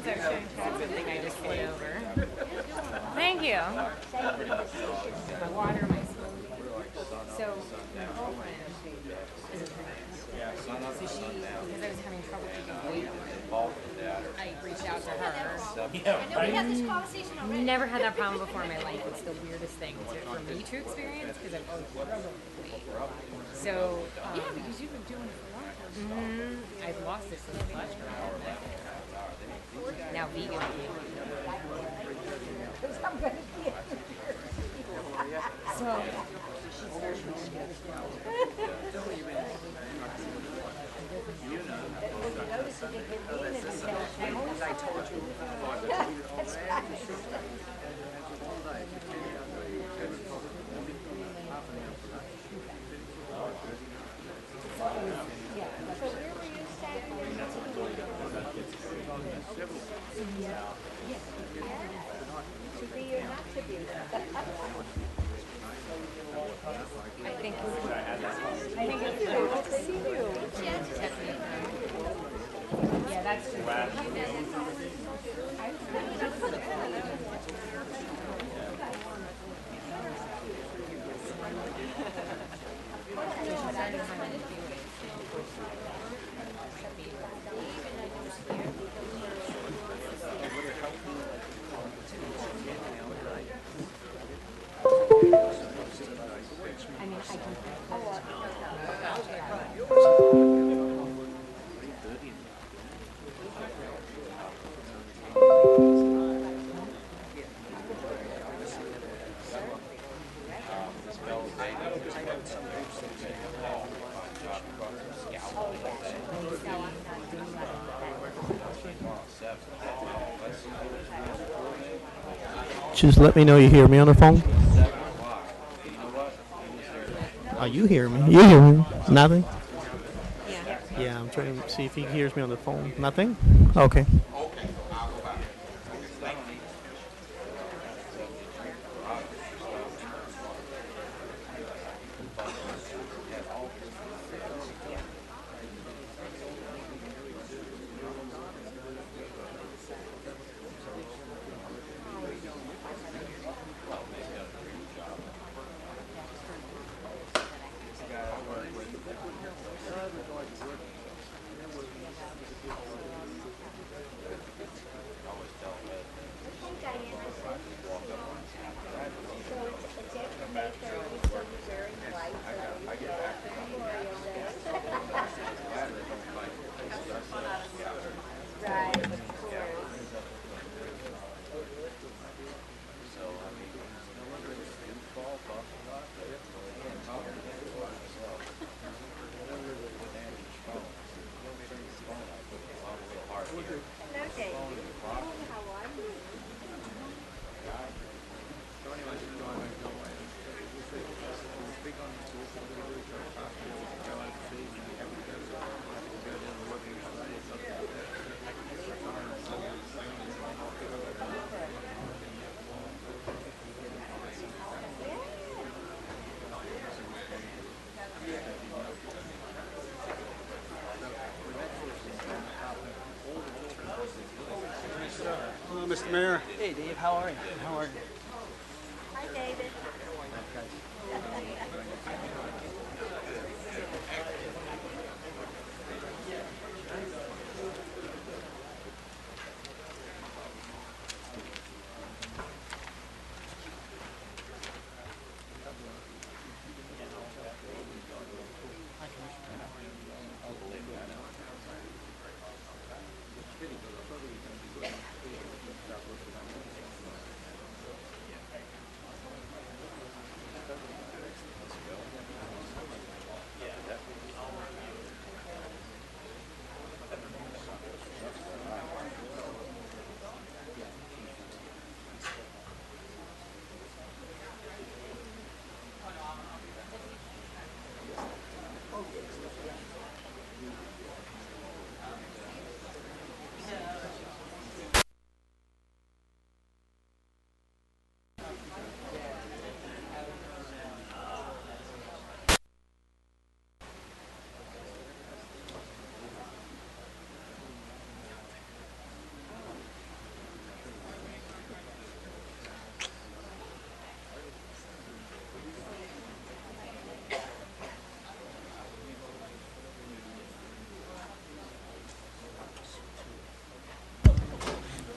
since I was showing Chad something, I just slid over. Thank you. My water, my smoothie. So my girlfriend is a nurse. So she, because I was having trouble keeping weight on, I reached out to her. I know we had this conversation already. Never had that problem before in my life. It's the weirdest thing for me to experience because I've always struggled with weight. So Yeah, because you've been doing it for a long time. I've lost it so much. Now vegan. So I think it's cool to see you. Yeah, that's true. I mean, I can. Just let me know you hear me on the phone. Oh, you hear me. You hear me. Nothing? Yeah. Yeah, I'm trying to see if he hears me on the phone. Nothing? Okay. Mr. Mayor. Hey, Dave, how are you? How are you? Hi, David.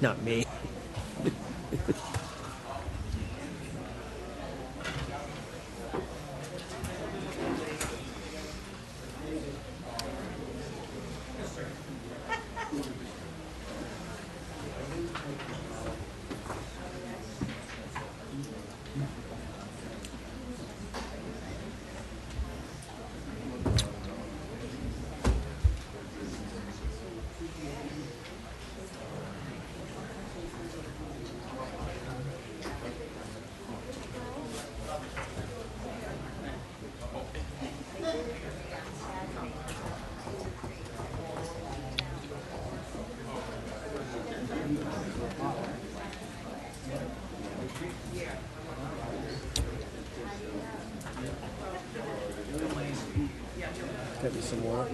Not me. Got me some water.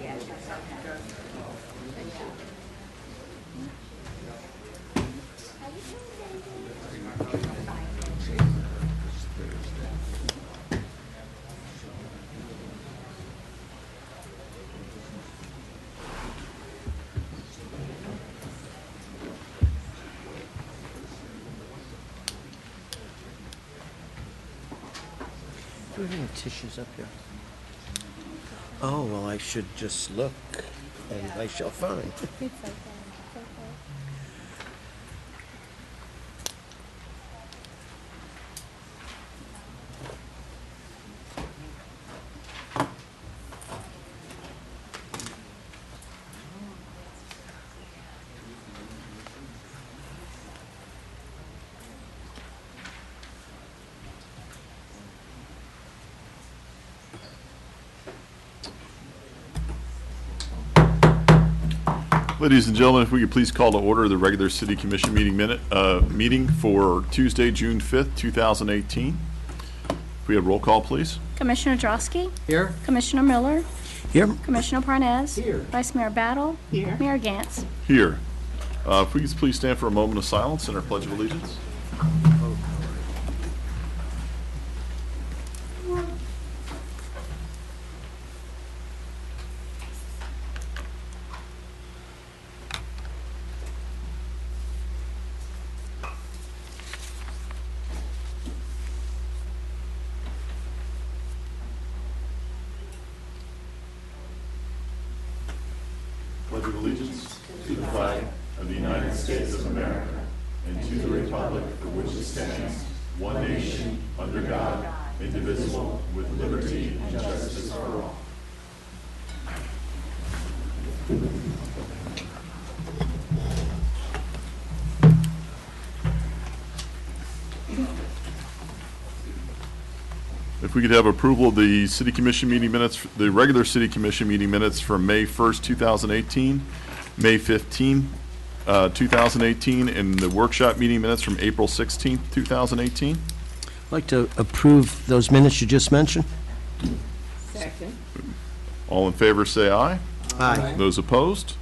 Do we have any tissues up here? Oh, well, I should just look, and I shall find. Ladies and gentlemen, if we could please call to order the regular city commission meeting for Tuesday, June 5th, 2018. If we have roll call, please. Commissioner Drosky? Here? Commissioner Miller? Here. Commissioner Parnas? Here. Vice Mayor Battle? Here. Mayor Gantz? Here. If we could please stand for a moment of silence and our pledge of allegiance. Pledge of allegiance to the flag of the United States of America and to the republic for which it stands, one nation, under God, indivisible, with liberty and justice for all. If we could have approval of the city commission meeting minutes, the regular city commission meeting minutes from May 1st, 2018, May 15th, 2018, and the workshop meeting minutes from April 16th, 2018. I'd like to approve those minutes you just mentioned. Second. All in favor, say aye. Aye. Those opposed?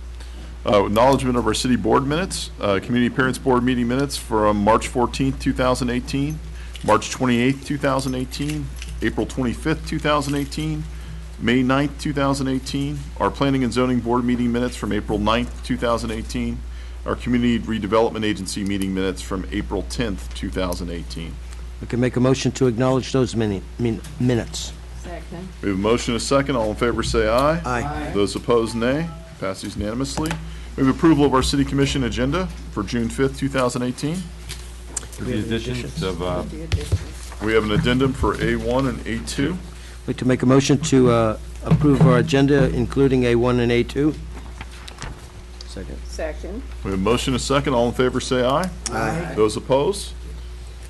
Acknowledgement of our city board minutes, Community Parents Board meeting minutes from March 14th, 2018, March 28th, 2018, April 25th, 2018, May 9th, 2018, our Planning and Zoning Board meeting minutes from April 9th, 2018, our Community Redevelopment Agency meeting minutes from April 10th, 2018. I can make a motion to acknowledge those minutes. Second. We have a motion and a second. All in favor say aye. Aye. Those opposed, nay. Passes unanimously. We have approval of our City Commission agenda for June 5th, 2018. Do we have any additions? We have an addendum for A1 and A2. I'd like to make a motion to approve our agenda, including A1 and A2. Second. Second. We have a motion and a second. All in favor say aye. Aye. Those opposed?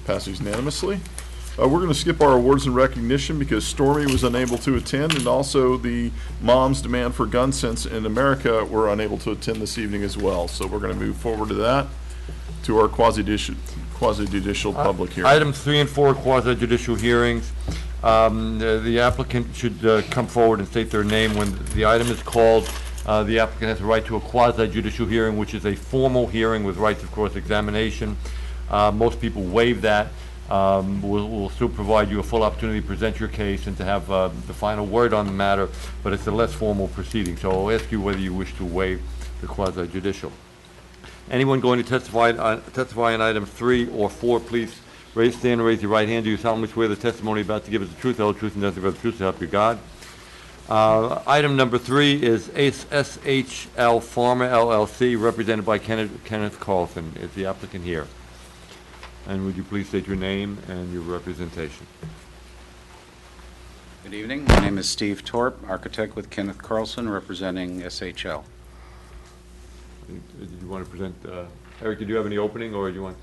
Passes unanimously. We're going to skip our awards and recognition because Stormy was unable to attend, and also the Moms Demand for Gun Sense in America were unable to attend this evening as well. So we're going to move forward to that, to our quasi-judicial public hearing. Items 3 and 4, quasi-judicial hearings. The applicant should come forward and state their name when the item is called. The applicant has a right to a quasi-judicial hearing, which is a formal hearing with rights of cross-examination. Most people waive that. We'll still provide you a full opportunity to present your case and to have the final word on the matter, but it's a less formal proceeding. So I'll ask you whether you wish to waive the quasi-judicial. Anyone going to testify on items 3 or 4, please stand and raise your right hand. Do you solemnly swear the testimony you're about to give is the truth, the whole truth, and nothing but the truth, so help you God? Item number 3 is SHL Pharma LLC, represented by Kenneth Carlson. Is the applicant here? And would you please state your name and your representation? Good evening. My name is Steve Torp, architect with Kenneth Carlson, representing SHL. Did you want to present, Eric, did you have any opening, or do you want?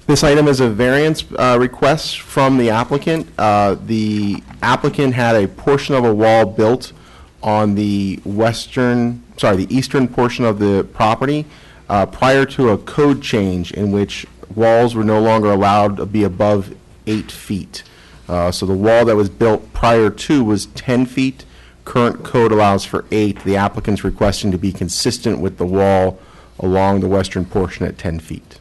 This item is a variance request from the applicant. The applicant had a portion of a wall built on the eastern portion of the property prior to a code change in which walls were no longer allowed to be above 8 feet. So the wall that was built prior to was 10 feet. Current code allows for 8. The applicant's requesting to be consistent with the wall along the western portion at 10 feet.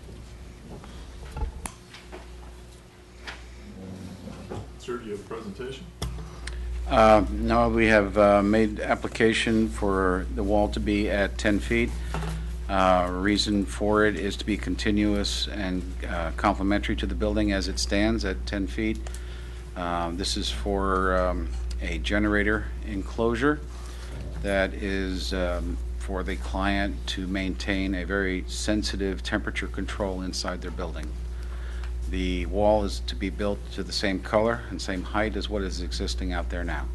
Sir, do you have a presentation? No, we have made application for the wall to be at 10 feet. Reason for it is to be continuous and complementary to the building as it stands at 10 feet. This is for a generator enclosure that is for the client to maintain a very sensitive temperature control inside their building. The wall is to be built to the same color and same height as what is existing out there now.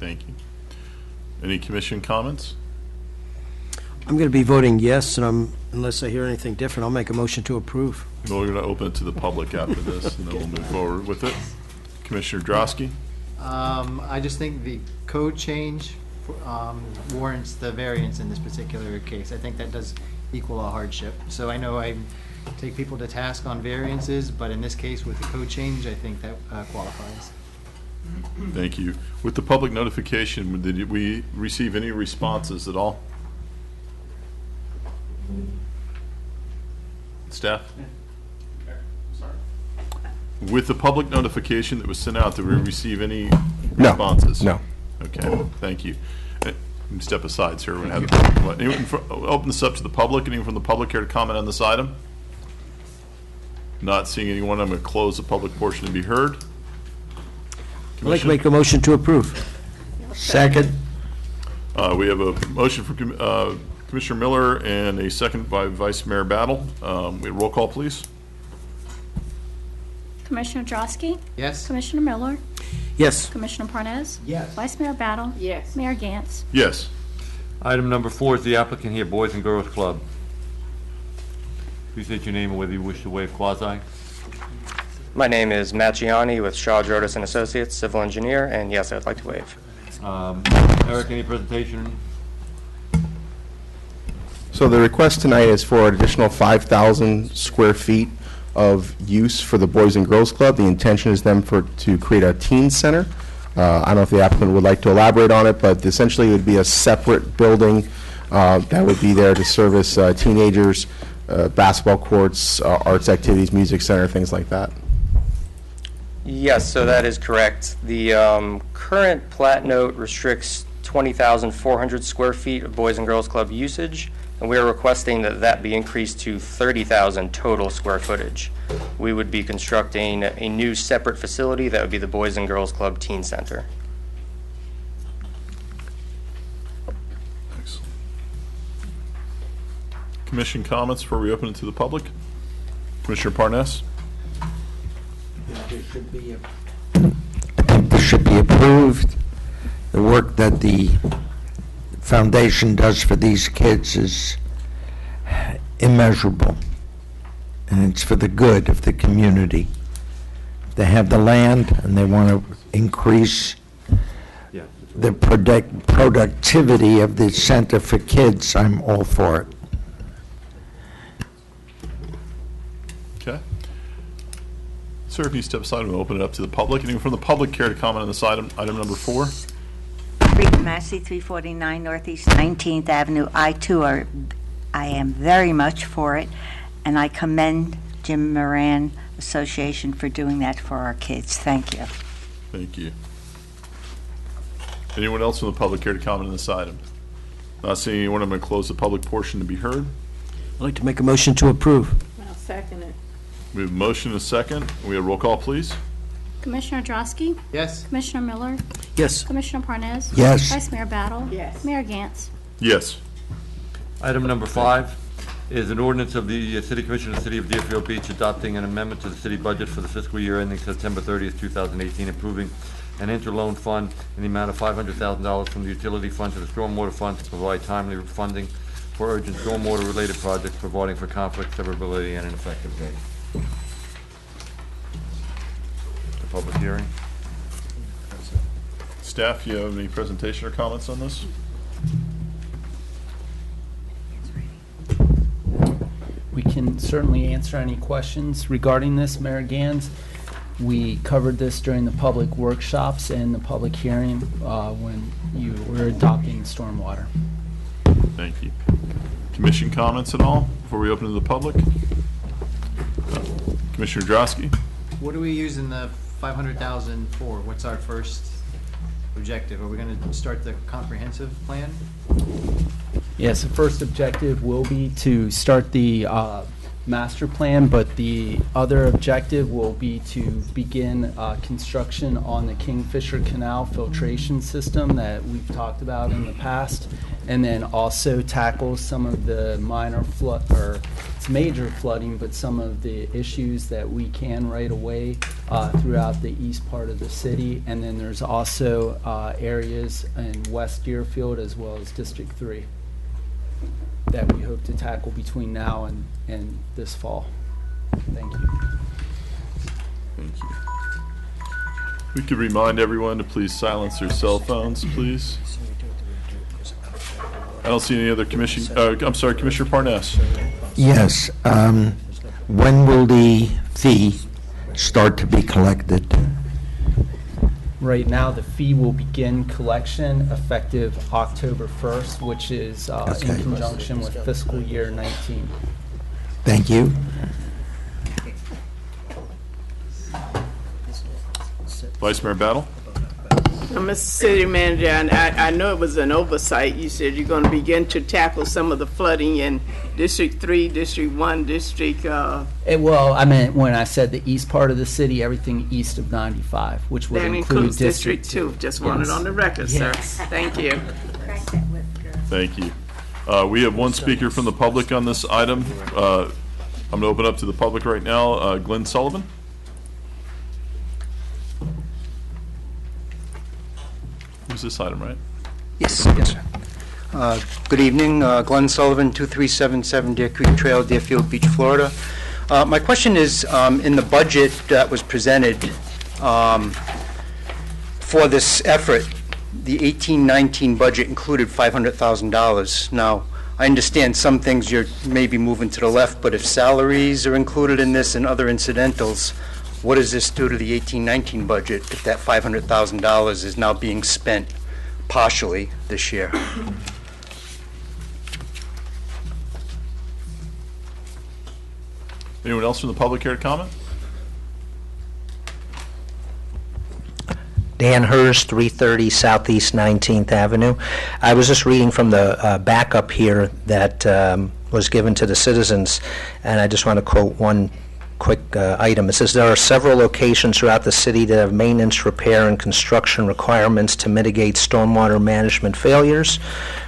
Thank you. Any commission comments? I'm going to be voting yes, and unless I hear anything different, I'll make a motion to approve. Well, we're going to open it to the public after this, and then we'll move forward with it. Commissioner Drosky? I just think the code change warrants the variance in this particular case. I think that does equal a hardship. So I know I take people to task on variances, but in this case with the code change, I think that qualifies. Thank you. With the public notification, did we receive any responses at all? Staff? With the public notification that was sent out, did we receive any responses? No. Okay, thank you. Step aside, sir. Open this up to the public. Anyone from the public care to comment on this item? Not seeing anyone, I'm going to close the public portion to be heard. I'd like to make a motion to approve. Second. We have a motion for Commissioner Miller and a second by Vice Mayor Battle. We roll call, please. Commissioner Drosky? Yes? Commissioner Miller? Yes. Commissioner Parnes? Yes. Vice Mayor Battle? Yes. Mayor Gantz? Yes. Item number 4 is the applicant here, Boys and Girls Club. Please state your name and whether you wish to waive quasi. My name is Matt Gianni with Shaw, Jordis & Associates, civil engineer, and yes, I'd like to waive. Eric, any presentation? So the request tonight is for an additional 5,000 square feet of use for the Boys and Girls Club. The intention is then to create a teen center. I don't know if the applicant would like to elaborate on it, but essentially it would be a separate building that would be there to service teenagers, basketball courts, arts activities, music center, things like that. Yes, so that is correct. The current plat note restricts 20,400 square feet of Boys and Girls Club usage, and we are requesting that that be increased to 30,000 total square footage. We would be constructing a new separate facility that would be the Boys and Girls Club Teen Center. Excellent. Commission comments before we open it to the public? Commissioner Parnes? This should be approved. The work that the foundation does for these kids is immeasurable, and it's for the good of the community. They have the land and they want to increase the productivity of the center for kids. I'm all for it. Okay. Sir, if you step aside, we'll open it up to the public. Anyone from the public care to comment on this item number 4? Rita Massey, 349 Northeast 19th Avenue. I am very much for it, and I commend Jim Moran Association for doing that for our kids. Thank you. Thank you. Anyone else from the public care to comment on this item? Not seeing anyone, I'm going to close the public portion to be heard. I'd like to make a motion to approve. I'll second it. We have a motion and a second. We have roll call, please. Commissioner Drosky? Yes. Commissioner Miller? Yes. Commissioner Parnes? Yes. Vice Mayor Battle? Yes. Mayor Gantz? Yes. Item number 5 is an ordinance of the City Commission of the City of Deerfield Beach adopting an amendment to the city budget for the fiscal year ending September 30th, 2018, approving an interloan fund in the amount of $500,000 from the utility fund to the stormwater fund to provide timely funding for urgent stormwater-related projects, providing for conflict, severability, and an effective date. The public hearing. Staff, you have any presentation or comments on this? We can certainly answer any questions regarding this, Mayor Gans. We covered this during the public workshops and the public hearing when you were adopting stormwater. Thank you. Commission comments at all before we open to the public? Commissioner Drosky? What are we using the 500,000 for? What's our first objective? Are we going to start the comprehensive plan? Yes, the first objective will be to start the master plan, but the other objective will be to begin construction on the Kingfisher Canal filtration system that we've talked about in the past, and then also tackle some of the minor flood, or it's major flooding, but some of the issues that we can right away throughout the east part of the city. And then there's also areas in West Deerfield as well as District 3 that we hope to tackle between now and this fall. Thank you. Thank you. We could remind everyone to please silence their cell phones, please. I don't see any other commission, I'm sorry, Commissioner Parnes. Yes. When will the fee start to be collected? Right now, the fee will begin collection effective October 1st, which is in conjunction with fiscal year 19. Thank you. Vice Mayor Battle? Mr. City Manager, and I know it was an oversight. You said you're going to begin to tackle some of the flooding in District 3, District 1, District... Well, I meant when I said the east part of the city, everything east of 95, which would That include includes District 2. Just wanted Yes. on the record, Yes. sir. Thank you. Thank you. We have one speaker from the public on this item. I'm going to open up to the public right now. Glenn Sullivan? Who's this item, right? Yes, sir. Good evening, Glenn Sullivan, 2377 Deer Creek Trail, Deerfield Beach, Florida. My question is, in the budget that was presented for this effort, the 18-19 budget included $500,000. Now, I understand some things you're maybe moving to the left, but if salaries are included in this and other incidentals, what does this do to the 18-19 budget if that $500,000 is now being spent partially this year? Anyone else from the public care to comment? Dan Hurst, 330 Southeast 19th Avenue. I was just reading from the backup here that was given to the citizens, and I just want to quote one quick item. It says, there are several locations throughout the city that have maintenance, repair, and construction requirements to mitigate stormwater management failures,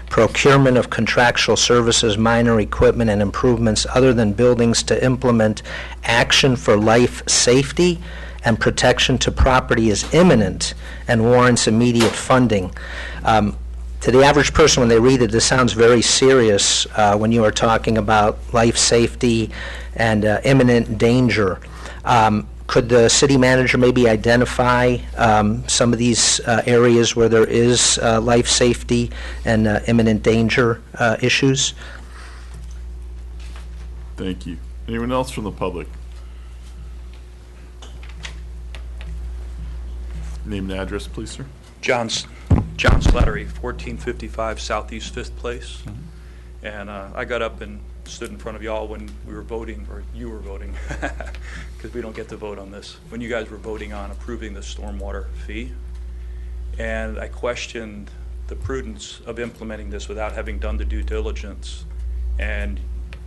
procurement of contractual services, minor equipment, and improvements other than buildings to implement action for life safety and protection to property is imminent and warrants immediate funding. To the average person, when they read it, this sounds very serious when you are talking about life safety and imminent danger. Could the city manager maybe identify some of these areas where there is life safety and imminent danger issues? Thank you. Anyone else from the public? Name and address, please, sir. John Slattery, 1455 Southeast 5th Place. And I got up and stood in front of y'all when we were voting, or you were voting, because we don't get to vote on this, when you guys were voting on approving the stormwater fee. And I questioned the prudence of implementing this without having done the due diligence. And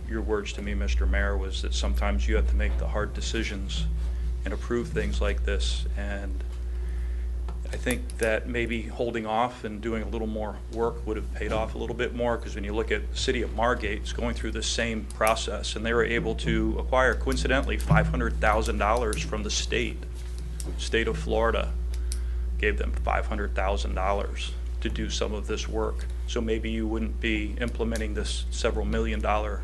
your words to me, Mr. Mayor, was that sometimes you have to make the hard decisions and approve things like this. And I think that maybe holding off and doing a little more work would have paid off a little bit more, because when you look at the city of Margate, it's going through the same process, and they were able to acquire, coincidentally, $500,000 from the state of Florida gave them $500,000 to do some of this work. So maybe you wouldn't be implementing this several $1,000,000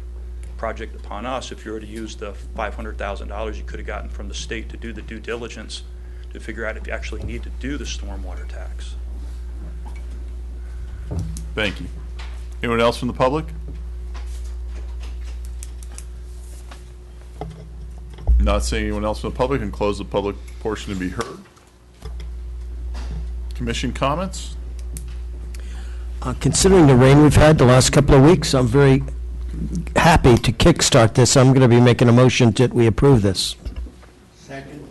project upon us if you were to use the $500,000 you could have gotten from the state to do the due diligence to figure out if you actually need to do the stormwater tax. Thank you. Anyone else from the public? Not seeing anyone else from the public, and close the public portion to be heard. Commission comments? Considering the rain we've had the last couple of weeks, I'm very happy to kickstart this. I'm going to be making a motion that we approve this. Second.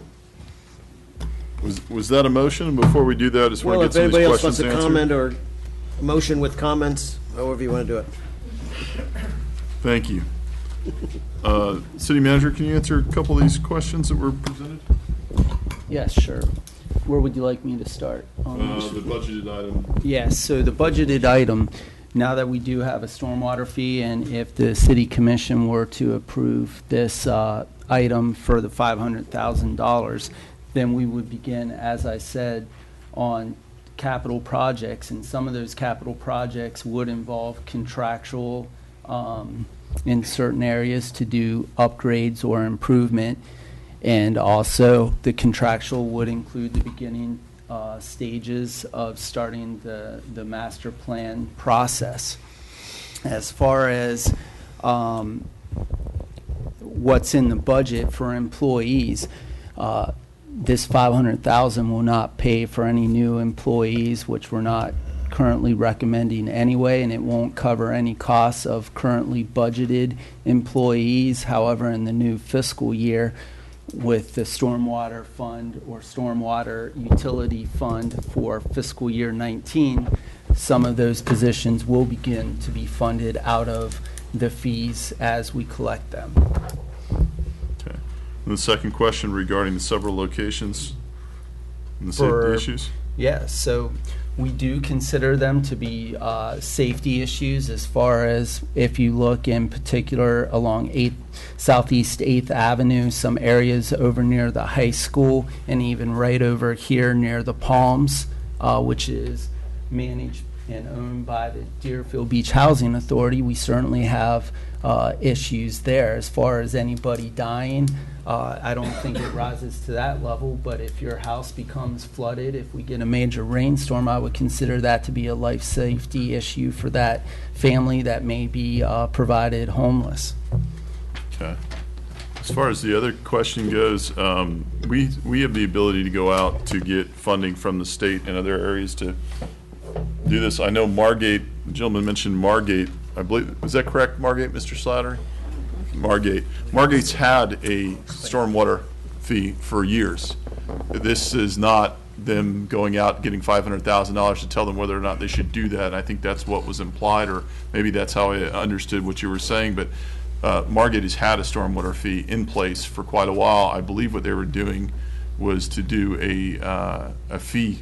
Was that a motion? And before we do that, I just want to get some of these questions answered. Well, if anybody else wants to comment or motion with comments, however you want to do it. Thank you. City Manager, can you answer a couple of these questions that were presented? Yes, sure. Where would you like me to start? The budgeted item. Yes, so the budgeted item, now that we do have a stormwater fee, and if the city commission were to approve this item for the $500,000, then we would begin, as I said, on capital projects, and some of those capital projects would involve contractual in certain areas to do upgrades or improvement. And also, the contractual would include the beginning stages of starting the master plan process. As far as what's in the budget for employees, this $500,000 will not pay for any new employees, which we're not currently recommending anyway, and it won't cover any costs of currently budgeted employees. However, in the new fiscal year, with the stormwater fund or stormwater utility fund for fiscal year 19, some of those positions will begin to be funded out of the fees as we collect them. Okay. And the second question regarding the several locations and the safety issues? Yes, so we do consider them to be safety issues, as far as if you look in particular along Southeast 8th Avenue, some areas over near the high school, and even right over here near the Palms, which is managed and owned by the Deerfield Beach Housing Authority. We certainly have issues there. As far as anybody dying, I don't think it rises to that level, but if your house becomes flooded, if we get a major rainstorm, I would consider that to be a life safety issue for that family that may be provided homeless. Okay. As far as the other question goes, we have the ability to go out to get funding from the state and other areas to do this. I know Margate, the gentleman mentioned Margate. I believe, is that correct, Margate, Mr. Slattery? Margate's had a stormwater fee for years. This is not them going out and getting $500,000 to tell them whether or not they should do that. I think that's what was implied, or maybe that's how I understood what you were saying. But Margate has had a stormwater fee in place for quite a while. I believe what they were doing was to do a fee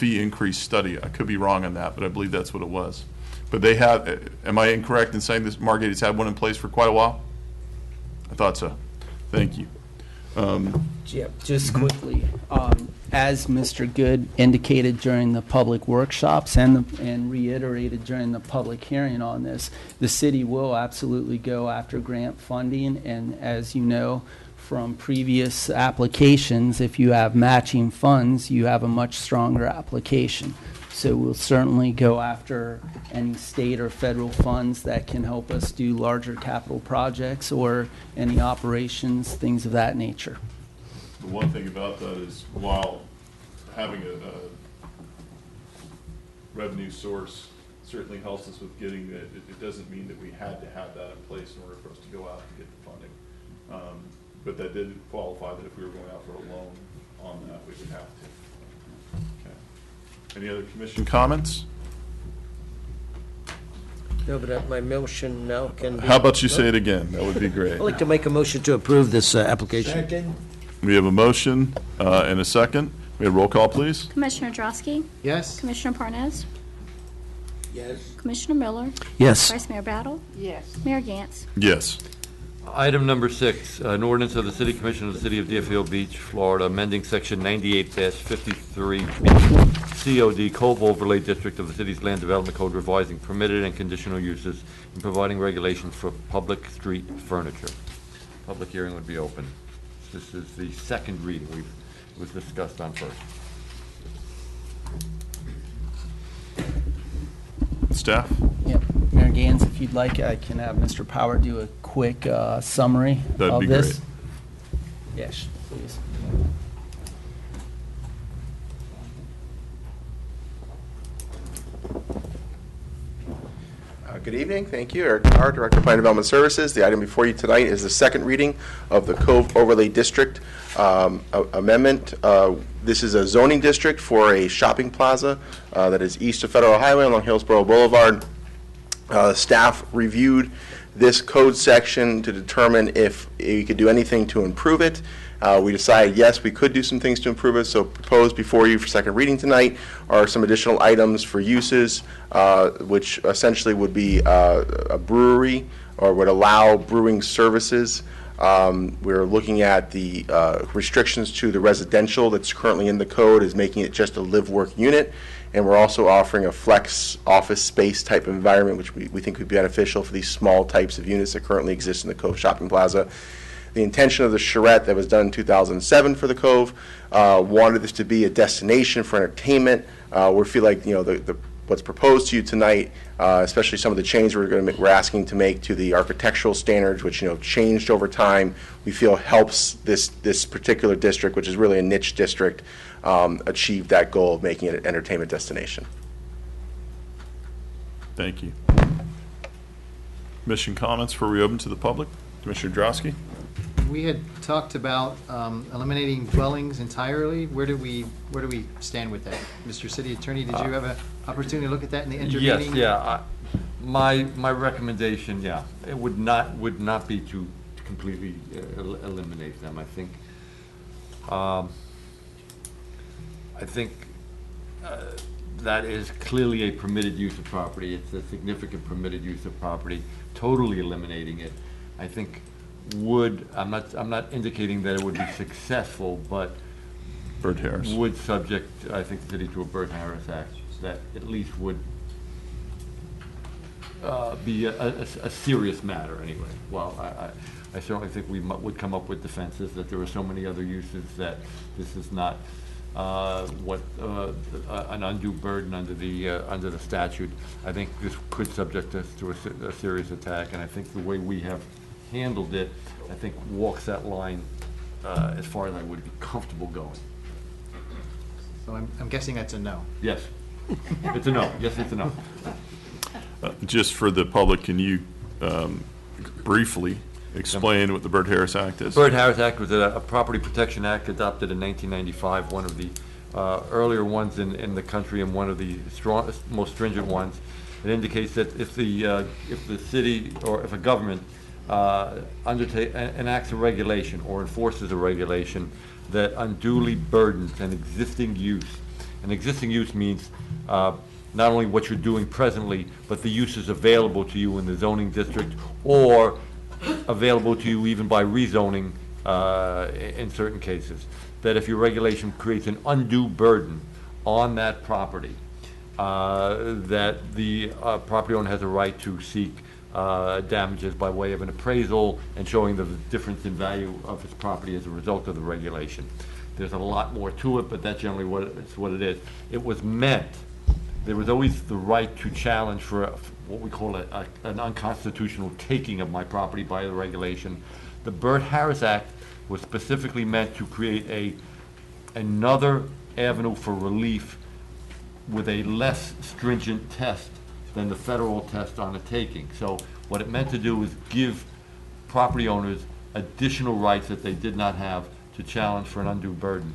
increase study. I could be wrong on that, but I believe that's what it was. But they have, am I incorrect in saying this, Margate has had one in place for quite a while? I thought so. Thank you. Yeah, just quickly, as Mr. Good indicated during the public workshops and reiterated during the public hearing on this, the city will absolutely go after grant funding, and as you know from previous applications, if you have matching funds, you have a much stronger application. So we'll certainly go after any state or federal funds that can help us do larger capital projects or any operations, things of that nature. The one thing about that is, while having a revenue source certainly helps us with getting it, it doesn't mean that we had to have that in place in order for us to go out and get the funding. But that did qualify that if we were going out for a loan on that, we would have to. Okay. Any other commission comments? No, but my motion now can be... How about you say it again? That would be great. I'd like to make a motion to approve this application. Second. We have a motion and a second. We have roll call, please. Commissioner Drosky? Yes. Commissioner Parnas? Yes. Commissioner Miller? Yes. Vice Mayor Battle? Yes. Mayor Gantz? Yes. Item number 6, an ordinance of the City Commission of the City of Deerfield Beach, Florida, amending Section 98-53B COD Cove Overlay District of the city's Land Development Code, revising permitted and conditional uses and providing regulations for public street furniture. Public hearing would be open. This is the second reading. It was discussed on first. Staff? Yep. Mayor Gans, if you'd like, I can have Mr. Power do a quick summary That'd of be this. great. Yes, please. Good evening. Thank you. Eric Carr, Director of Plan Development Services. The item before you tonight is the second reading of the Cove Overlay District amendment. This is a zoning district for a shopping plaza that is east of Federal Highway along Hillsborough Boulevard. Staff reviewed this code section to determine if you could do anything to improve it. We decided, yes, we could do some things to improve it, so proposed before you for second reading tonight are some additional items for uses, which essentially would be a brewery or would allow brewing services. We're looking at the restrictions to the residential that's currently in the code is making it just a live-work unit, and we're also offering a flex office space type of environment, which we think would be beneficial for these small types of units that currently exist in the Cove Shopping Plaza. The intention of the charrette that was done in 2007 for the Cove wanted this to be a destination for entertainment. We feel like what's proposed to you tonight, especially some of the changes we're asking to make to the architectural standards, which changed over time, we feel helps this particular district, which is really a niche district, achieve that goal of making it an entertainment destination. Thank you. Commission comments before we open to the public. Commissioner Drosky? We had talked about eliminating dwellings entirely. Where do we stand with that? Mr. City Attorney, did you have an opportunity to look at that in the intervening? Yes, yeah. My recommendation, yeah, it would not be to completely eliminate them. I think that is clearly a permitted use of property. It's a significant permitted use of property. Totally eliminating it, I think, I'm not indicating that it would be successful, but Bert Harris would subject, I think, the city to a Bert Harris Act that at least would be a serious matter anyway. Well, I certainly think we would come up with defenses that there are so many other uses that this is not an undue burden under the statute. I think this could subject us to a serious attack, and I think the way we have handled it, I think walks that line as far as I would be comfortable going. So I'm guessing that's a no. Yes, it's a no. Yes, it's a no. Just for the public, can you briefly explain what the Bert Harris Act is? The Bert Harris Act was a property protection act adopted in 1995, one of the earlier ones in the country and one of the most stringent ones. It indicates that if the city or if a government enacts a regulation or enforces a regulation that unduly burdens an existing use. An existing use means not only what you're doing presently, but the uses available to you in the zoning district or available to you even by rezoning in certain cases. That if your regulation creates an undue burden on that property, that the property owner has a right to seek damages by way of an appraisal and showing the difference in value of his property as a result of the regulation. There's a lot more to it, but that's generally what it is. It was meant, there was always the right to challenge for what we call an unconstitutional taking of my property by the regulation. The Bert Harris Act was specifically meant to create another avenue for relief with a less stringent test than the federal test on a taking. So what it meant to do was give property owners additional rights that they did not have to challenge for an undue burden.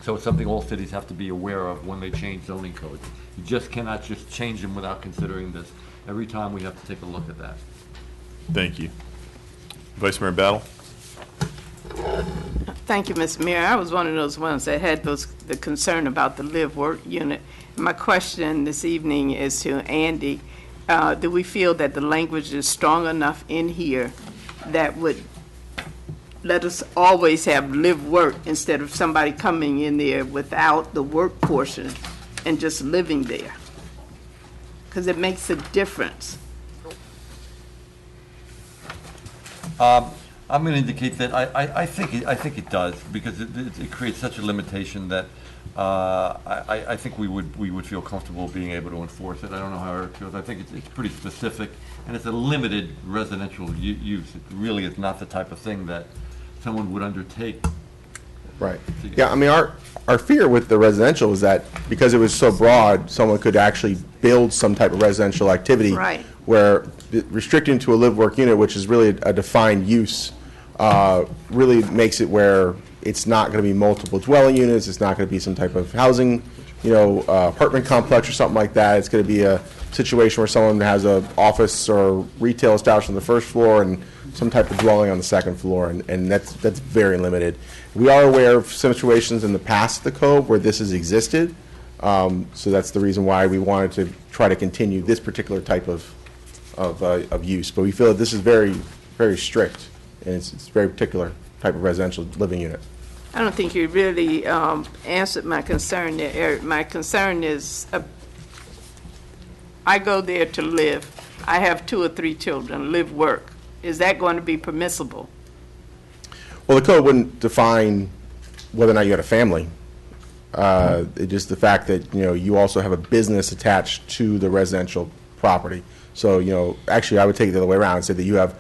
So it's something all cities have to be aware of when they change zoning codes. You just cannot just change them without considering this. Every time we have to take a look at that. Thank you. Vice Mayor Battle? Thank you, Mr. Mayor. I was one of those ones that had the concern about the live-work unit. My question this evening is to Andy. Do we feel that the language is strong enough in here that would let us always have live-work instead of somebody coming in there without the work portion and just living there? Because it makes a difference. I'm going to indicate that I think it does, because it creates such a limitation that I think we would feel comfortable being able to enforce it. I don't know how Eric feels. I think it's pretty specific, and it's a limited residential use. It really is not the type of thing that someone would undertake. Right. Yeah, I mean, our fear with the residential is that because it was so broad, someone could actually build some type of residential activity. Right. Where restricting to a live-work unit, which is really a defined use, really makes it where it's not going to be multiple dwelling units, it's not going to be some type of housing, apartment complex or something like that. It's going to be a situation where someone has an office or retail establishment on the first floor and some type of dwelling on the second floor, and that's very limited. We are aware of situations in the past of the code where this has existed, so that's the reason why we wanted to try to continue this particular type of use. But we feel that this is very, very strict, and it's very particular type of residential living unit. I don't think you really answered my concern there, Eric. My concern is, I go there to live. I have 2 or 3 children, live, work. Is that going to be permissible? Well, the code wouldn't define whether or not you had a family. It's just the fact that, you also have a business attached to the residential property. So, actually, I would take it the other way around and say that you have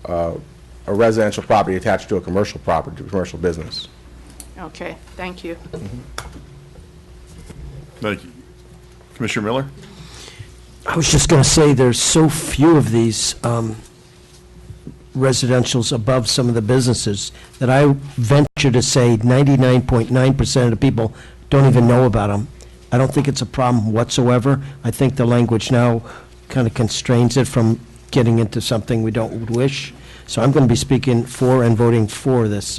a residential property attached to a commercial property, a commercial business. Okay, thank you. Thank you. Commissioner Miller? I was just going to say, there's so few of these residentials above some of the businesses that I venture to say 99.9% of the people don't even know about them. I don't think it's a problem whatsoever. I think the language now kind of constrains it from getting into something we don't wish. So I'm going to be speaking for and voting for this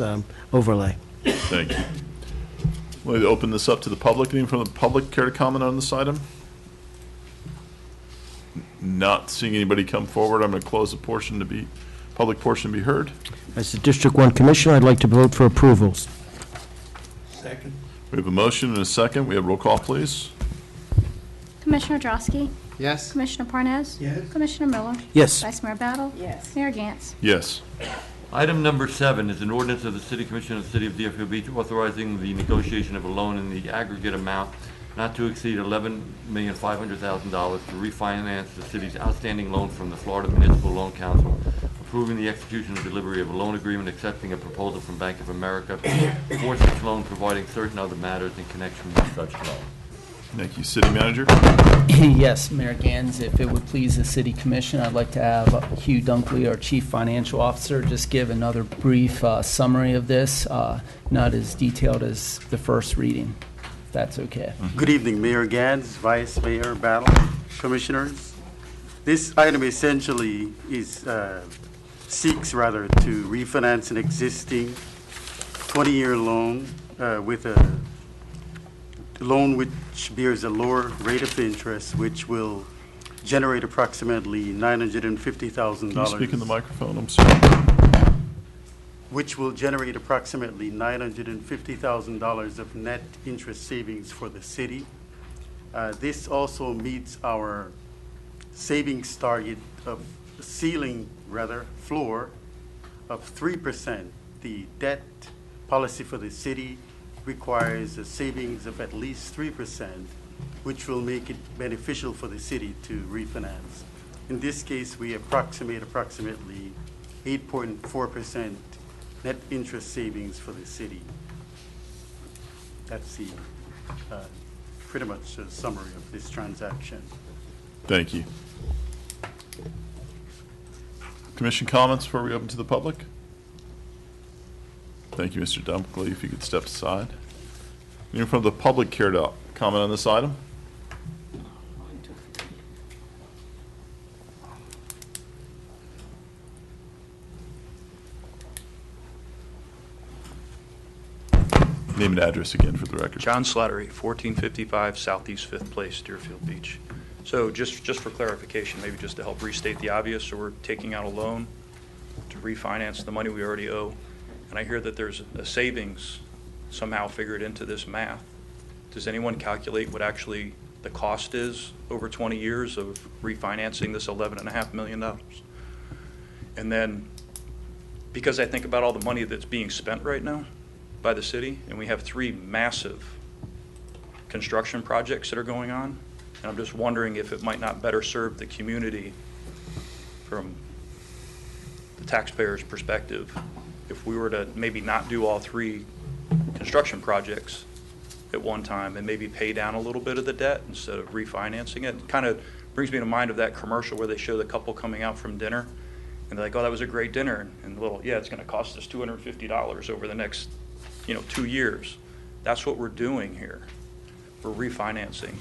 overlay. Thank you. We'll open this up to the public. Anyone from the public care to comment on this item? Not seeing anybody come forward, I'm going to close the public portion to be heard. As the District 1 Commissioner, I'd like to vote for approvals. Second. We have a motion and a second. We have roll call, please. Commissioner Drosky? Yes. Commissioner Parnas? Yes. Commissioner Miller? Yes. Vice Mayor Battle? Yes. Mayor Gantz? Yes. Item number 7 is an ordinance of the City Commission of the City of Deerfield Beach authorizing the negotiation of a loan in the aggregate amount not to exceed $11,500,000 to refinance the city's outstanding loan from the Florida Municipal Loan Council, approving the execution and delivery of a loan agreement, accepting a proposal from Bank of America for such loan, providing certain other matters in connection with such loan. Thank you. City Manager? Yes, Mayor Gans, if it would please the City Commission, I'd like to have Hugh Dunkley, our Chief Financial Officer, just give another brief summary of this, not as detailed as the first reading, if that's okay. Good evening, Mayor Gads, Vice Mayor Battle, Commissioners. This item essentially seeks to refinance an existing 20-year loan with a loan which bears a lower rate of interest, which will generate approximately $950,000. Can you speak in the microphone? I'm sorry. Which will generate approximately $950,000 of net interest savings for the city. This also meets our savings target of floor of 3%. The debt policy for the city requires a savings of at least 3%, which will make it beneficial for the city to refinance. In this case, we approximate approximately 8.4% net interest savings for the city. That's the pretty much a summary of this transaction. Thank you. Commission comments before we open to the public? Thank you, Mr. Dunkley. If you could step aside. Anyone from the public care to comment on this item? Name and address again for the record. John Slattery, 1455 Southeast 5th Place, Deerfield Beach. So just for clarification, maybe just to help restate the obvious, so we're taking out a loan to refinance the money we already owe. And I hear that there's a savings somehow figured into this math. Does anyone calculate what actually the cost is over 20 years of refinancing this $11.5 million? And then, because I think about all the money that's being spent right now by the city, and we have 3 massive construction projects that are going on, and I'm just wondering if it might not better serve the community from the taxpayer's perspective if we were to maybe not do all 3 construction projects at one time and maybe pay down a little bit of the debt instead of refinancing it. It kind of brings me to mind of that commercial where they show the couple coming out from dinner and they're like, oh, that was a great dinner, and a little, yeah, it's going to cost us $250 over the next 2 years. That's what we're doing here. We're refinancing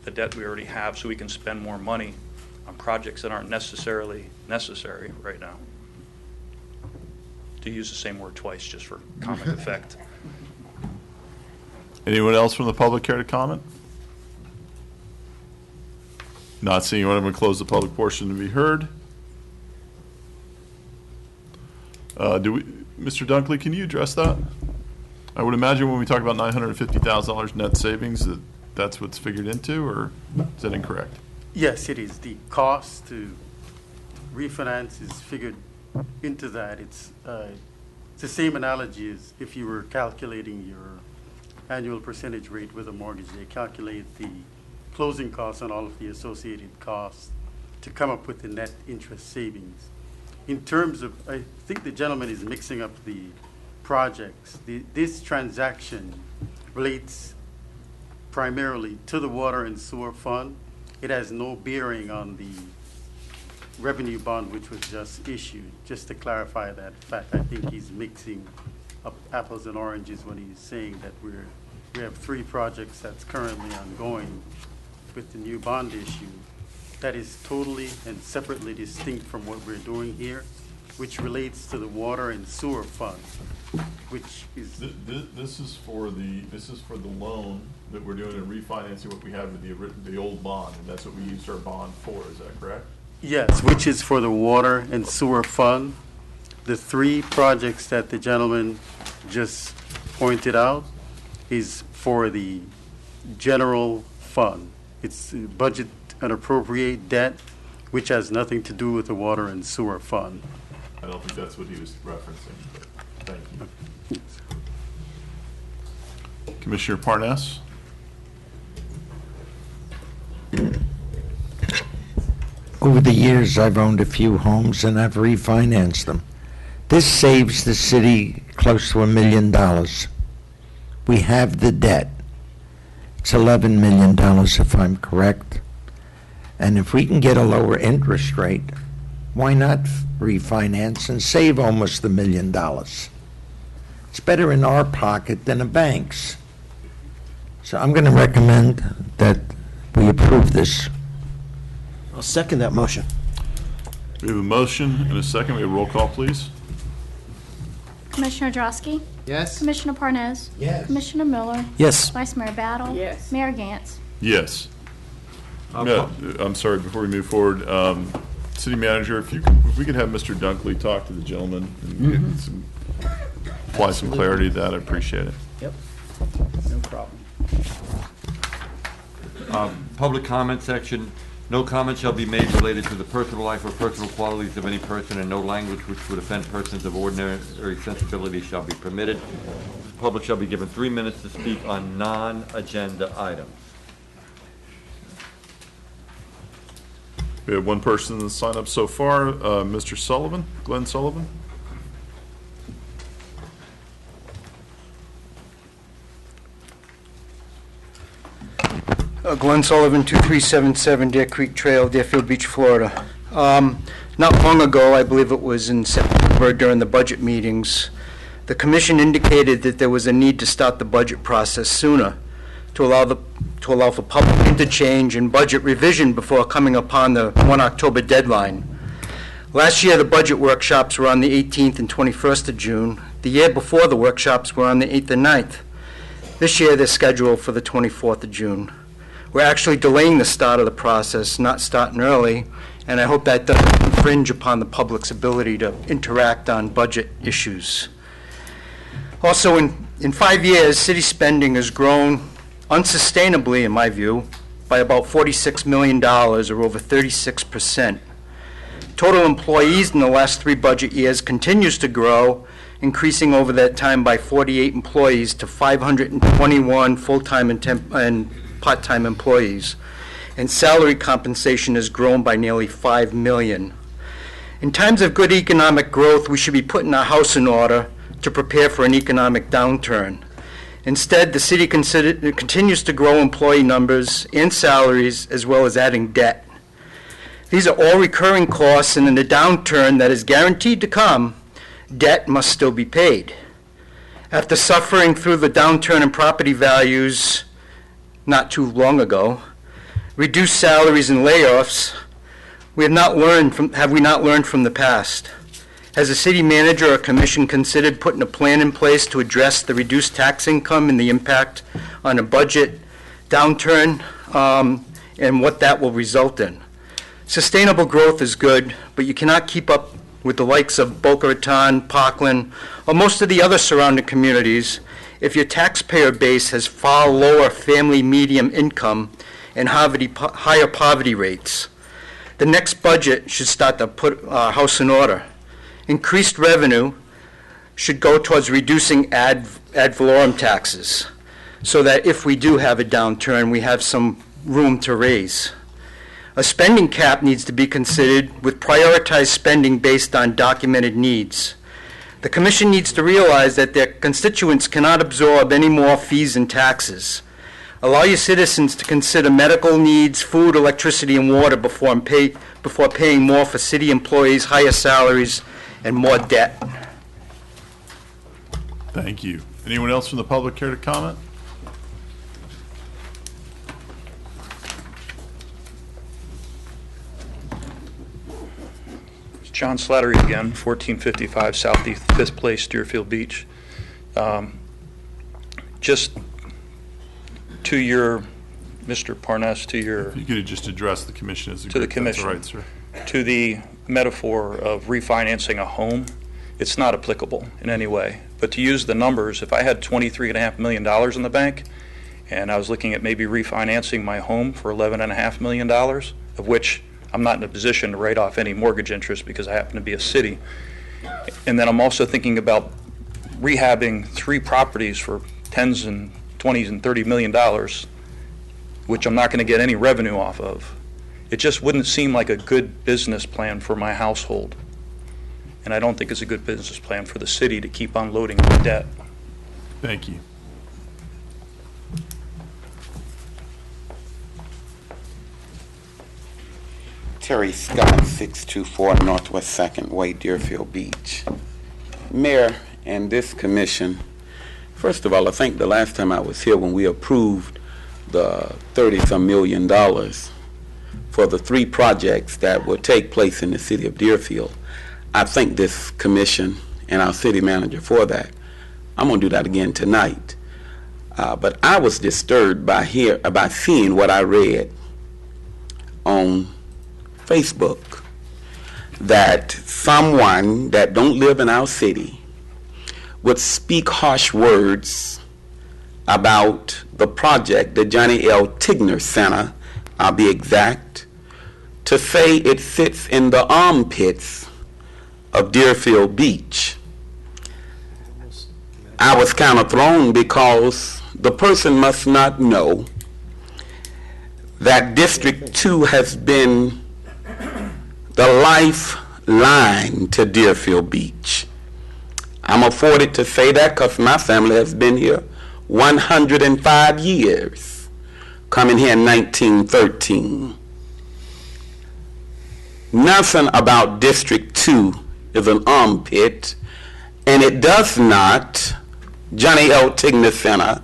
the debt we already have so we can spend more money on projects that aren't necessarily necessary right now. To use the same word twice just for comic effect. Anyone else from the public care to comment? Not seeing anyone, I'm going to close the public portion to be heard. Mr. Dunkley, can you address that? I would imagine when we talk about $950,000 net savings, that's what's figured into, or is that incorrect? Yes, it is. The cost to refinance is figured into that. It's the same analogy as if you were calculating your annual percentage rate with a mortgage. They calculate the closing costs and all of the associated costs to come up with the net interest savings. In terms of, I think the gentleman is mixing up the projects. This transaction relates primarily to the water and sewer fund. It has no bearing on the revenue bond which was just issued. Just to clarify that fact, I think he's mixing up apples and oranges when he's saying that we have 3 projects that's currently ongoing with the new bond issue. That is totally and separately distinct from what we're doing here, which relates to the water and sewer fund, which is This is for the loan that we're doing and refinancing what we have with the old bond, and that's what we used our bond for. Is that correct? yes, which is for the water and sewer fund. The 3 projects that the gentleman just pointed out is for the general fund. It's budget and appropriate debt, which has nothing to do with the water and sewer fund. I don't think that's what he was referencing, but thank you. Commissioner Parnas? Over the years, I've owned a few homes and I've refinanced them. This saves the city close to $1 million. We have the debt. It's $11 million if I'm correct. And if we can get a lower interest rate, why not refinance and save almost $1 million? It's better in our pocket than a bank's. So I'm going to recommend that we approve this. I'll second that motion. We have a motion and a second. We have a roll call, please. Commissioner Drosky? Yes. Commissioner Parnes? Yes. Commissioner Miller? Yes. Vice Mayor Battle? Yes. Mayor Gantz? Yes. Yeah, I'm sorry, before we move forward, City Manager, if we could have Mr. Dunkley talk to the gentleman and apply some clarity to that, I appreciate it. Yep, no problem. Public comment section. No comment shall be made related to the personal life or personal qualities of any person, and no language which would offend persons of ordinary sensibility shall be permitted. The public shall be given 3 minutes to speak on non-agenda items. We have one person that's signed up so far, Mr. Sullivan, Glenn Sullivan. Glenn Sullivan, 2377 Deer Creek Trail, Deerfield Beach, Florida. Not long ago, I believe it was in September during the budget meetings, The commission indicated that there was a need to start the budget process sooner to allow for public interchange and budget revision before coming upon the 1 October deadline. Last year, the budget workshops were on the 18th and 21st of June. The year before, the workshops were on the 8th and 9th. This year, they're scheduled for the 24th of June. We're actually delaying the start of the process, not starting early, and I hope that doesn't infringe upon the public's ability to interact on budget issues. Also, in 5 years, city spending has grown unsustainably, in my view, by about $46 million, or over 36%. Total employees in the last 3 budget years continues to grow, increasing over that time by 48 employees to 521 full-time and part-time employees. And salary compensation has grown by nearly $5 million. In times of good economic growth, we should be putting our house in order to prepare for an economic downturn. Instead, the city continues to grow employee numbers and salaries, as well as adding debt. These are all recurring costs, and in a downturn that is guaranteed to come, debt must still be paid. After suffering through the downturn in property values not too long ago, reduced salaries and layoffs, have we not learned from the past? Has the city manager or commission considered putting a plan in place to address the reduced tax income and the impact on a budget downturn and what that will result in? Sustainable growth is good, but you cannot keep up with the likes of Boca Raton, Parkland, or most of the other surrounding communities if your taxpayer base has far lower family median income and higher poverty rates. The next budget should start to put our house in order. Increased revenue should go towards reducing ad valorem taxes so that if we do have a downturn, we have some room to raise. A spending cap needs to be considered with prioritized spending based on documented needs. The Commission needs to realize that their constituents cannot absorb any more fees and taxes. Allow your citizens to consider medical needs, food, electricity, and water before paying more for city employees, higher salaries, and more debt. Thank you. Anyone else from the public care to comment? John Slattery again, 1455 Southeast 5th Place, Deerfield Beach. Just to your, Mr. Parnas, to your... If you could just address the commission as a to the group, commission, that's all right, sir. To the metaphor of refinancing a home, it's not applicable in any way. But to use the numbers, if I had $23.5 million in the bank and I was looking at maybe refinancing my home for $11.5 million, of which I'm not in a position to write off any mortgage interest because I happen to be a city. And then I'm also thinking about rehabbing 3 properties for tens and 20s and $30 million, which I'm not going to get any revenue off of. It just wouldn't seem like a good business plan for my household. And I don't think it's a good business plan for the city to keep unloading the debt. Thank you. Terry Scott, 624 Northwest 2nd Way, Deerfield Beach. Mayor and this commission, first of all, I think the last time I was here when we approved the $30-some million for the 3 projects that will take place in the city of Deerfield, I thank this commission and our city manager for that. I'm going to do that again tonight. But I was disturbed by seeing what I read on Facebook, that someone that don't live in our city would speak harsh words about the project, the Johnny L. Tigner Center, I'll be exact, to say it sits in the armpits of Deerfield Beach. I was kind of thrown because the person must not know that District 2 has been the lifeline to Deerfield Beach. I'm afforded to say that because my family has been here 105 years, coming here in 1913. Nothing about District 2 is an armpit, and it does not, Johnny L. Tigner Center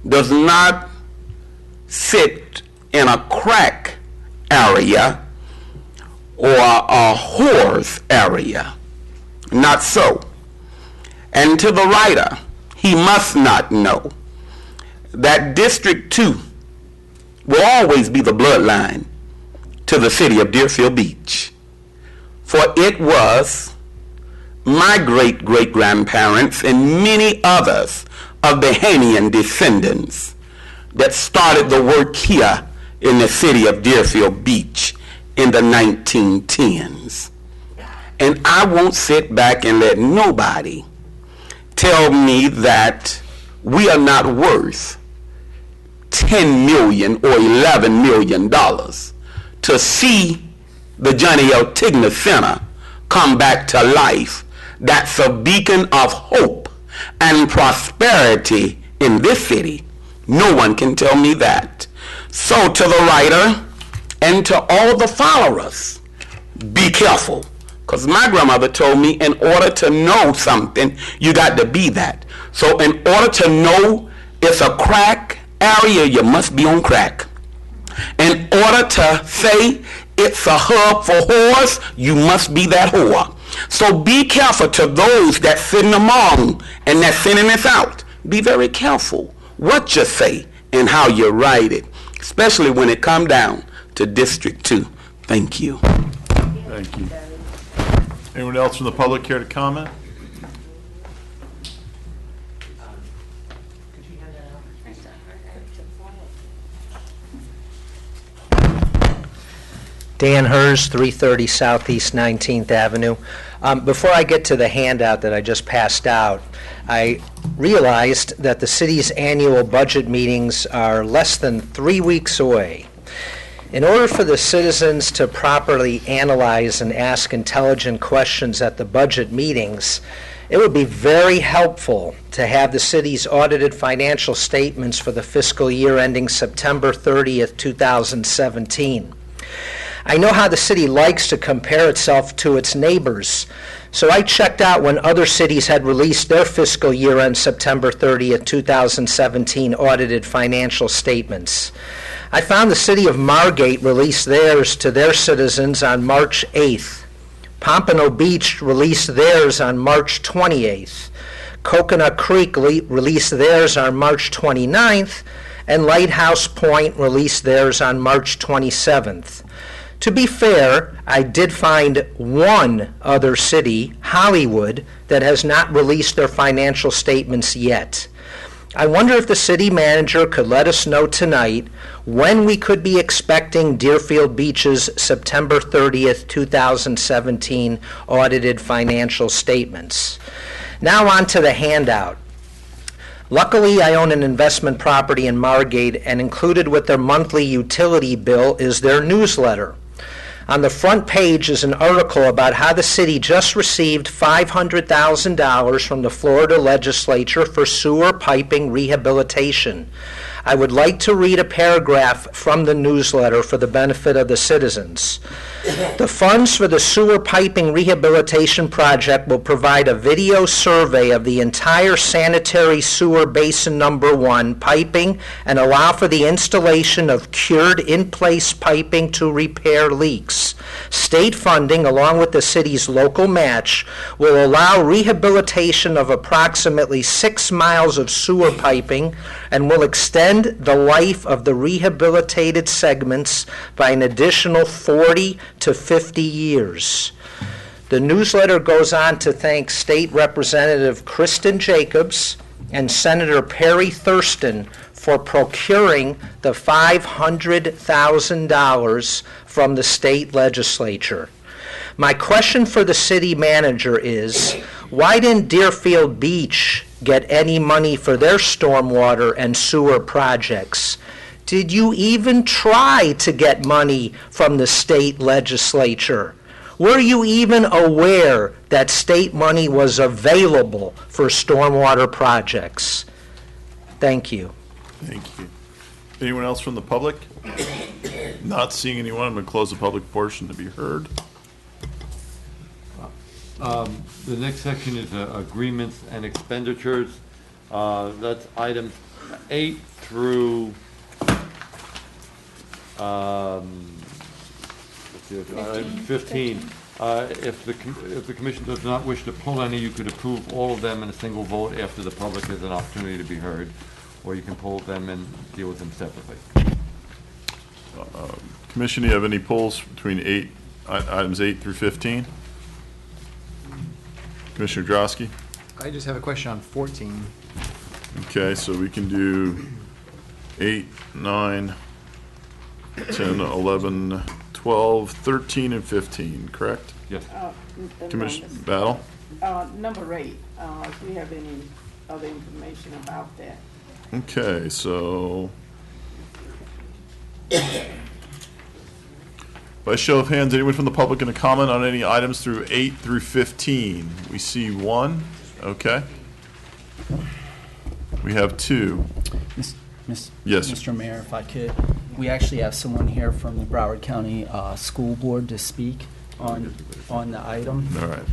does not sit in a crack area or a whores area. Not so. And to the writer, he must not know that District 2 will always be the bloodline to the city of Deerfield Beach. For it was my great-great-grandparents and many others of Bahamian descendants that started the work here in the city of Deerfield Beach in the 1910s. And I won't sit back and let nobody tell me that we are not worth $10 million or $11 million to see the Johnny L. Tigner Center come back to life. That's a beacon of hope and prosperity in this city. No one can tell me that. So to the writer and to all the followers, be careful. Because my grandmother told me in order to know something, you got to be that. So in order to know it's a crack area, you must be on crack. In order to say it's a hub for whores, you must be that whore. So be careful to those that sitting among and that sending this out. Be very careful what you say and how you write it, especially when it come down to District 2. Thank you. Thank you. Anyone else from the public care to comment? Dan Hers, 330 Southeast 19th Avenue. Before I get to the handout that I just passed out, I realized that the city's annual budget meetings are less than 3 weeks away. In order for the citizens to properly analyze and ask intelligent questions at the budget meetings, it would be very helpful to have the city's audited financial statements for the fiscal year ending September 30th, 2017. I know how the city likes to compare itself to its neighbors, so I checked out when other cities had released their fiscal year-end September 30th, 2017 audited financial statements. I found the city of Margate released theirs to their citizens on March 8th. Pompano Beach released theirs on March 28th. Coconut Creek released theirs on March 29th, and Lighthouse Point released theirs on March 27th. To be fair, I did find one other city, Hollywood, that has not released their financial statements yet. I wonder if the city manager could let us know tonight when we could be expecting Deerfield Beach's September 30th, 2017 audited financial statements. Now on to the handout. Luckily, I own an investment property in Margate, and included with their monthly utility bill is their newsletter. On the front page is an article about how the city just received $500,000 from the Florida legislature for sewer piping rehabilitation. I would like to read a paragraph from the newsletter for the benefit of the citizens. The funds for the sewer piping rehabilitation project will provide a video survey of the entire sanitary sewer basin number 1 piping and allow for the installation of cured in-place piping to repair leaks. State funding, along with the city's local match, will allow rehabilitation of approximately 6 miles of sewer piping and will extend the life of the rehabilitated segments by an additional 40 to 50 years. The newsletter goes on to thank State Representative Kristen Jacobs and Senator Perry Thurston for procuring the $500,000 from the state legislature. My question for the city manager is, why didn't Deerfield Beach get any money for their stormwater and sewer projects? Did you even try to get money from the state legislature? Were you even aware that state money was available for stormwater projects? Thank you. Thank you. Anyone else from the public? Not seeing anyone, I'm going to close the public portion to be heard. The next section is agreements and expenditures. That's items 8 through, let's see, 15. If the commission does not wish to pull any, you could approve all of them in a single vote after the public has an opportunity to be heard, or you can pull them and deal with them separately. Commission, do you have any polls between items 8 through 15? Commissioner Drosky? I just have a question on 14. Okay, so we can do 8, 9, 10, 11, 12, 13, and 15, correct? Yes. Commissioner Battle? Number 8, if we have any other information about that. Okay, so by show of hands, anyone from the public going to comment on any items through 8 through 15? We see 1. Okay. We have 2. Yes. Mr. Mayor, if I could, we actually have someone here from the Broward County School Board to speak on the item. All right.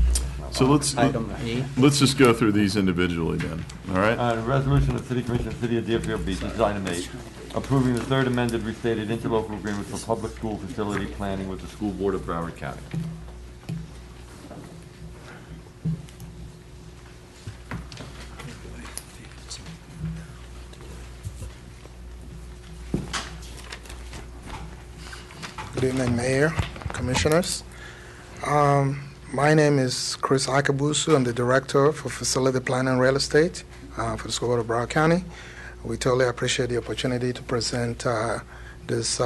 So Item 8. let's just go through these individually then. All right. Resolution of the City Commission of the City of Deerfield Beach, this is item 8, approving the third amended restated interlocal agreement for public school facility planning with the School Board of Broward County. Good evening, Mayor, Commissioners. My name is Chris Akabusu. I'm the Director for Facility Planning and Real Estate for the School Board of Broward County. We totally appreciate the opportunity to present this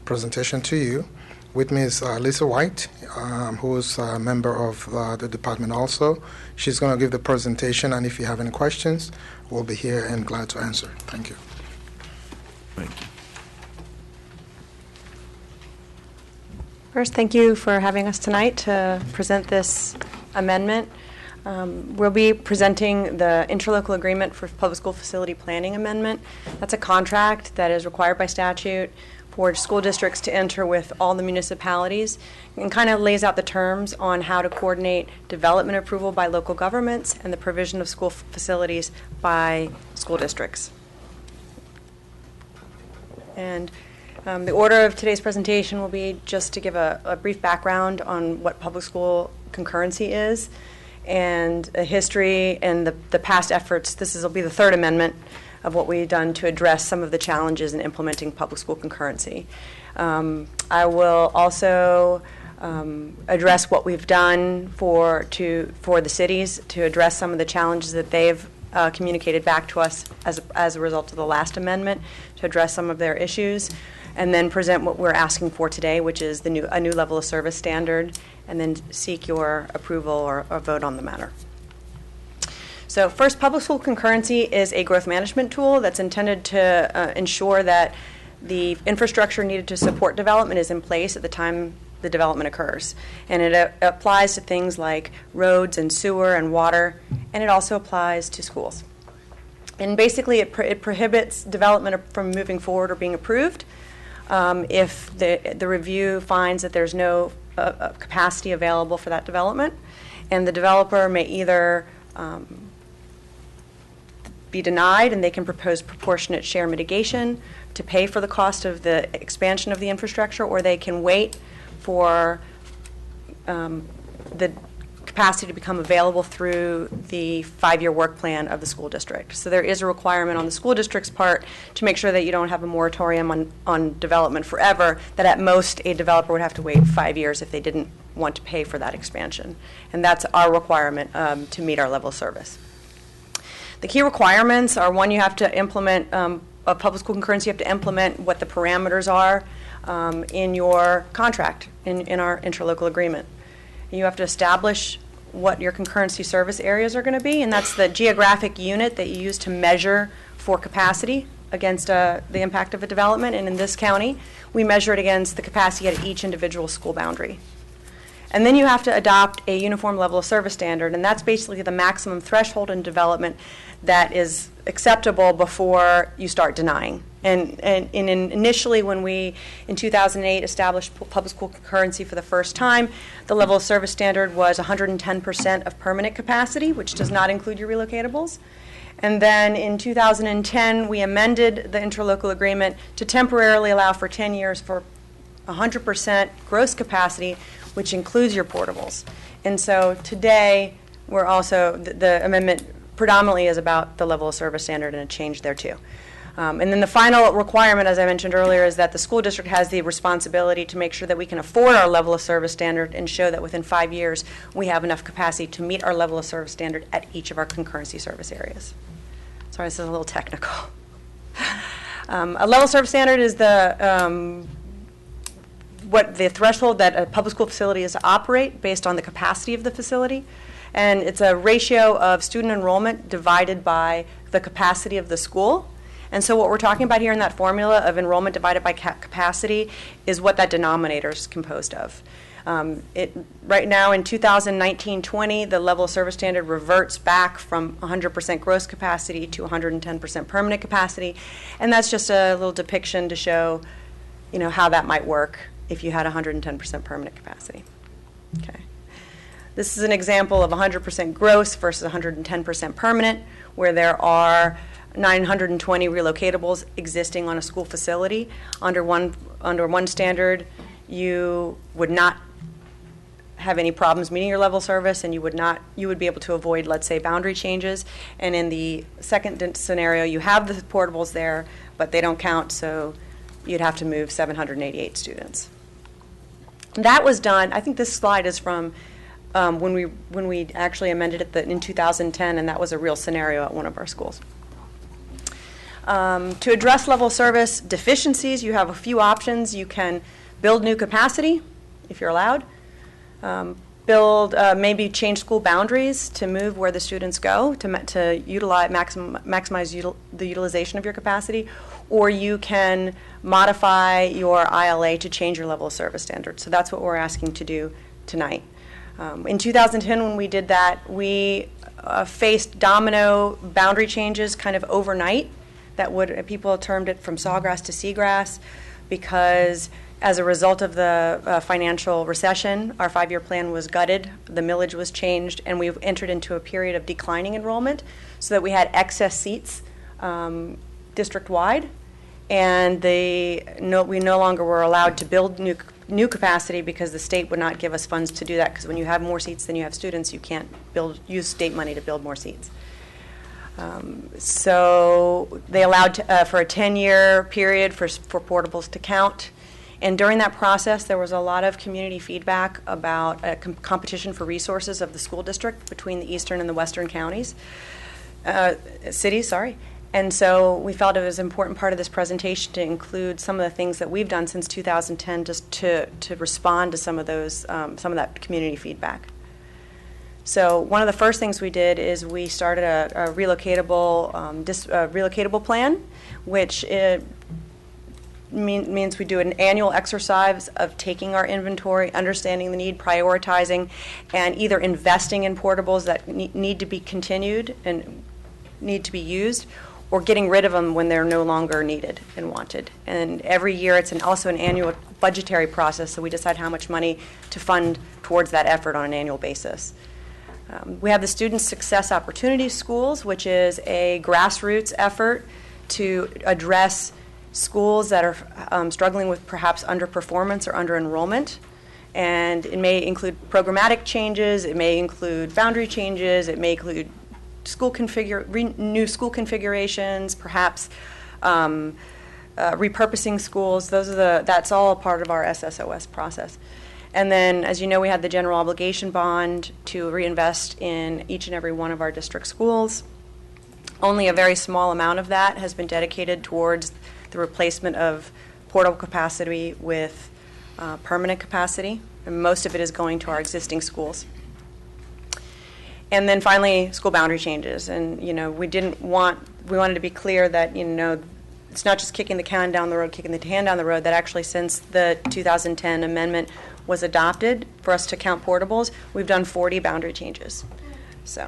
presentation to you. With me is Lisa White, who is a member of the department also. She's going to give the presentation, and if you have any questions, we'll be here and glad to answer. Thank you. Thank you. First, thank you for having us tonight to present this amendment. We'll be presenting the interlocal agreement for public school facility planning amendment. That's a contract that is required by statute for school districts to enter with all the municipalities, and kind of lays out the terms on how to coordinate development approval by local governments and the provision of school facilities by school districts. And the order of today's presentation will be just to give a brief background on what public school concurrency is and a history and the past efforts. This will be the third amendment of what we've done to address some of the challenges in implementing public school concurrency. I will also address what we've done for the cities to address some of the challenges that they've communicated back to us as a result of the last amendment, to address some of their issues, and then present what we're asking for today, which is a new level of service standard, and then seek your approval or vote on the matter. So first, public school concurrency is a growth management tool that's intended to ensure that the infrastructure needed to support development is in place at the time the development occurs. And it applies to things like roads and sewer and water, and it also applies to schools. And basically, it prohibits development from moving forward or being approved if the review finds that there's no capacity available for that development, and the developer may either be denied, and they can propose proportionate share mitigation to pay for the cost of the expansion of the infrastructure, or they can wait for the capacity to become available through the 5-year work plan of the school district. So there is a requirement on the school district's part to make sure that you don't have a moratorium on development forever, that at most a developer would have to wait 5 years if they didn't want to pay for that expansion. And that's our requirement to meet our level of service. The key requirements are, one, you have to implement a public school concurrency, you have to implement what the parameters are in your contract, in our interlocal agreement. You have to establish what your concurrency service areas are going to be, and that's the geographic unit that you use to measure for capacity against the impact of a development. And in this county, we measure it against the capacity at each individual school boundary. And then you have to adopt a uniform level of service standard, and that's basically the maximum threshold in development that is acceptable before you start denying. And initially, when we, in 2008, established public school concurrency for the first time, the level of service standard was 110% of permanent capacity, which does not include your relocatables. And then in 2010, we amended the interlocal agreement to temporarily allow for 10 years for 100% gross capacity, which includes your portables. And so today, we're also, the amendment predominantly is about the level of service standard and a change there too. And then the final requirement, as I mentioned earlier, is that the school district has the responsibility to make sure that we can afford our level of service standard and show that within 5 years we have enough capacity to meet our level of service standard at each of our concurrency service areas. Sorry, this is a little technical. A level service standard is the what the threshold that a public school facility is to operate based on the capacity of the facility. And it's a ratio of student enrollment divided by the capacity of the school. And so what we're talking about here in that formula of enrollment divided by capacity is what that denominator is composed of. Right now in 2019-20, the level of service standard reverts back from 100% gross capacity to 110% permanent capacity. And that's just a little depiction to show, how that might work if you had 110% permanent capacity. Okay. This is an example of 100% gross versus 110% permanent, where there are 920 relocatables existing on a school facility. Under one standard, you would not have any problems meeting your level of service, and you would be able to avoid, let's say, boundary changes. And in the second scenario, you have the portables there, but they don't count, so you'd have to move 788 students. That was done. I think this slide is from when we actually amended it in 2010, and that was a real scenario at one of our schools. To address level service deficiencies, you have a few options. You can build new capacity, if you're allowed. Maybe change school boundaries to move where the students go to utilize, maximize the utilization of your capacity. Or you can modify your ILA to change your level of service standard. So that's what we're asking to do tonight. In 2010, when we did that, we faced domino boundary changes kind of overnight. People termed it from sawgrass to seagrass, because as a result of the financial recession, our 5-year plan was gutted, the millage was changed, and we've entered into a period of declining enrollment so that we had excess seats district-wide, and we no longer were allowed to build new capacity because the state would not give us funds to do that, because when you have more seats than you have students, you can't use state money to build more seats. So they allowed for a 10-year period for portables to count. And during that process, there was a lot of community feedback about a competition for resources of the school district between the eastern and the western cities. And so we felt it was an important part of this presentation to include some of the things that we've done since 2010 just to respond to some of that community feedback. So one of the first things we did is we started a relocatable plan, which means we do an annual exercise of taking our inventory, understanding the need, prioritizing, and either investing in portables that need to be continued and need to be used, or getting rid of them when they're no longer needed and wanted. And every year it's also an annual budgetary process, so we decide how much money to fund towards that effort on an annual basis. We have the Student Success Opportunity Schools, which is a grassroots effort to address schools that are struggling with perhaps underperformance or under-enrollment. And it may include programmatic changes, it may include boundary changes, it may include new school configurations, perhaps repurposing schools. That's all a part of our SSOS process. And then, as you know, we had the general obligation bond to reinvest in each and every one of our district schools. Only a very small amount of that has been dedicated towards the replacement of portable capacity with permanent capacity, and most of it is going to our existing schools. And then finally, school boundary changes. And, we wanted to be clear that, it's not just kicking the can down the road, that actually since the 2010 amendment was adopted for us to count portables, we've done 40 boundary changes. So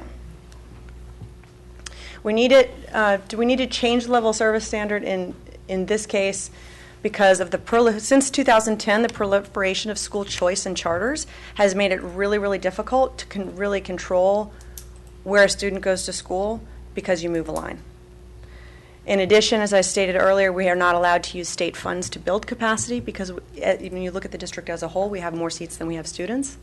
do we need to change the level of service standard in in this case, because of since 2010, the proliferation of school choice and charters has made it really, really difficult to really control where a student goes to school because you move a line. In addition, as I stated earlier, we are not allowed to use state funds to build capacity because when you look at the district as a whole, we have more seats than we have students.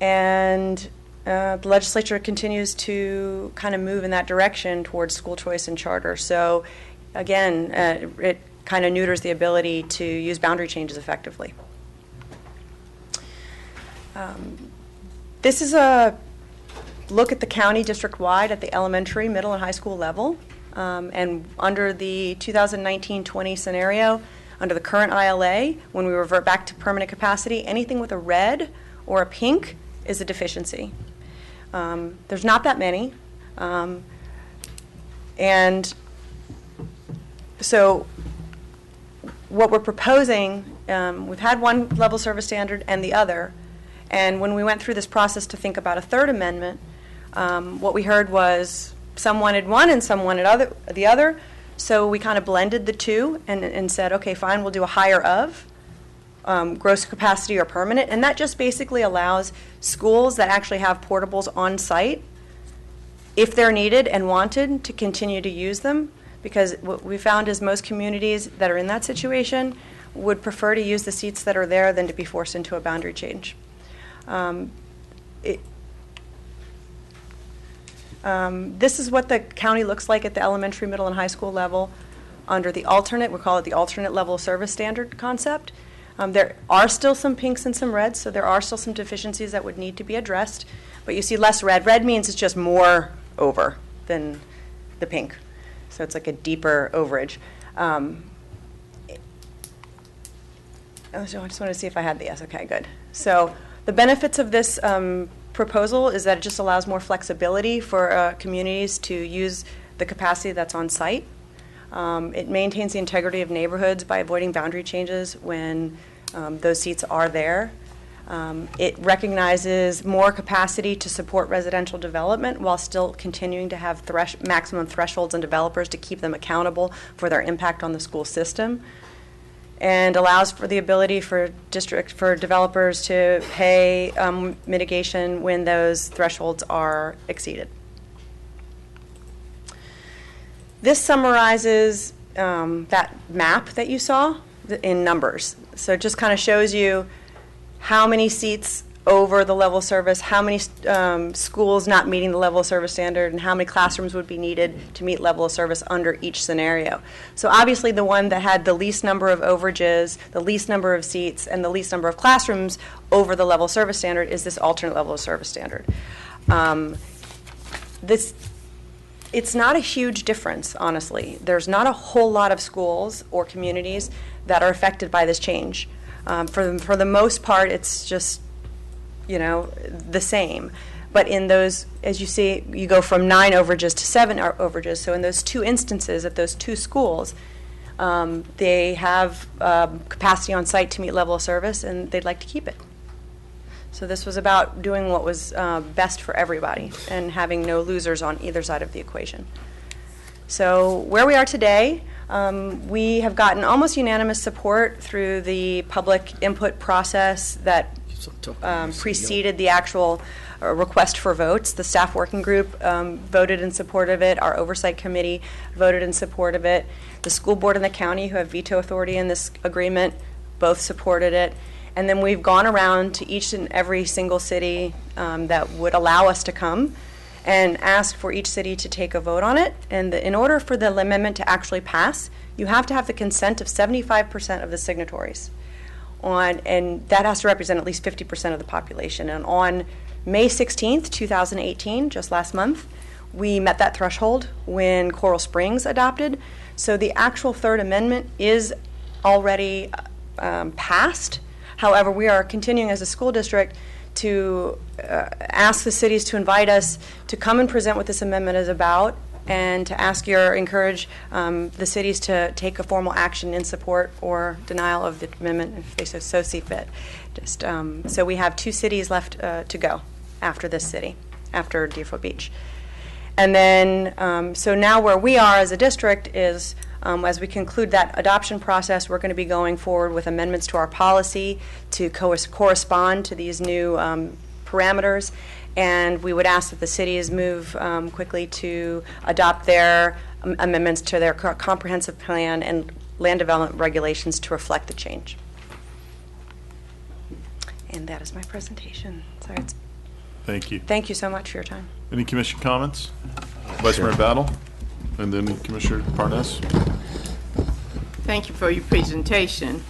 And the legislature continues to kind of move in that direction towards school choice and charter. So again, it kind of neuters the ability to use boundary changes effectively. This is a look at the county district-wide at the elementary, middle, and high school level. And under the 2019-20 scenario, under the current ILA, when we revert back to permanent capacity, anything with a red or a pink is a deficiency. There's not that many. And so what we're proposing, we've had one level service standard and the other. And when we went through this process to think about a third amendment, what we heard was some wanted one and some wanted the other. So we kind of blended the two and said, okay, fine, we'll do a higher of gross capacity or permanent. And that just basically allows schools that actually have portables on site, if they're needed and wanted, to continue to use them. Because what we found is most communities that are in that situation would prefer to use the seats that are there than to be forced into a boundary change. This is what the county looks like at the elementary, middle, and high school level under the alternate. We call it the alternate level of service standard concept. There are still some pinks and some reds, so there are still some deficiencies that would need to be addressed. But you see less red. Red means it's just more over than the pink. So it's like a deeper overage. So I just wanted to see if I had the yes. Okay, good. So the benefits of this proposal is that it just allows more flexibility for communities to use the capacity that's on site. It maintains the integrity of neighborhoods by avoiding boundary changes when those seats are there. It recognizes more capacity to support residential development while still continuing to have maximum thresholds on developers to keep them accountable for their impact on the school system, and allows for the ability for developers to pay mitigation when those thresholds are exceeded. This summarizes that map that you saw in numbers. So it just kind of shows you how many seats over the level of service, how many schools not meeting the level of service standard, and how many classrooms would be needed to meet level of service under each scenario. So obviously the one that had the least number of overages, the least number of seats, and the least number of classrooms over the level of service standard is this alternate level of service standard. It's not a huge difference, honestly. There's not a whole lot of schools or communities that are affected by this change. For the most part, it's just, the same. But in those, as you see, you go from 9 overages to 7 overages. So in those two instances at those two schools, they have capacity on site to meet level of service, and they'd like to keep it. So this was about doing what was best for everybody and having no losers on either side of the equation. So where we are today, we have gotten almost unanimous support through the public input process that preceded the actual request for votes. The staff working group voted in support of it. Our oversight committee voted in support of it. The school board and the county, who have veto authority in this agreement, both supported it. And then we've gone around to each and every single city that would allow us to come and ask for each city to take a vote on it. And in order for the amendment to actually pass, you have to have the consent of 75% of the signatories. And that has to represent at least 50% of the population. And on May 16th, 2018, just last month, we met that threshold when Coral Springs adopted. So the actual third amendment is already passed. However, we are continuing as a school district to ask the cities to invite us to come and present what this amendment is about, and to encourage the cities to take a formal action in support or denial of the amendment if they so see fit. So we have 2 cities left to go after this city, after Deerfield Beach. And then, so now where we are as a district is As we conclude that adoption process, we're going to be going forward with amendments to our policy to correspond to these new parameters, and we would ask that the cities move quickly to adopt their amendments to their comprehensive plan and land development regulations to reflect the change. And that is my presentation. Sorry. Thank you. Thank you so much for your time. Any commission comments? Vice Mayor Battle, and then Commissioner Parnas. Thank you for your presentation.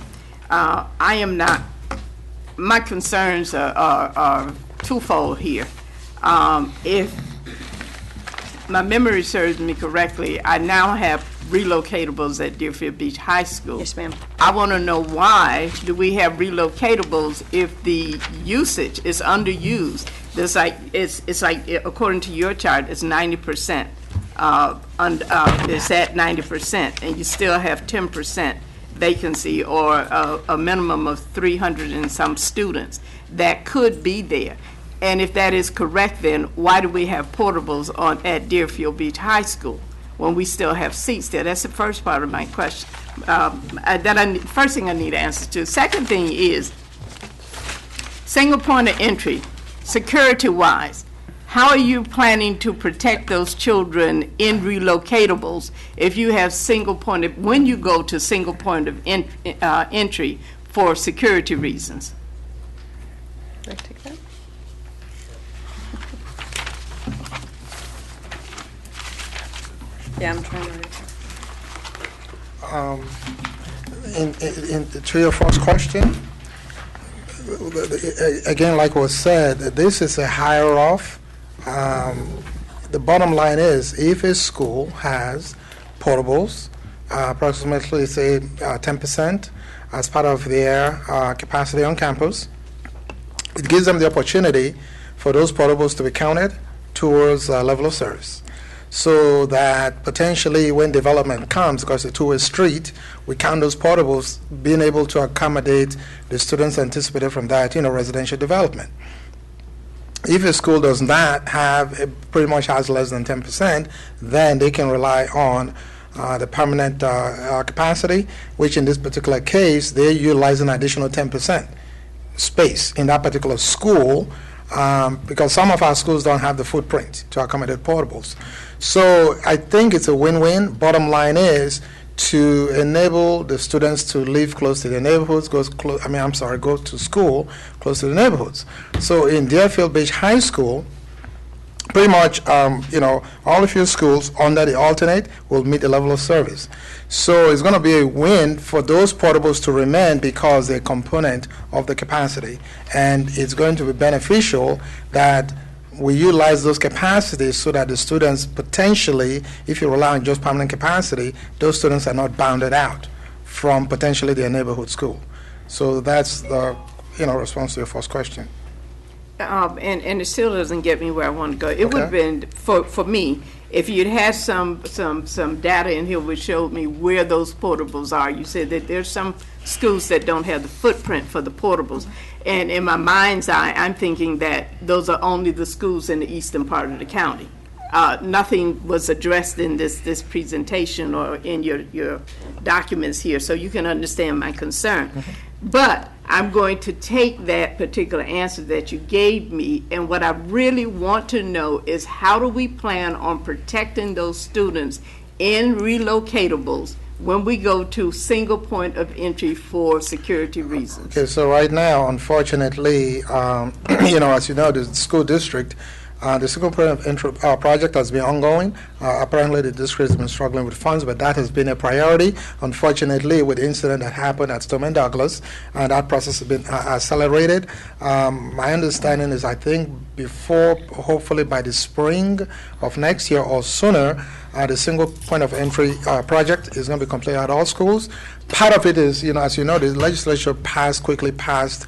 I am not, my concerns are twofold here. If my memory serves me correctly, I now have relocatables at Deerfield Beach High School. Yes, ma'am. I want to know, why do we have relocatables if the usage is underused? It's like according to your chart, it's 90%. It's at 90%, and you still have 10% vacancy, or a minimum of 300 and some students that could be there. And if that is correct, then why do we have portables at Deerfield Beach High School when we still have seats there? That's the first part of my question. First thing I need answers to. Second thing is single point of entry, security-wise. How are you planning to protect those children in relocatables if you have when you go to single point of entry for security reasons? Can I take that? Yeah, I'm trying to read it. To your first question, again, like was said, this is a higher off. The bottom line is, if a school has portables, approximately say 10% as part of their capacity on campus, it gives them the opportunity for those portables to be counted towards level of service. So that potentially when development comes, because it's a two-way street, we count those portables being able to accommodate the students anticipated from that, residential development. If a school does not have, pretty much has less than 10%, then they can rely on the permanent capacity, which in this particular case, they utilize an additional 10% space in that particular school, because some of our schools don't have the footprint to accommodate portables. So I think it's a win-win. Bottom line is to enable the students to live close to their neighborhoods, go to school close to the neighborhoods. So in Deerfield Beach High School, pretty much, all of your schools under the alternate will meet the level of service. So it's going to be a win for those portables to remain because they're a component of the capacity. And it's going to be beneficial that we utilize those capacities so that the students potentially, if you rely on just permanent capacity, those students are not bounded out from potentially their neighborhood school. So that's the response to your first question. And it still doesn't get me where I want to go. It would have been, for me, if you'd had some data in here which showed me where those portables are. You said that there's some schools that don't have the footprint for the portables. And in my mind's eye, I'm thinking that those are only the schools in the eastern part of the county. Nothing was addressed in this presentation or in your documents here, so you can understand my concern. But I'm going to take that particular answer that you gave me, and what I really want to know is how do we plan on protecting those students in relocatables when we go to single point of entry for security reasons? Okay, so right now, unfortunately, as you know, the school district, the single point of entry project has been ongoing. Apparently, the district has been struggling with funds, but that has been a priority. Unfortunately, with the incident that happened at Stoneman Douglas, that process has been accelerated. My understanding is, I think, hopefully by the spring of next year or sooner, the single point of entry project is going to be completed at all schools. Part of it is, as you know, the legislature quickly passed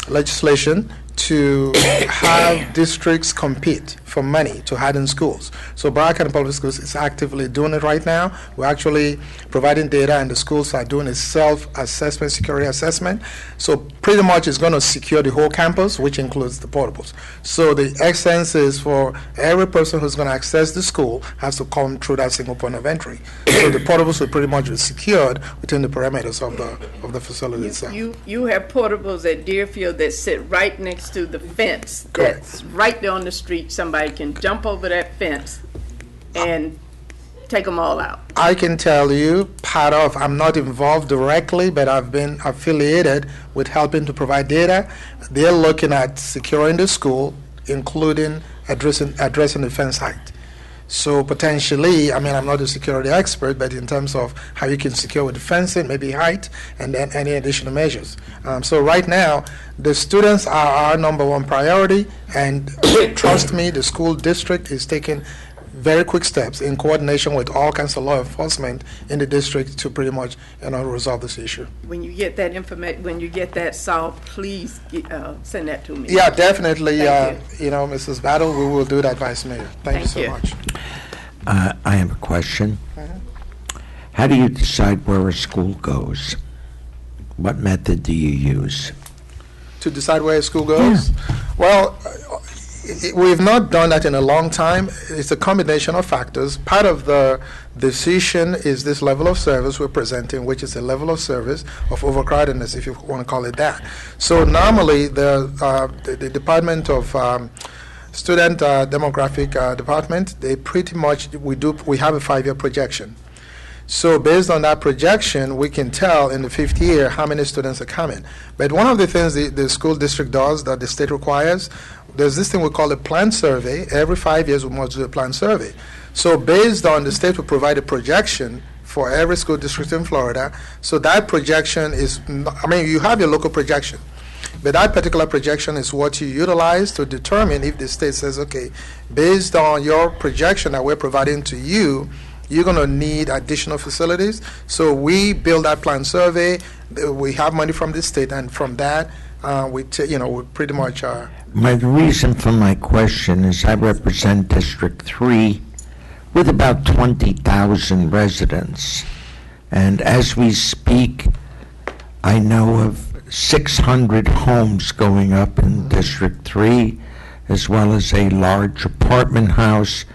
legislation to have districts compete for money to harden schools. So Broward County Public Schools is actively doing it right now. We're actually providing data, and the schools are doing a self-assessment, security assessment. So pretty much it's going to secure the whole campus, which includes the portables. So the essence is for every person who's going to access the school has to come through that single point of entry. So the portables will pretty much be secured within the perimeters of the facility itself. You have portables at Deerfield that sit right next to the fence. Correct. That's right there on the street. Somebody can jump over that fence and take them all out. I can tell you, I'm not involved directly, but I've been affiliated with helping to provide data. They're looking at securing the school, including addressing the fence height. So potentially, I mean, I'm not a security expert, but in terms of how you can secure with the fencing, maybe height, and then any additional measures. So right now, the students are our number one priority, and trust me, the school district is taking very quick steps in coordination with all kinds of law enforcement in the district to pretty much, resolve this issue. When you get that when you get that solved, please send that to me. Yeah, definitely. Thank Mrs. Battle, we will do that, Vice Mayor. Thank you so much. I have a question. How do you decide where a school goes? What method do you use? To decide where a school goes? Well, we've not done that in a long time. It's a combination of factors. Part of the decision is this level of service we're presenting, which is a level of service of overcrowdedness, if you want to call it that. So normally, the Department of Student Demographic Department, they pretty much, we have a 5-year projection. So based on that projection, we can tell in the 5th year how many students are coming. But one of the things the school district does that the state requires, there's this thing we call a plan survey. Every 5 years we must do a plan survey. So based on, the state will provide a projection for every school district in Florida. So that projection is, you have your local projection, but that particular projection is what you utilize to determine if the state says, okay, based on your projection that we're providing to you, you're going to need additional facilities. So we build that plan survey. We have money from the state, and from that, we pretty much. The reason for my question is I represent District 3 with about 20,000 residents. And as we speak, I know of 600 homes going up in District 3, as well as a large apartment house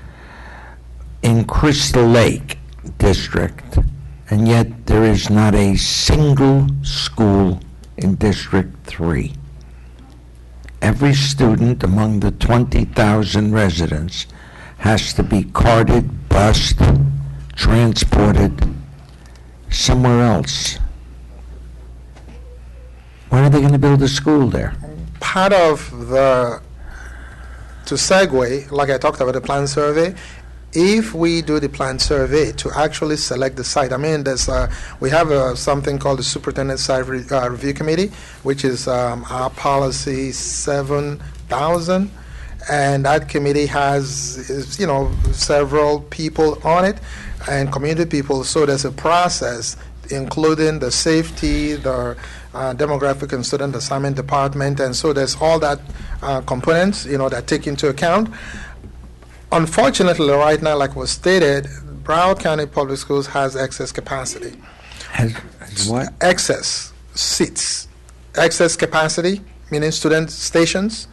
in Crystal Lake District, and yet there is not a single school in District 3. Every student among the 20,000 residents has to be carted, bused, transported somewhere else. When are they going to build a school there? Part of to segue, like I talked about the plan survey, if we do the plan survey to actually select the site, we have something called the Superintendent Site Review Committee, which is our policy 7000, and that committee has several people on it and community people. So there's a process, including the safety, the demographic and student assignment department, and so there's all that components that take into account. Unfortunately, right now, like was stated, Broward County Public Schools has excess capacity. Has what? Excess seats. Excess capacity, meaning student stations.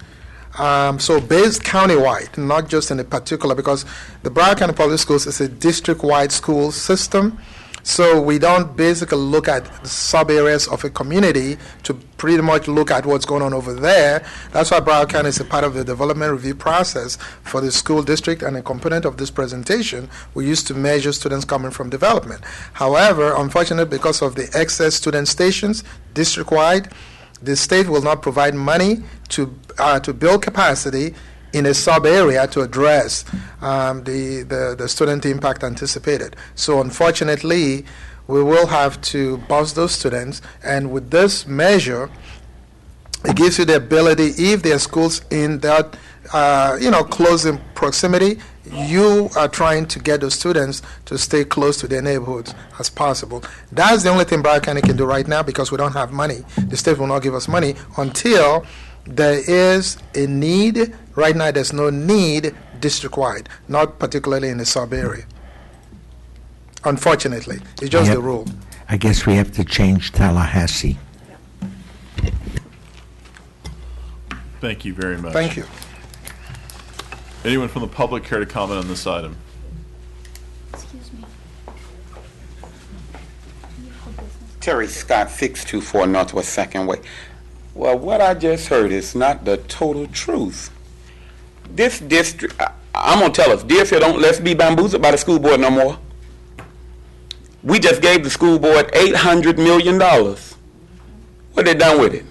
So based countywide, not just in a particular, because the Broward County Public Schools is a district-wide school system. So we don't basically look at the sub-areas of a community to pretty much look at what's going on over there. That's why Broward County is a part of the development review process for the school district, and a component of this presentation we used to measure students coming from development. However, unfortunately, because of the excess student stations district-wide, the state will not provide money to build capacity in a sub-area to address the student impact anticipated. So unfortunately, we will have to bus those students, and with this measure, it gives you the ability, if there are schools in that close in proximity, you are trying to get those students to stay close to their neighborhoods as possible. That's the only thing Broward County can do right now, because we don't have money. The state will not give us money until there is a need. Right now, there's no need district-wide, not particularly in the sub-area. Unfortunately, it's just the rule. I guess we have to change Tallahassee. Thank you very much. Thank you. Anyone from the public care to comment on this item? Excuse me. Terry Scott, 624 Northwest 2nd Way. Well, what I just heard is not the total truth. This district, I'm going to tell us, Deerfield, let's be bamboozled by the school board no more. We just gave the school board $800 million. What they done with it?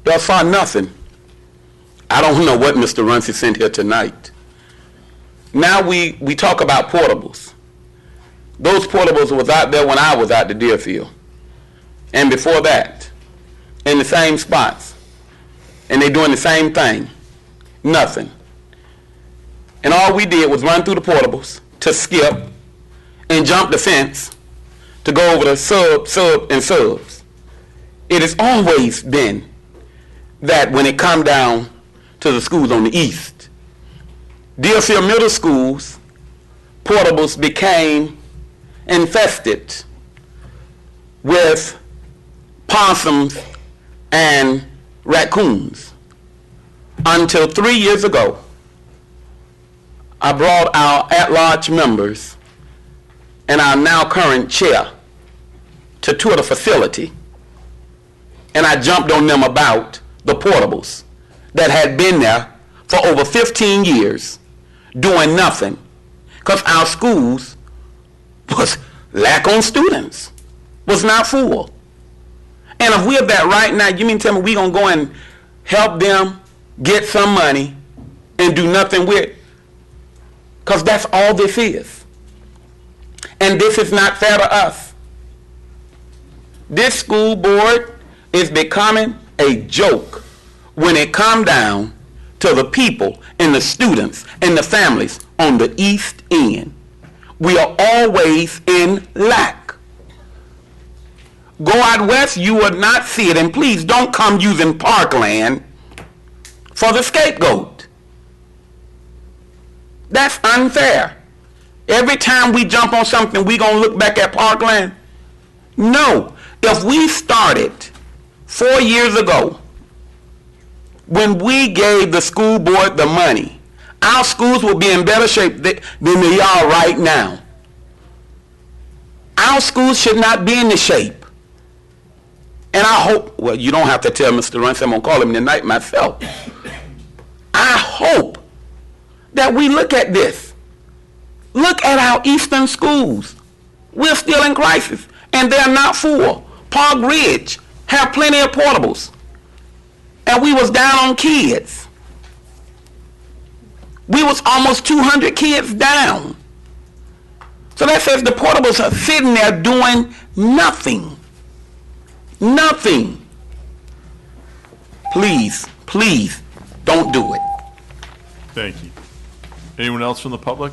They saw nothing. I don't know what Mr. Runcie sent here tonight. Now we talk about portables. Those portables was out there when I was out to Deerfield. And before that, in the same spots. And they doing the same thing. Nothing. And all we did was run through the portables to skip and jump the fence to go over the subs. It has always been that when it come down to the schools on the east, Deerfield Middle School's portables became infested with possums and raccoons until 3 years ago. I brought our at-large members and our now current chair to tour the facility, and I jumped on them about the portables that had been there for over 15 years doing nothing because our schools was lack on students, was not full. And if we're that right now, you mean tell me we're going to go and help them get some money and do nothing with it? Because that's all this is. And this is not fair to us. This school board is becoming a joke when it comes down to the people and the students and the families on the east end. We are always in lack. Go out west, you will not see it. And please don't come using Parkland for the scapegoat. That's unfair. Every time we jump on something, we going to look back at Parkland? No. If we started 4 years ago, when we gave the school board the money, our schools will be in better shape than they are right now. Our schools should not be in this shape. And I hope, well, you don't have to tell Mr. Runcie, I'm going to call him tonight myself. I hope that we look at this. Look at our eastern schools. We're still in crisis, and they're not full. Park Ridge have plenty of portables, and we was down on kids. We was almost 200 kids down. So that says the portables are sitting there doing nothing. Nothing. Please, please, don't do it. Thank you. Anyone else from the public?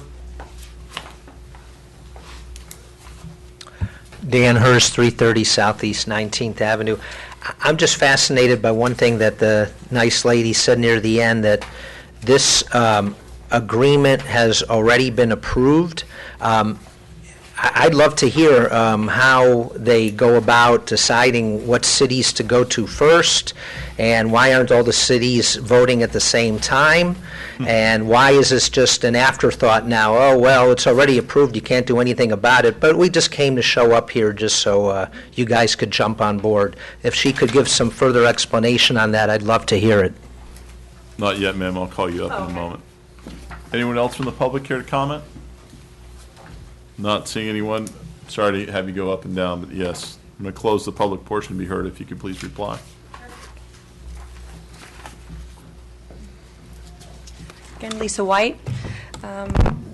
Dan Hurst, 330 Southeast 19th Avenue. I'm just fascinated by one thing that the nice lady said near the end, that this agreement has already been approved. I'd love to hear how they go about deciding what cities to go to first, and why aren't all the cities voting at the same time, and why is this just an afterthought now? Oh, well, it's already approved, you can't do anything about it, but we just came to show up here just so you guys could jump on board. If she could give some further explanation on that, I'd love to hear it. Not yet, ma'am. I'll call you up in a moment. Anyone else from the public care to comment? Not seeing anyone. Sorry to have you go up and down, but yes, I'm going to close the public portion to be heard. If you could please reply. Again, Lisa White.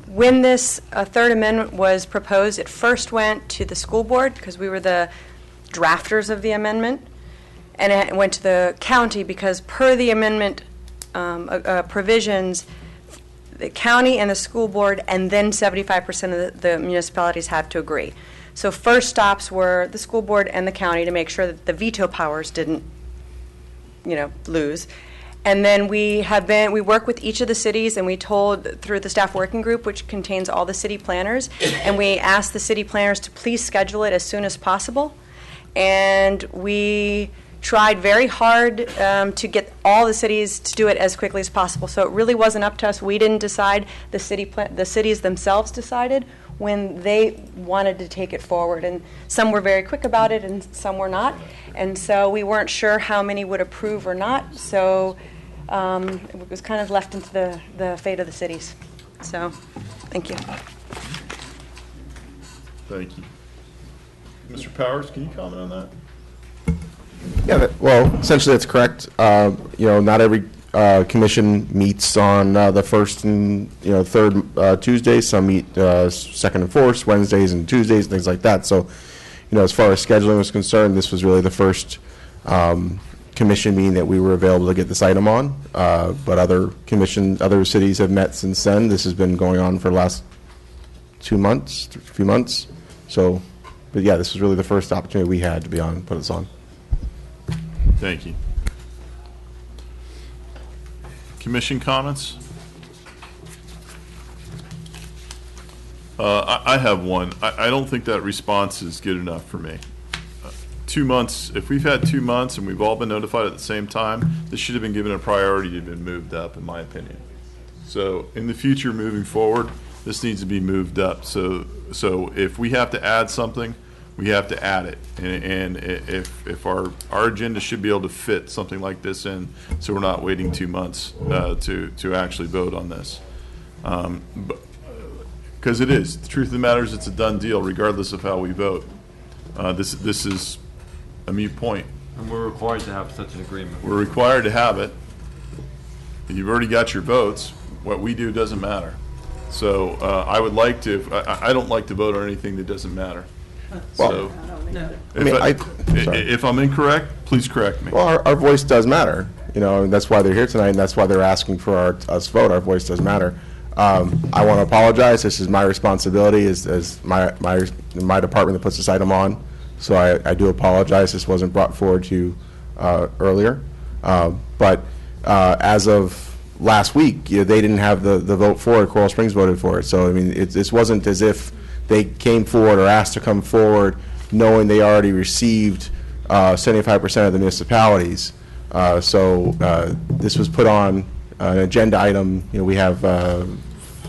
When this third amendment was proposed, it first went to the school board because we were the drafters of the amendment, and it went to the county because per the amendment provisions, the county and the school board and then 75% of the municipalities have to agree. So first stops were the school board and the county to make sure that the veto powers didn't lose. And then we work with each of the cities, and we told through the staff working group, which contains all the city planners, and we asked the city planners to please schedule it as soon as possible. And we tried very hard to get all the cities to do it as quickly as possible. So it really wasn't up to us. We didn't decide. The cities themselves decided when they wanted to take it forward. And some were very quick about it, and some were not. And so we weren't sure how many would approve or not. So it was kind of left into the fate of the cities. So, thank you. Thank you. Mr. Powers, can you comment on that? Yeah, well, essentially that's correct. Not every commission meets on the first and third Tuesdays. Some meet second and fourth Wednesdays and Tuesdays, things like that. So, as far as scheduling was concerned, this was really the first commission meeting that we were available to get this item on. But other cities have met since then. This has been going on for the last 2 months, a few months. So, but yeah, this was really the first opportunity we had to be on, put this on. Thank you. Commission comments? I have one. I don't think that response is good enough for me. 2 months, if we've had 2 months and we've all been notified at the same time, this should have been given a priority to have been moved up, in my opinion. So in the future, moving forward, this needs to be moved up. So if we have to add something, we have to add it. And if our agenda should be able to fit something like this in, so we're not waiting 2 months to actually vote on this. Because it is. The truth of the matter is it's a done deal, regardless of how we vote. This is a moot point. And we're required to have such an agreement. We're required to have it. You've already got your votes. What we do doesn't matter. So I would like to, I don't like to vote on anything that doesn't matter. So if I'm incorrect, please correct me. Well, our voice does matter, and that's why they're here tonight, and that's why they're asking for us vote. Our voice does matter. I want to apologize. This is my responsibility as my department that puts this item on. So I do apologize. This wasn't brought forward to you earlier. But as of last week, they didn't have the vote for it. Coral Springs voted for it. So, I mean, this wasn't as if they came forward or asked to come forward knowing they already received 75% of the municipalities. So this was put on an agenda item. We have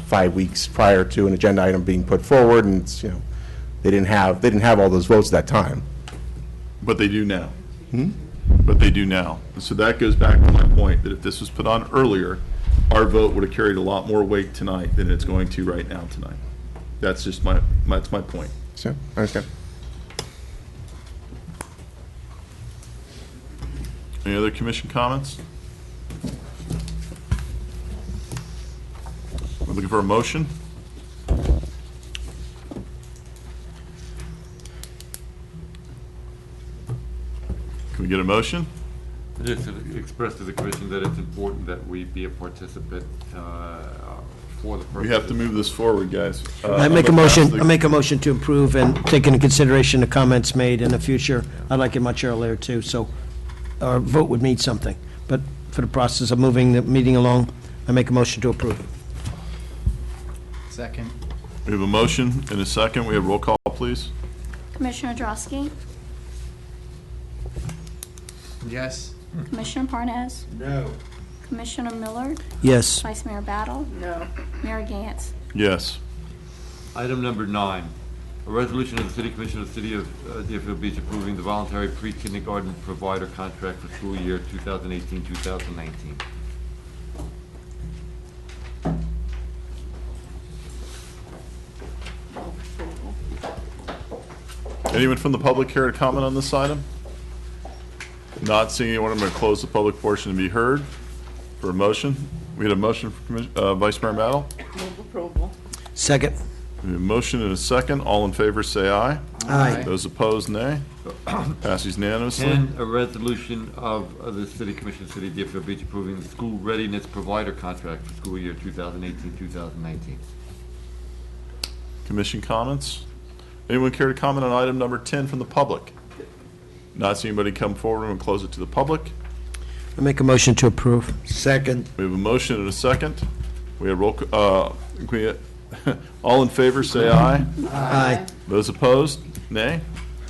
5 weeks prior to an agenda item being put forward, and it's, they didn't have all those votes at that time. But they do now. But they do now. And so that goes back to my point that if this was put on earlier, our vote would have carried a lot more weight tonight than it's going to right now tonight. That's just that's my point. Sure, I understand. Any other commission comments? We're looking for a motion. Can we get a motion? Just express to the commission that it's important that we be a participant for the purpose. We have to move this forward, guys. I make a motion to approve and take into consideration the comments made in the future. I'd like it much earlier too, so our vote would mean something. But for the process of moving the meeting along, I make a motion to approve. Second. We have a motion and a second. We have roll call, please. Commissioner Drosky, Yes. Commissioner Parnas, No. Commissioner Miller, Yes. Vice Mayor Battle, No. Mayor Gantz. Yes. Item number 9, a resolution of the City Commission of the City of Deerfield Beach approving the voluntary pre-kindergarten provider contract for school year 2018-2019. Anyone from the public here to comment on this item? Not seeing anyone, I'm going to close the public portion to be heard for a motion. We had a motion for Vice Mayor Battle. Move approval. Second. We have a motion and a second. All in favor, say aye. Aye. Those opposed, nay. Passes unanimously. And a resolution of the City Commission of the City of Deerfield Beach approving the school readiness provider contract for school year 2018-2019. Commission comments? Anyone care to comment on item number 10 from the public? Not seeing anybody come forward, and close it to the public. I make a motion to approve. Second. We have a motion and a second. We have all in favor, say aye. Aye. Those opposed, nay.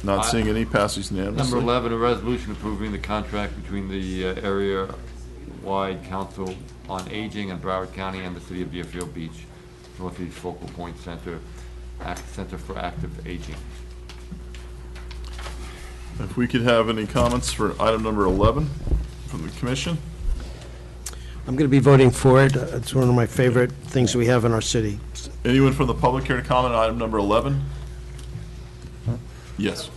Not seeing any, passes unanimously. Number 11, a resolution approving the contract between the area-wide Council on Aging in Broward County and the City of Deerfield Beach, Northeast Focal Point Center, Center for Active Aging. If we could have any comments for item number 11 from the commission? I'm going to be voting for it. It's one of my favorite things we have in our city. Anyone from the public care to comment on item number 11? Yes.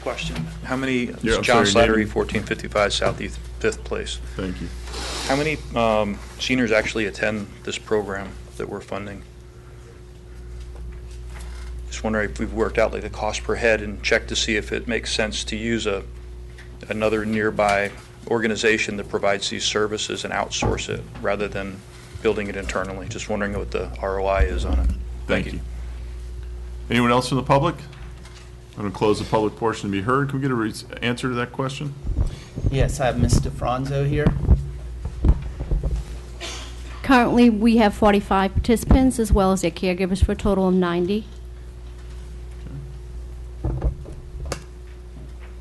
Question, how many, Yeah, I'm John sorry, Slattery, name. 1455 Southeast 5th Place. Thank you. How many seniors actually attend this program that we're funding? Just wondering if we've worked out like the cost per head and checked to see if it makes sense to use another nearby organization that provides these services and outsource it rather than building it internally. Just wondering what the ROI is on it. Thank you. Anyone else from the public? I'm going to close the public portion to be heard. Can we get an answer to that question? Yes, I have Ms. DeFranzo here. Currently, we have 45 participants as well as their caregivers for a total of 90.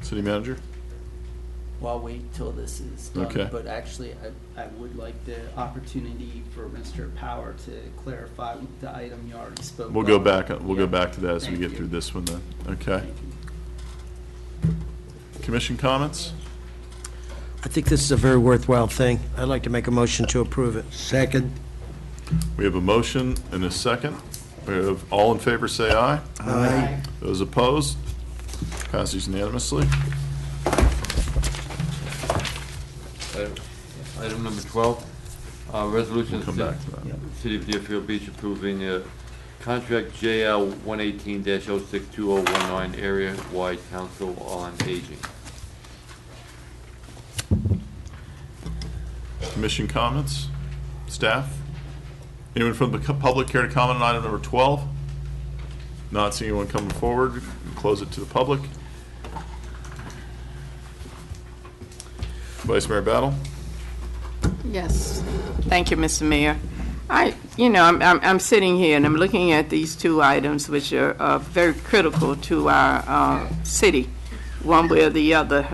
City manager? Well, I'll wait till this is done. Okay. But actually, I would like the opportunity for Mr. Power to clarify the item you already spoke We'll go on. back. We'll go back to that as we Thank get you. through this one then. Okay. Commission comments? I think this is a very worthwhile thing. I'd like to make a motion to approve it. Second. We have a motion and a second. We have all in favor, say aye. Aye. Those opposed? Passes unanimously. Item number 12, resolution We'll come back to that. City of Deerfield Beach approving contract JL 118-062019 area-wide Council on Aging. Commission comments? Staff? Anyone from the public care to comment on item number 12? Not seeing anyone coming forward, we'll close it to the public. Vice Mayor Battle? Yes. Thank you, Mr. Mayor. I'm sitting here and I'm looking at these two items which are very critical to our city, one way or the other.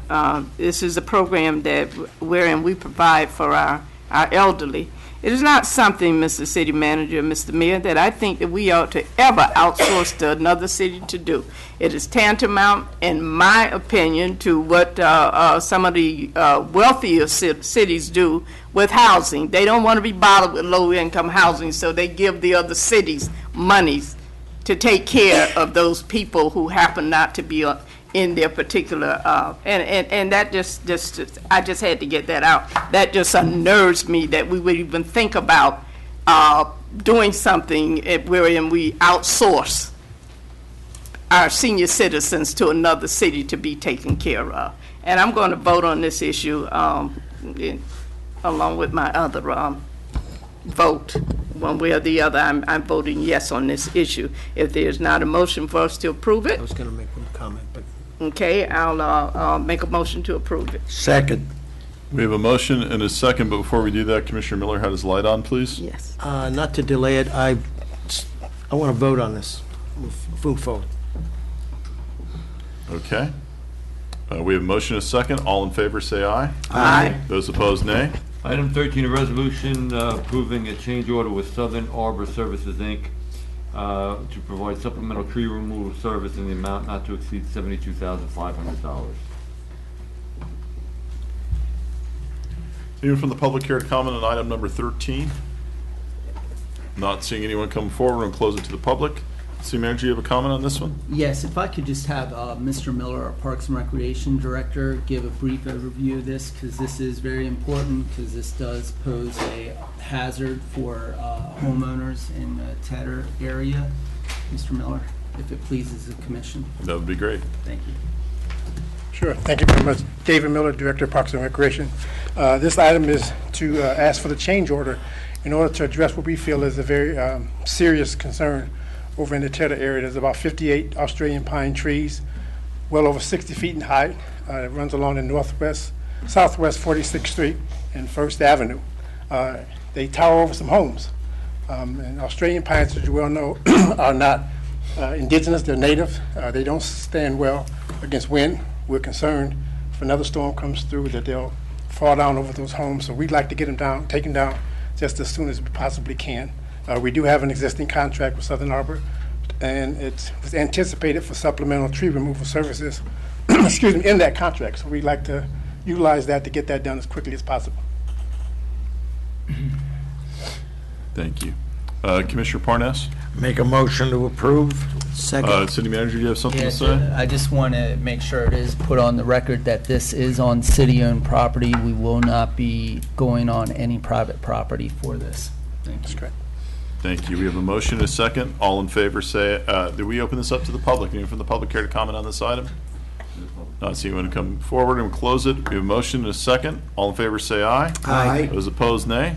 This is a program wherein we provide for our elderly. It is not something, Mr. City Manager, Mr. Mayor, that I think that we ought to ever outsource to another city to do. It is tantamount, in my opinion, to what some of the wealthier cities do with housing. They don't want to be bothered with low-income housing, so they give the other cities monies to take care of those people who happen not to be in their particular, and that just I just had to get that out. That just unnerves me that we would even think about doing something wherein we outsource our senior citizens to another city to be taken care of. And I'm going to vote on this issue along with my other vote. One way or the other, I'm voting yes on this issue. If there's not a motion for us to approve it, I was going to make one comment, but okay, I'll make a motion to approve it. Second. We have a motion and a second, but before we do that, Commissioner Miller had his light on, please. Yes. not to delay it, I want to vote on this. Move forward. Okay. We have a motion and a second. All in favor, say aye. Aye. Those opposed, nay. Item 13, a resolution approving a change order with Southern Arbor Services, Inc. To provide supplemental tree removal service in the amount not to exceed $72,500. Anyone from the public here to comment on item number 13? Not seeing anyone come forward, and close it to the public. City Manager, you have a comment on this one? Yes, if I could just have Mr. Miller, our Parks and Recreation Director, give a brief overview of this, because this is very important, because this does pose a hazard for homeowners in the Tedder area. Mr. Miller, if it pleases the commission. That would be great. Thank you. Sure. Thank you very much. David Miller, Director of Parks and Recreation. This item is to ask for the change order in order to address what we feel is a very serious concern over in the Tedder area. There's about 58 Australian pine trees, well over 60 feet in height. It runs along the southwest 46th Street and First Avenue. They tower over some homes. And Australian pines, as you well know, are not indigenous, they're native. They don't stand well against wind. We're concerned if another storm comes through that they'll fall down over those homes. So we'd like to get them taken down just as soon as we possibly can. We do have an existing contract with Southern Arbor, and it was anticipated for supplemental tree removal services excuse me, in that contract. So we'd like to utilize that to get that done as quickly as possible. Thank you. Commissioner Parnas? Make a motion to approve. Second. City Manager, do you have something Yeah, to say? I just want to make sure it is put on the record that this is on city-owned property. We will not be going on any private property for this. Thank you. That's correct. Thank you. We have a motion and a second. All in favor say, do we open this up to the public? Anyone from the public care to comment on this item? Not seeing anyone come forward, and we'll close it. We have a motion and a second. All in favor say aye. Aye. Those opposed, nay.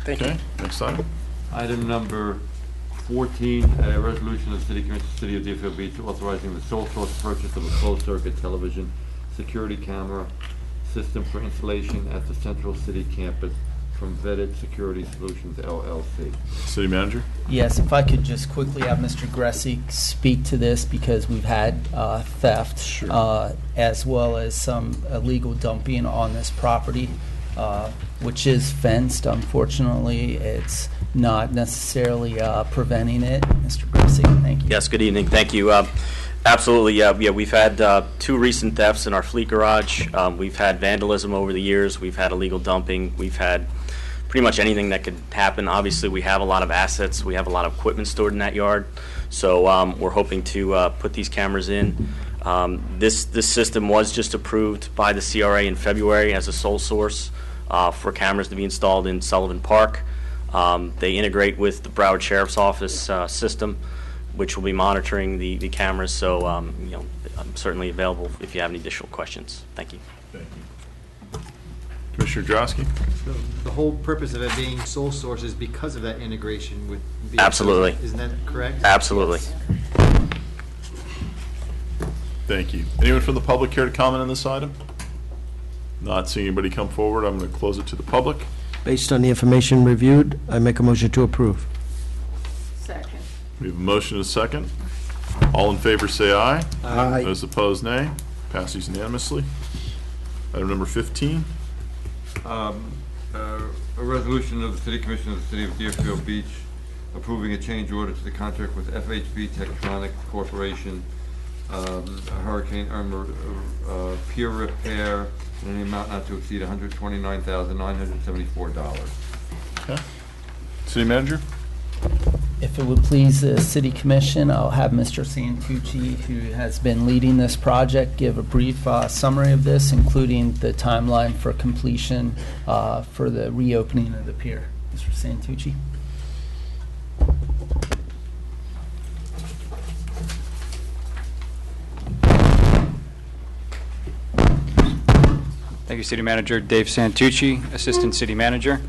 Thank you. Okay, next item. Item number 14, a resolution of the City Commission, City of Deerfield Beach, authorizing the sole source purchase of a closed-circuit television security camera system for installation at the Central City campus from Vetted Security Solutions, LLC. City Manager? Yes, if I could just quickly have Mr. Gressy speak to this, because we've had theft as well as some illegal dumping on this property, which is fenced. Unfortunately, it's not necessarily preventing it. Mr. Gressy, thank you. Yes, good evening. Thank you. Absolutely, yeah, we've had 2 recent thefts in our fleet garage. We've had vandalism over the years. We've had illegal dumping. We've had pretty much anything that could happen. Obviously, we have a lot of assets. We have a lot of equipment stored in that yard. So we're hoping to put these cameras in. This system was just approved by the CRA in February as a sole source for cameras to be installed in Sullivan Park. They integrate with the Broward Sheriff's Office system, which will be monitoring the cameras. So, I'm certainly available if you have any additional questions. Thank you. Thank you. Commissioner Drosky? The whole purpose of it being sole source is because of that integration with the Absolutely. Isn't that correct? Absolutely. Thank you. Anyone from the public care to comment on this item? Not seeing anybody come forward, I'm going to close it to the public. Based on the information reviewed, I make a motion to approve. Second. We have a motion and a second. All in favor say aye. Aye. Those opposed, nay. Passes unanimously. Item number 15. A resolution of the City Commission of the City of Deerfield Beach approving a change order to the contract with FHB Tektronix Corporation, Hurricane Irma peer repair in an amount not to exceed $129,974. Okay. City Manager? If it would please the City Commission, I'll have Mr. Santucci, who has been leading this project, give a brief summary of this, including the timeline for completion for the reopening of the pier. Mr. Santucci. Thank you, City Manager. Dave Santucci, Assistant City Manager.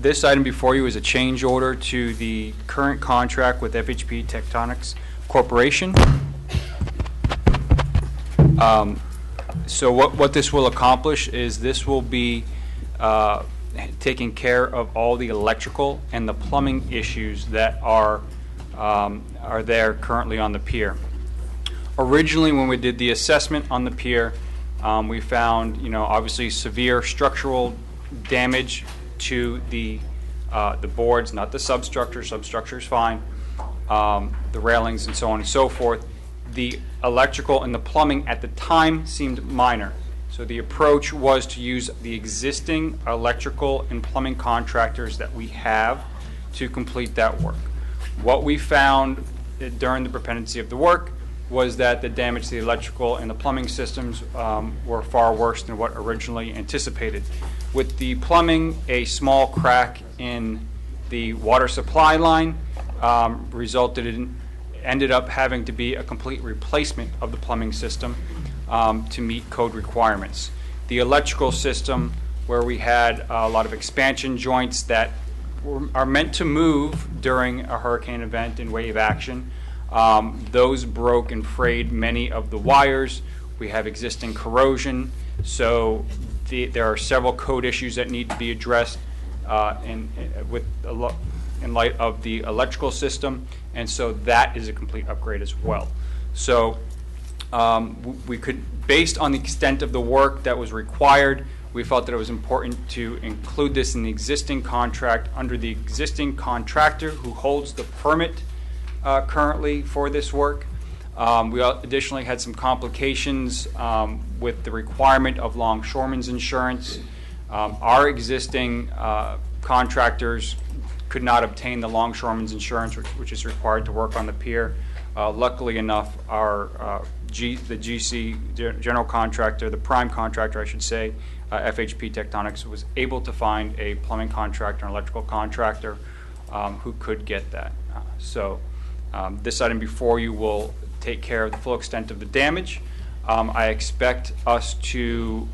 This item before you is a change order to the current contract with FHP Tektronix Corporation. So what this will accomplish is this will be taking care of all the electrical and the plumbing issues that are there currently on the pier. Originally, when we did the assessment on the pier, we found, obviously severe structural damage to the boards, not the substructure. Substructure is fine. The railings and so on and so forth. The electrical and the plumbing at the time seemed minor. So the approach was to use the existing electrical and plumbing contractors that we have to complete that work. What we found during the propendency of the work was that the damage to the electrical and the plumbing systems were far worse than what originally anticipated. With the plumbing, a small crack in the water supply line ended up having to be a complete replacement of the plumbing system to meet code requirements. The electrical system, where we had a lot of expansion joints that are meant to move during a hurricane event and wave action. Those broke and frayed many of the wires. We have existing corrosion, so there are several code issues that need to be addressed in light of the electrical system, and so that is a complete upgrade as well. So we could, based on the extent of the work that was required, we felt that it was important to include this in the existing contract under the existing contractor who holds the permit currently for this work. We additionally had some complications with the requirement of longshoreman's insurance. Our existing contractors could not obtain the longshoreman's insurance, which is required to work on the pier. Luckily enough, the GC, general contractor, the prime contractor, I should say, FHP Tectonics, was able to find a plumbing contractor, an electrical contractor who could get that. This item before you will take care of the full extent of the damage. I expect us to,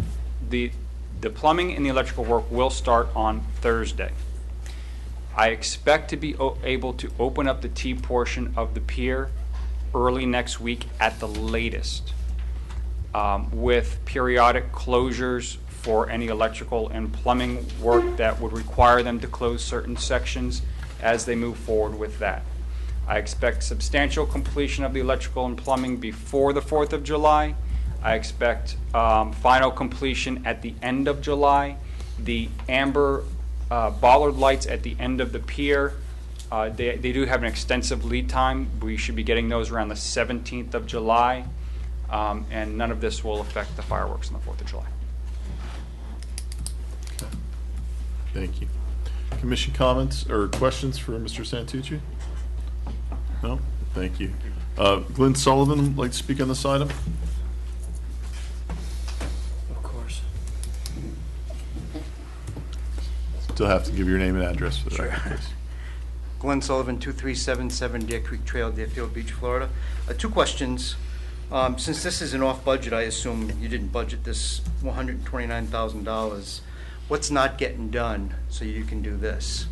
the plumbing and the electrical work will start on Thursday. I expect to be able to open up the T portion of the pier early next week at the latest, with periodic closures for any electrical and plumbing work that would require them to close certain sections as they move forward with that. I expect substantial completion of the electrical and plumbing before the 4th of July. I expect final completion at the end of July. The amber bollard lights at the end of the pier, they do have an extensive lead time. We should be getting those around the 17th of July, and none of this will affect the fireworks on the 4th of July. Okay. Thank you. Commission comments or questions for Mr. Santucci? No? Thank you. Glenn Sullivan would like to speak on this item? Of course. Still have to give your name and address for the record, please. Glenn Sullivan, 2377 Deer Creek Trail, Deerfield Beach, Florida. Two questions. Since this is an off-budget, I assume you didn't budget this $129,000. What's not getting done so you can do this?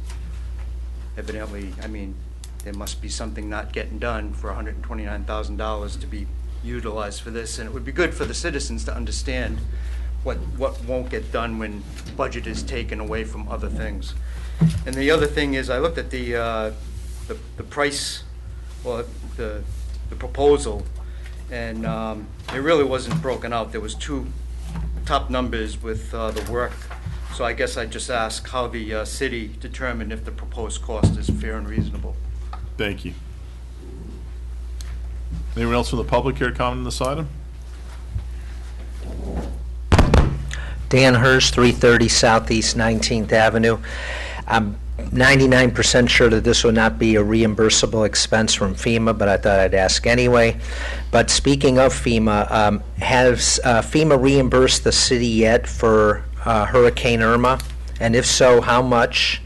Evidently, I mean, there must be something not getting done for $129,000 to be utilized for this, and it would be good for the citizens to understand what won't get done when budget is taken away from other things. And the other thing is, I looked at the price, well, the proposal, and it really wasn't broken out. There was two top numbers with the work. So I guess I'd just ask how the city determined if the proposed cost is fair and reasonable. Thank you. Anyone else from the public care to comment on this item? Dan Hurst, 330 Southeast 19th Avenue. I'm 99% sure that this will not be a reimbursable expense from FEMA, but I thought I'd ask anyway. But speaking of FEMA, has FEMA reimbursed the city yet for Hurricane Irma? And if so, how much?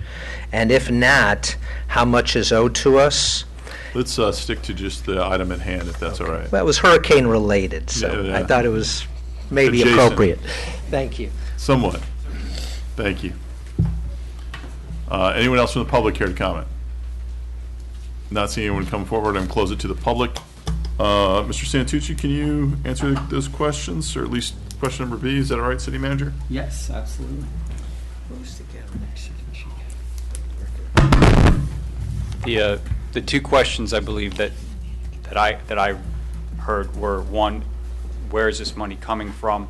And if not, how much is owed to us? Let's stick to just the item at hand, if that's all right. Well, it was hurricane related, so Yeah. I thought it was maybe Adjacent. appropriate. Thank you. Somewhat. Thank you. Anyone else from the public here to comment? Not seeing anyone come forward, I'm going to close it to the public. Mr. Santucci, can you answer those questions, or at least question number B? Is that all right, City Manager? Yes, absolutely. The two questions I believe that I heard were, one, where is this money coming from?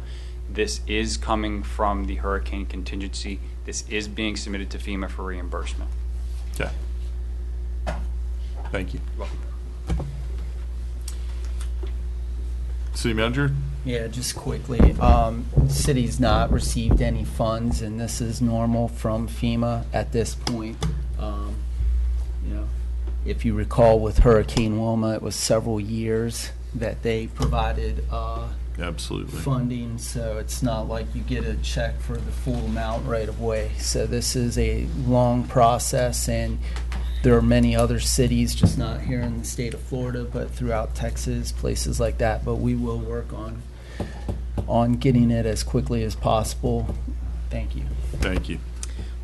This is coming from the hurricane contingency. This is being submitted to FEMA for reimbursement. Okay. Thank you. You're welcome. City Manager? Yeah, just quickly, city's not received any funds, and this is normal from FEMA at this point. You know, if you recall with Hurricane Wilma, it was several years that they provided Absolutely. funding, so it's not like you get a check for the full amount right away. So this is a long process, and there are many other cities, just not here in the state of Florida, but throughout Texas, places like that. But we will work on getting it as quickly as possible. Thank you. Thank you.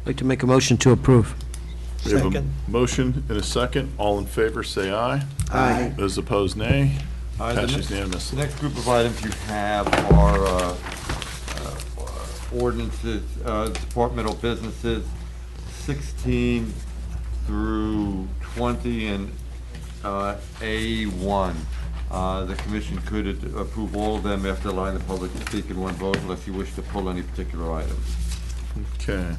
I'd like to make a motion to approve. We have a Second. motion and a second. All in favor, say aye. Aye. Those opposed, nay. The Passes next- unanimously. The next group of items you have are ordinances, departmental businesses, 16 through 20 and A1. The commission could approve all of them after allowing the public to speak in one vote unless you wish to pull any particular items. Okay.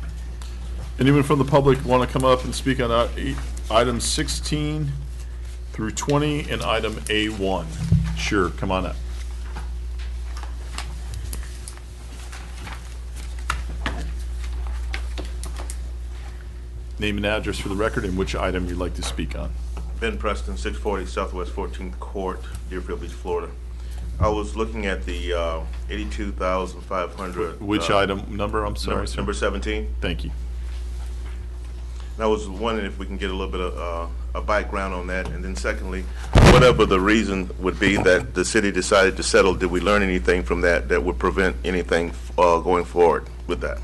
Anyone from the public want to come up and speak on items 16 through 20 and item A1? Sure, come on up. Name and address for the record and which item you'd like to speak on. Ben Preston, 640 Southwest 14th Court, Deerfield Beach, Florida. I was looking at the 82,500. Which item number, I'm sorry, sir? Number 17. Thank you. And I was wondering if we can get a little bit of a background on that. And then secondly, whatever the reason would be that the city decided to settle, did we learn anything from that that would prevent anything going forward with that?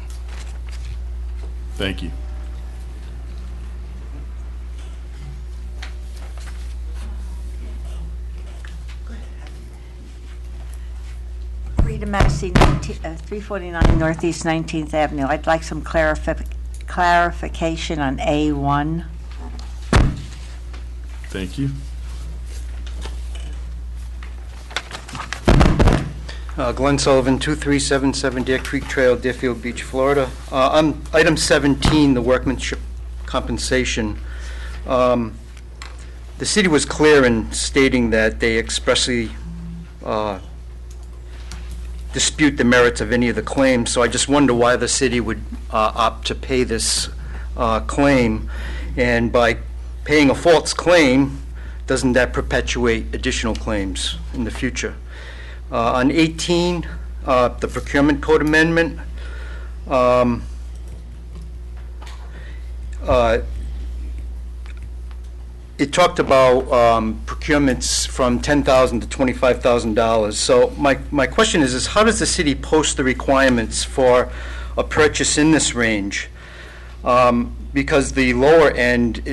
Thank you. Rita Massey, 349 Northeast 19th Avenue. I'd like some clarification on A1. Thank you. Glenn Sullivan, 2377 Deer Creek Trail, Deerfield Beach, Florida. On item 17, the workmanship compensation, the city was clear in stating that they expressly dispute the merits of any of the claims, so I just wonder why the city would opt to pay this claim. And by paying a false claim, doesn't that perpetuate additional claims in the future? On 18, the procurement code amendment, it talked about procurements from $10,000 to $25,000. So my question is how does the city post the requirements for a purchase in this range? Because the lower end,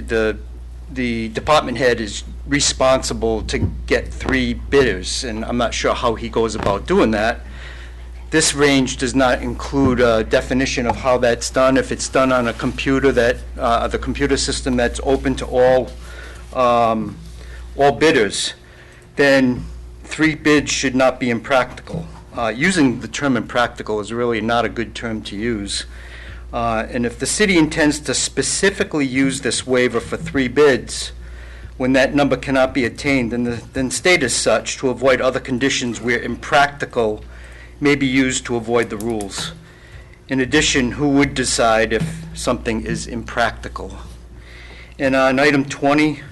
the department head is responsible to get 3 bidders, and I'm not sure how he goes about doing that. This range does not include a definition of how that's done. If it's done on a computer that, the computer system that's open to all bidders, then 3 bids should not be impractical. Using the term impractical is really not a good term to use. And if the city intends to specifically use this waiver for 3 bids, when that number cannot be attained, then state as such to avoid other conditions where impractical may be used to avoid the rules. In addition, who would decide if something is impractical? And on item 20,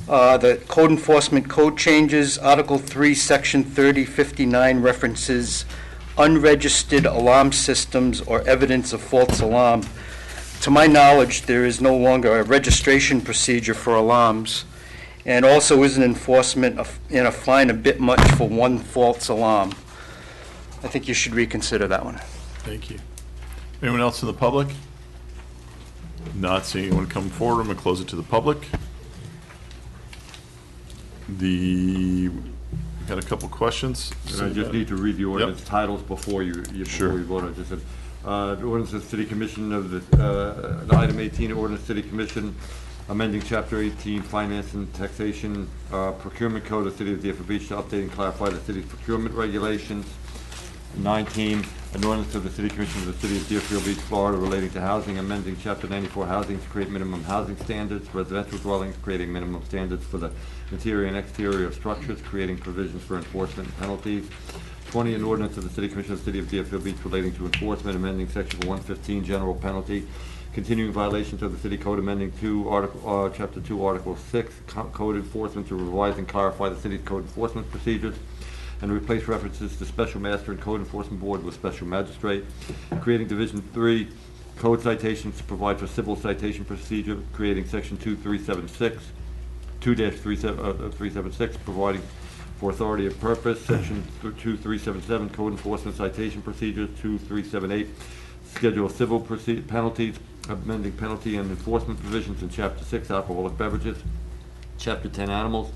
the code enforcement code changes, Article 3, Section 3059 references unregistered alarm systems or evidence of false alarm. To my knowledge, there is no longer a registration procedure for alarms, and also isn't enforcement and a fine a bit much for one false alarm. I think you should reconsider that one. Thank you. Anyone else in the public? Not seeing anyone come forward, I'm going to close it to the public. Got a couple questions. And I just need to read the ordinance titles before you vote. I just said, the ordinance of the City Commission of the item 18, ordinance City Commission amending Chapter 18, Finance and Taxation, Procurement Code of the City of Deerfield Beach to update and clarify the city's procurement regulations. 19, an ordinance of the City Commission of the City of Deerfield Beach, Florida relating to housing, amending Chapter 94 housing to create minimum housing standards, residential dwellings, creating minimum standards for the interior and exterior of structures, creating provisions for enforcement and penalties. 20, an ordinance of the City Commission of the City of Deerfield Beach relating to enforcement, amending Section 115 general penalty, continuing violations of the City Code, amending Chapter 2, Article 6, code enforcement to revise and clarify the city's code enforcement procedures, and replace references to special master and code enforcement board with special magistrate, creating Division 3 code citations to provide for civil citation procedure, creating Section 2-376, providing for authority and purpose, Section 2377 code enforcement citation procedures, 2378 schedule of civil penalties, amending penalty and enforcement provisions in Chapter 6, alcoholic beverages, Chapter 10, animals,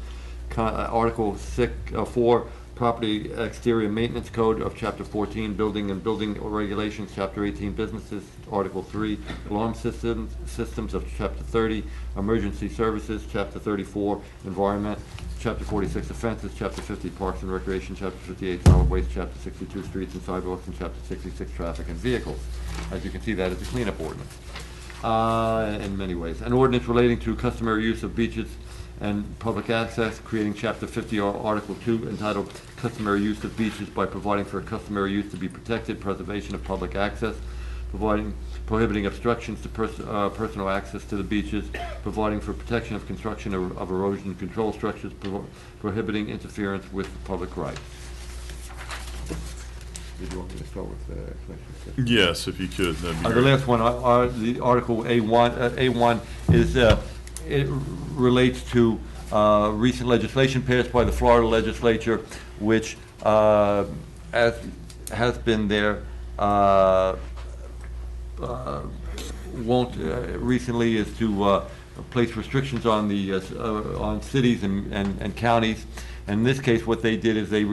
Article 4, property exterior maintenance code of Chapter 14, building and building regulations, Chapter 18, businesses, Article 3, alarm systems of Chapter 30, emergency services, Chapter 34, environment, Chapter 46, offenses, Chapter 50, parks and recreation, Chapter 58, solid waste, Chapter 62, streets and sidewalks, and Chapter 66, traffic and vehicles. As you can see, that is a cleanup ordinance in many ways. An ordinance relating to customary use of beaches and public access, creating Chapter 50, Article 2, entitled Customary Use of Beaches by providing for customary use to be protected, preservation of public access, prohibiting obstructions to personal access to the beaches, providing for protection of construction of erosion control structures, prohibiting interference with public rights. Did you want me to start with the explanation? Yes, if you could, that'd be The great. last one, the Article A1 is, it relates to recent legislation passed by the Florida legislature, which, as has been there, recently is to place restrictions on the on cities and counties. And in this case, what they did is they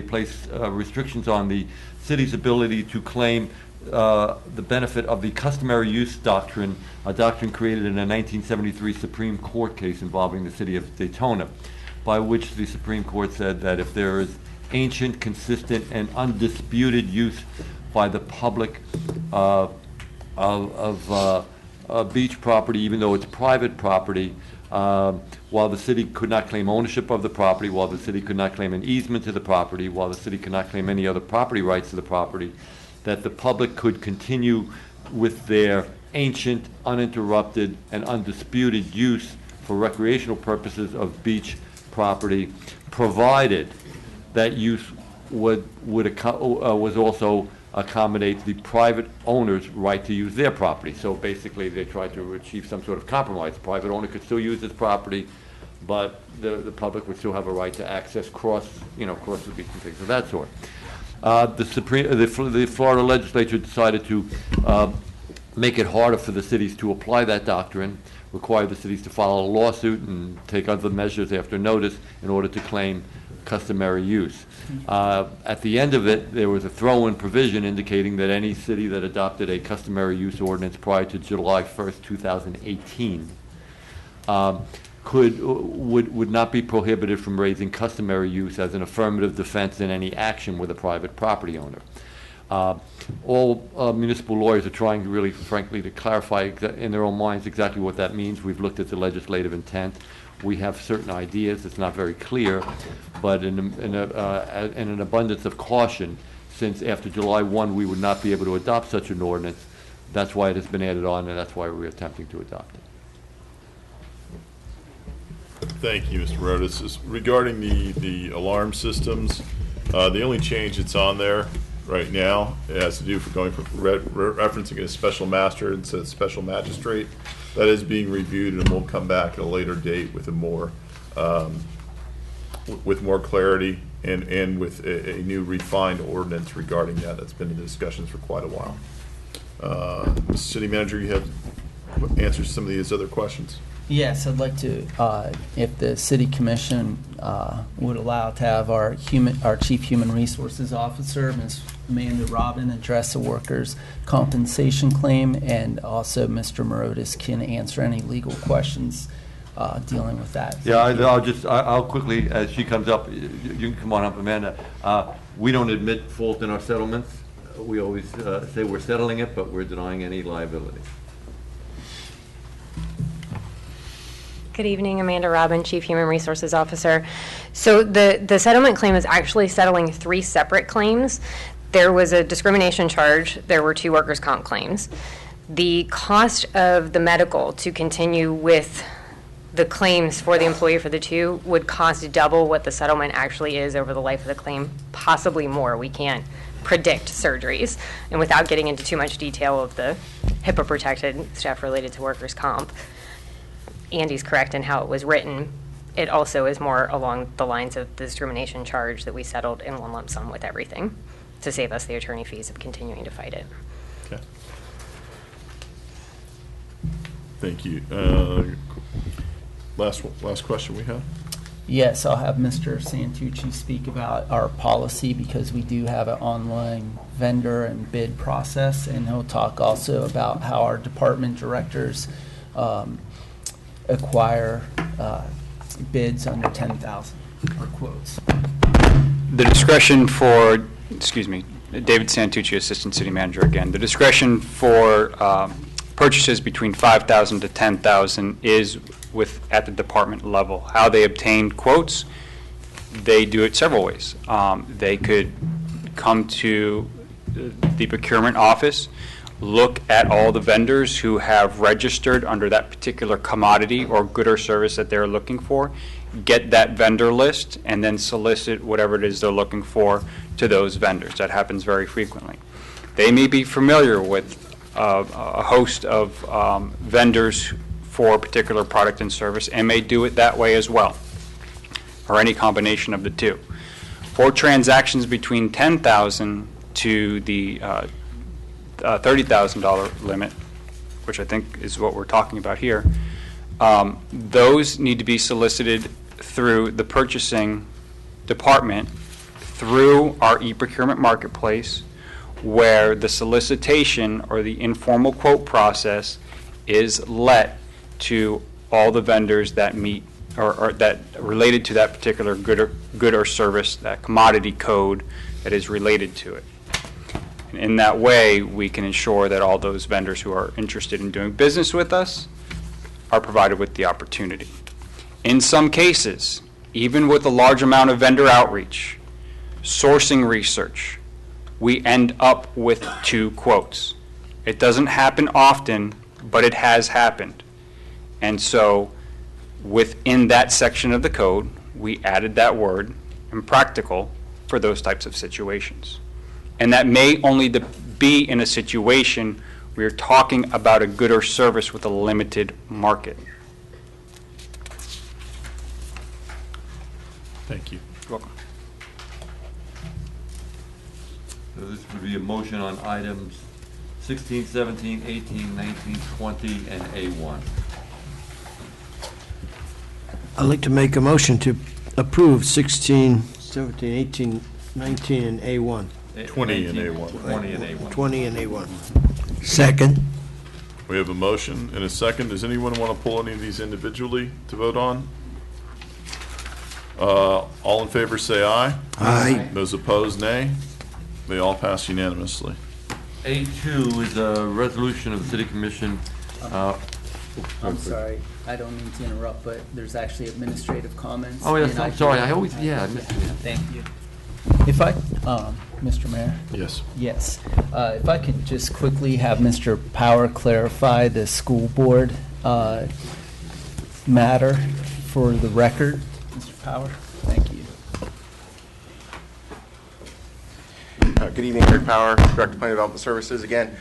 placed restrictions on the city's ability to claim the benefit of the customary use doctrine, a doctrine created in a 1973 Supreme Court case involving the city of Daytona, by which the Supreme Court said that if there is ancient, consistent, and undisputed use by the public of beach property, even though it's private property, while the city could not claim ownership of the property, while the city could not claim an easement to the property, while the city could not claim any other property rights to the property, that the public could continue with their ancient, uninterrupted, and undisputed use for recreational purposes of beach property, provided that use was also accommodate the private owner's right to use their property. So basically, they tried to achieve some sort of compromise. The private owner could still use his property, but the public would still have a right to access cross the beach and things of that sort. The Florida legislature decided to make it harder for the cities to apply that doctrine, require the cities to file a lawsuit and take other measures after notice in order to claim customary use. At the end of it, there was a throw-in provision indicating that any city that adopted a customary use ordinance prior to July 1st, 2018, would not be prohibited from raising customary use as an affirmative defense in any action with a private property owner. All municipal lawyers are trying to really, frankly, to clarify in their own minds exactly what that means. We've looked at the legislative intent. We have certain ideas. It's not very clear, but in an abundance of caution, since after July 1 we would not be able to adopt such an ordinance, that's why it has been added on, and that's why we're attempting to adopt it. Thank you, Mr. Rodas. Regarding the alarm systems, the only change that's on there right now, it has to do with going from referencing a special master instead of special magistrate. That is being reviewed, and we'll come back at a later date with a more clarity and with a new refined ordinance regarding that. That's been in discussions for quite a while. Mr. City Manager, you have answers to some of these other questions. Yes, I'd like to, if the City Commission would allow, to have our Chief Human Resources Officer, Ms. Amanda Robin, address the workers' compensation claim, and also Mr. Morotis can answer any legal questions dealing with that. Yeah, I'll quickly, as she comes up, you can come on up, Amanda. We don't admit fault in our settlements. We always say we're settling it, but we're denying any liability. Good evening, Amanda Robin, Chief Human Resources Officer. So the settlement claim is actually settling 3 separate claims. There was a discrimination charge. There were 2 workers' comp claims. The cost of the medical to continue with the claims for the employee for the 2 would cost double what the settlement actually is over the life of the claim, possibly more. We can't predict surgeries. And without getting into too much detail of the HIPAA-protected stuff related to workers' comp, Andy's correct in how it was written. It also is more along the lines of the discrimination charge that we settled in one lump sum with everything to save us the attorney fees of continuing to fight it. Okay. Thank you. Last question we have. Yes, I'll have Mr. Santucci speak about our policy because we do have an online vendor and bid process, and he'll talk also about how our department directors acquire bids under 10,000 or quotes. The discretion for, excuse me, David Santucci, Assistant City Manager again. The discretion for purchases between 5,000 to 10,000 is at the department level. How they obtain quotes, they do it several ways. They could come to the procurement office, look at all the vendors who have registered under that particular commodity or good or service that they're looking for, get that vendor list, and then solicit whatever it is they're looking for to those vendors. That happens very frequently. They may be familiar with a host of vendors for a particular product and service and may do it that way as well, or any combination of the two. For transactions between $10,000 to the $30,000 limit, which I think is what we're talking about here, those need to be solicited through the purchasing department through our e-procurement marketplace, where the solicitation or the informal quote process is let to all the vendors that meet or that related to that particular good or service, that commodity code that is related to it. And in that way, we can ensure that all those vendors who are interested in doing business with us are provided with the opportunity. In some cases, even with a large amount of vendor outreach, sourcing research, we end up with 2 quotes. It doesn't happen often, but it has happened. And so within that section of the code, we added that word, impractical, for those types of situations. And that may only be in a situation where you're talking about a good or service with a limited market. Thank you. You're welcome. So this would be a motion on items 16, 17, 18, 19, 20, and A1. I'd like to make a motion to approve 16, 17, 18, 19, and A1. 20 and A1. 20 and A1. 20 and A1. Second. We have a motion and a second. Does anyone want to pull any of these individually to vote on? All in favor say aye. Aye. Those opposed, nay. They all pass unanimously. A2 is a resolution of the City Commission. I'm sorry, I don't mean to interrupt, but there's actually administrative comments. Oh, yes, and I'm I sorry. can- I always, yeah, I missed it. Thank you. If I, Mr. Mayor? Yes. Yes. If I could just quickly have Mr. Power clarify the school board matter for the record. Mr. Power, thank you. Good evening, Eric Power, Director of Planning Development Services. Again,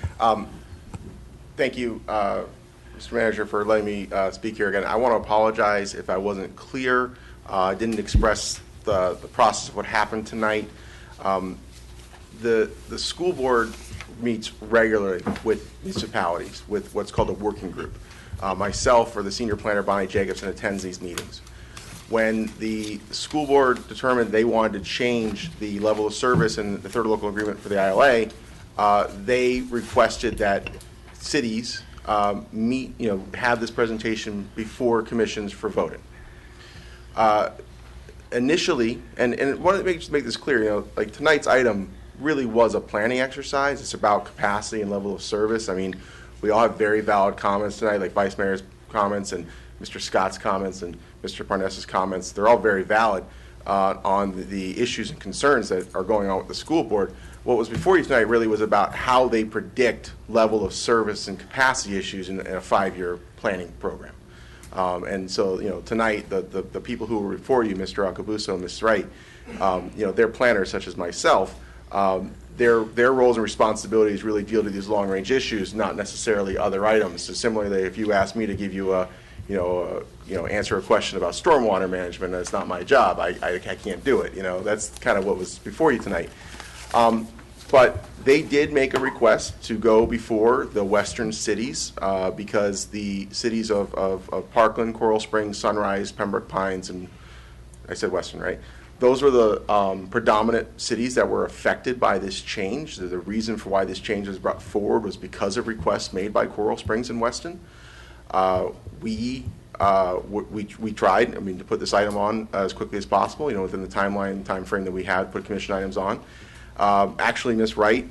thank you, Mr. Manager, for letting me speak here again. I want to apologize if I wasn't clear. I didn't express the process of what happened tonight. The school board meets regularly with municipalities with what's called a working group. Myself or the senior planner, Bonnie Jacobson, attends these meetings. When the school board determined they wanted to change the level of service in the third local agreement for the ILA, they requested that cities have this presentation before commissions for voting. Initially, and want to make this clear, like tonight's item really was a planning exercise. It's about capacity and level of service. I mean, we all have very valid comments tonight, like Vice Mayor's comments and Mr. Scott's comments and Mr. Parness's comments. They're all very valid on the issues and concerns that are going on with the school board. What was before you tonight really was about how they predict level of service and capacity issues in a 5-year planning program. And so, tonight, the people who were before you, Mr. Acabuso and Ms. Wright, they're planners such as myself. Their roles and responsibilities really deal to these long-range issues, not necessarily other items. So similarly, if you ask me to give you answer a question about stormwater management, that's not my job. I can't do it. That's kind of what was before you tonight. But they did make a request to go before the western cities because the cities of Parkland, Coral Springs, Sunrise, Pembroke Pines, and I said western, right? Those were the predominant cities that were affected by this change. The reason for why this change was brought forward was because of requests made by Coral Springs and Weston. We tried, I mean, to put this item on as quickly as possible, you know, within the time frame that we had, put commission items on. Actually, Ms. Wright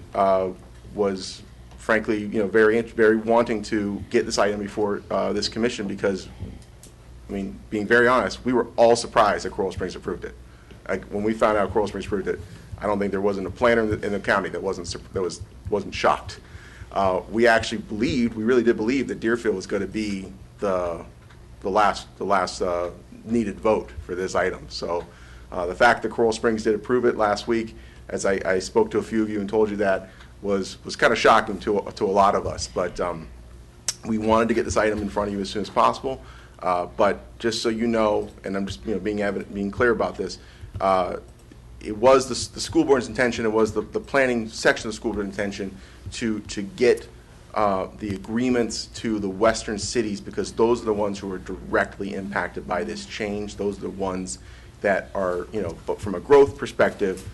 was frankly, you know, very wanting to get this item before this commission because, I mean, being very honest, we were all surprised that Coral Springs approved it. Like, when we found out Coral Springs approved it, I don't think there wasn't a planner in the county that wasn't shocked. We actually believed, we really did believe that Deerfield was going to be the last needed vote for this item. So the fact that Coral Springs did approve it last week, as I spoke to a few of you and told you that, was kind of shocking to a lot of us. But we wanted to get this item in front of you as soon as possible. But just so you know, and I'm just being clear about this, it was the school board's intention, it was the planning section of the school board's intention to get the agreements to the western cities, because those are the ones who are directly impacted by this change. Those are the ones that are, you know, but from a growth perspective,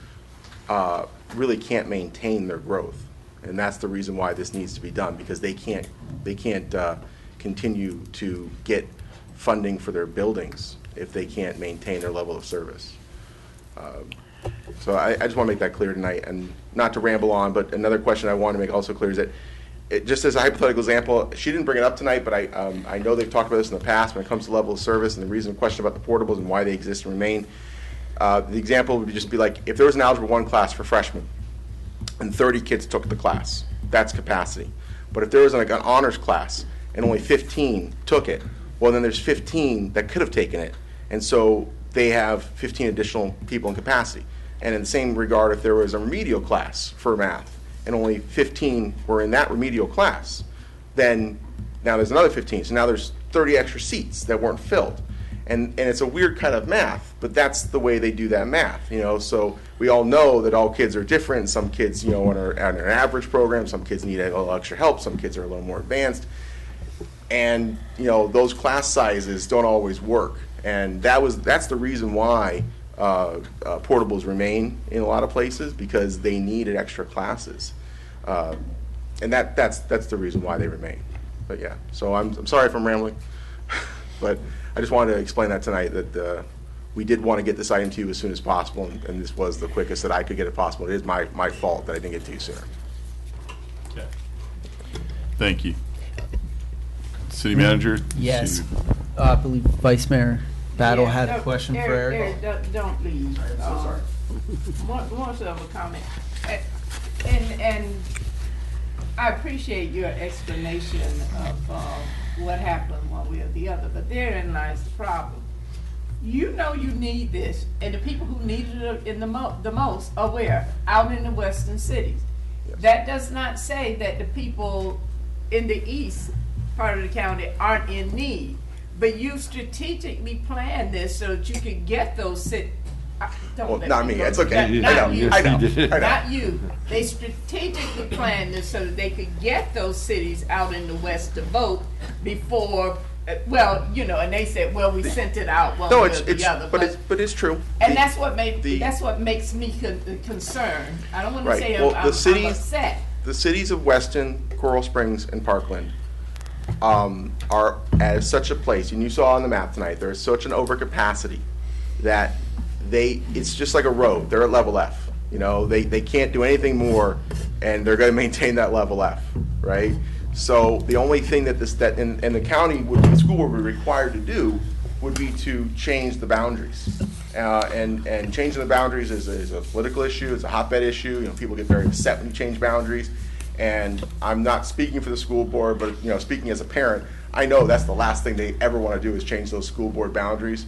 really can't maintain their growth. And that's the reason why this needs to be done, because they can't continue to get funding for their buildings if they can't maintain their level of service. So I just want to make that clear tonight, and not to ramble on, but another question I want to make also clear is that, just as a hypothetical example, she didn't bring it up tonight, but I know they've talked about this in the past when it comes to level of service and the question about the portables and why they exist and remain. The example would just be like, if there was an Algebra 1 class for freshmen and 30 kids took the class, that's capacity. But if there was like an honors class and only 15 took it, well, then there's 15 that could have taken it. And so they have 15 additional people in capacity. And in the same regard, if there was a remedial class for math and only 15 were in that remedial class, then now there's another 15. So now there's 30 extra seats that weren't filled. And it's a weird kind of math, but that's the way they do that math, you know. So we all know that all kids are different. Some kids, you know, are on an average program. Some kids need a little extra help. Some kids are a little more advanced. And, you know, those class sizes don't always work. And that's the reason why portables remain in a lot of places, because they needed extra classes. And that's the reason why they remain. But yeah, so I'm sorry if I'm rambling, but I just wanted to explain that tonight, that we did want to get this item to you as soon as possible, and this was the quickest that I could get it possible. It is my fault that I didn't get to you sooner. Okay. Thank you. City Manager? Yes. I believe Vice Mayor Battle had a question for Eric. Eric, don't leave. I'm so sorry. More of a comment. And I appreciate your explanation of what happened one way or the other, but therein lies the problem. You know you need this, and the people who needed it in the most are where? Out in the western cities. Yes. That does not say that the people in the east part of the county aren't in need, but you strategically planned this so that you could get those cities. Well, not me. It's okay. Not you. I know. Not you. They strategically planned this so that they could get those cities out in the west to vote before. Well, you know, and they said, "Well, we sent it out one way or the other." But it's true. And that's what makes me concerned. I don't want to say well, I'm upset. The cities of Weston, Coral Springs, and Parkland are at such a place, and you saw on the map tonight, there is such an overcapacity that it's just like a road. They're at level F. You know, they can't do anything more, and they're going to maintain that level F, right? So the only thing that the county the school board would be required to do would be to change the boundaries. And changing the boundaries is a political issue. It's a hotbed issue. You know, people get very upset when you change boundaries. And I'm not speaking for the school board, but, you know, speaking as a parent, I know that's the last thing they ever want to do is change those school board boundaries,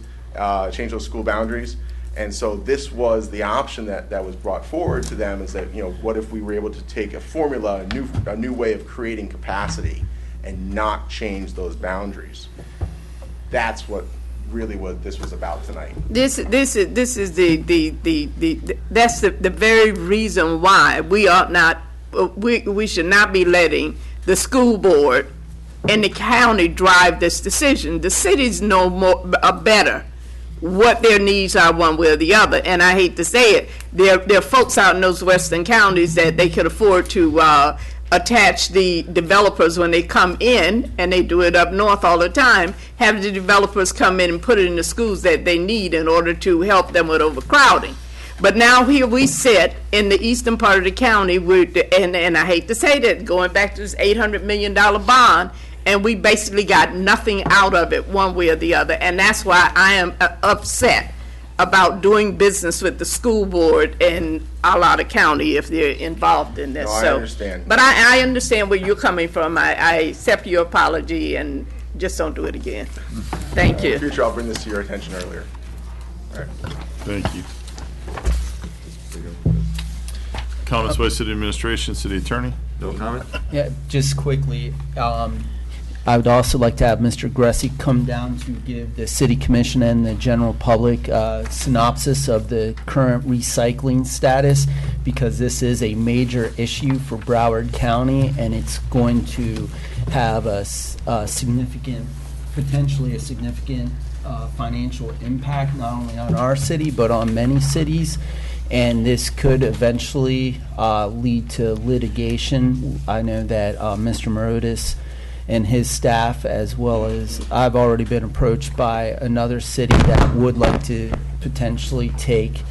change those school boundaries. And so this was the option that was brought forward to them, is that, you know, what if we were able to take a formula, a new way of creating capacity and not change those boundaries? That's what really what this was about tonight. This is that's the very reason why we ought not, we should not be letting the school board and the county drive this decision. The cities know better what their needs are one way or the other. And I hate to say it, there are folks out in those western counties that they could afford to attach the developers when they come in, and they do it up north all the time, have the developers come in and put it in the schools that they need in order to help them with overcrowding. But now here we sit in the eastern part of the county, and I hate to say that, going back to this $800 million bond, and we basically got nothing out of it one way or the other. And that's why I am upset about doing business with the school board in Alada County if they're involved in this. No, I understand. But I understand where you're coming from. I accept your apology and just don't do it again. Thank you. In the future, I'll bring this to your attention earlier. All right. Thank you. Comments by City Administration, City Attorney? No comment? Yeah, just quickly, I would also like to have Mr. Gressy come down to give the City Commission and the general public synopsis of the current recycling status, because this is a major issue for Broward County, and it's going to have a significant, potentially a significant financial impact, not only on our city, but on many cities. And this could eventually lead to litigation. I know that Mr. Morotis and his staff, as well as I've already been approached by another city that would like to potentially take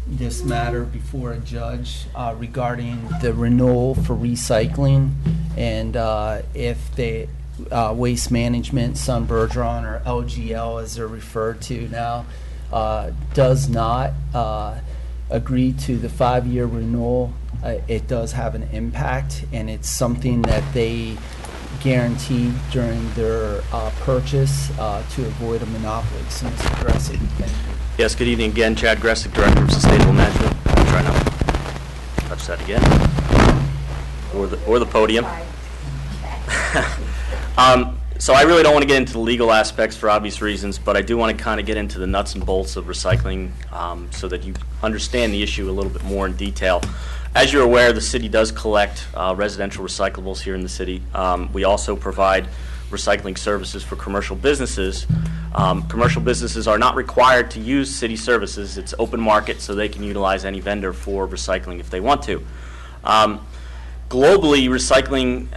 this matter before a judge regarding the renewal for recycling, and if they Waste Management, Sun Bergeron, or LGL as they're referred to now, does not agree to the 5-year renewal, it does have an impact, and it's something that they guaranteed during their purchase to avoid a monopoly. So, Mr. Gressy, thank you. Yes, good evening again. Chad Gressick, Director of Sustainable Management. I'll try not to touch that again. Or the podium. So I really don't want to get into the legal aspects for obvious reasons, but I do want to kind of get into the nuts and bolts of recycling so that you understand the issue a little bit more in detail. As you're aware, the city does collect residential recyclables here in the city. We also provide recycling services for commercial businesses. Commercial businesses are not required to use city services. It's open market, so they can utilize any vendor for recycling if they want to. Globally, recycling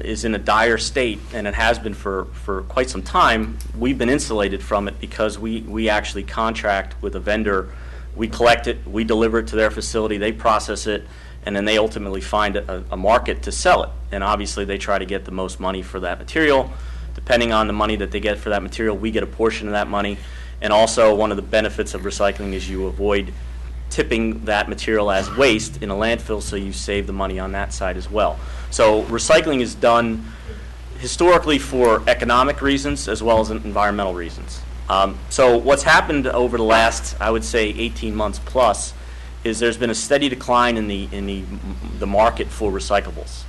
is in a dire state, and it has been for quite some time. We've been insulated from it because we actually contract with a vendor. We collect it, we deliver it to their facility, they process it, and then they ultimately find a market to sell it. And obviously, they try to get the most money for that material. Depending on the money that they get for that material, we get a portion of that money. And also, one of the benefits of recycling is you avoid tipping that material as waste in a landfill, so you save the money on that side as well. So recycling is done historically for economic reasons as well as environmental reasons. So what's happened over the last, I would say, 18 months plus, is there's been a steady decline in the market for recyclables.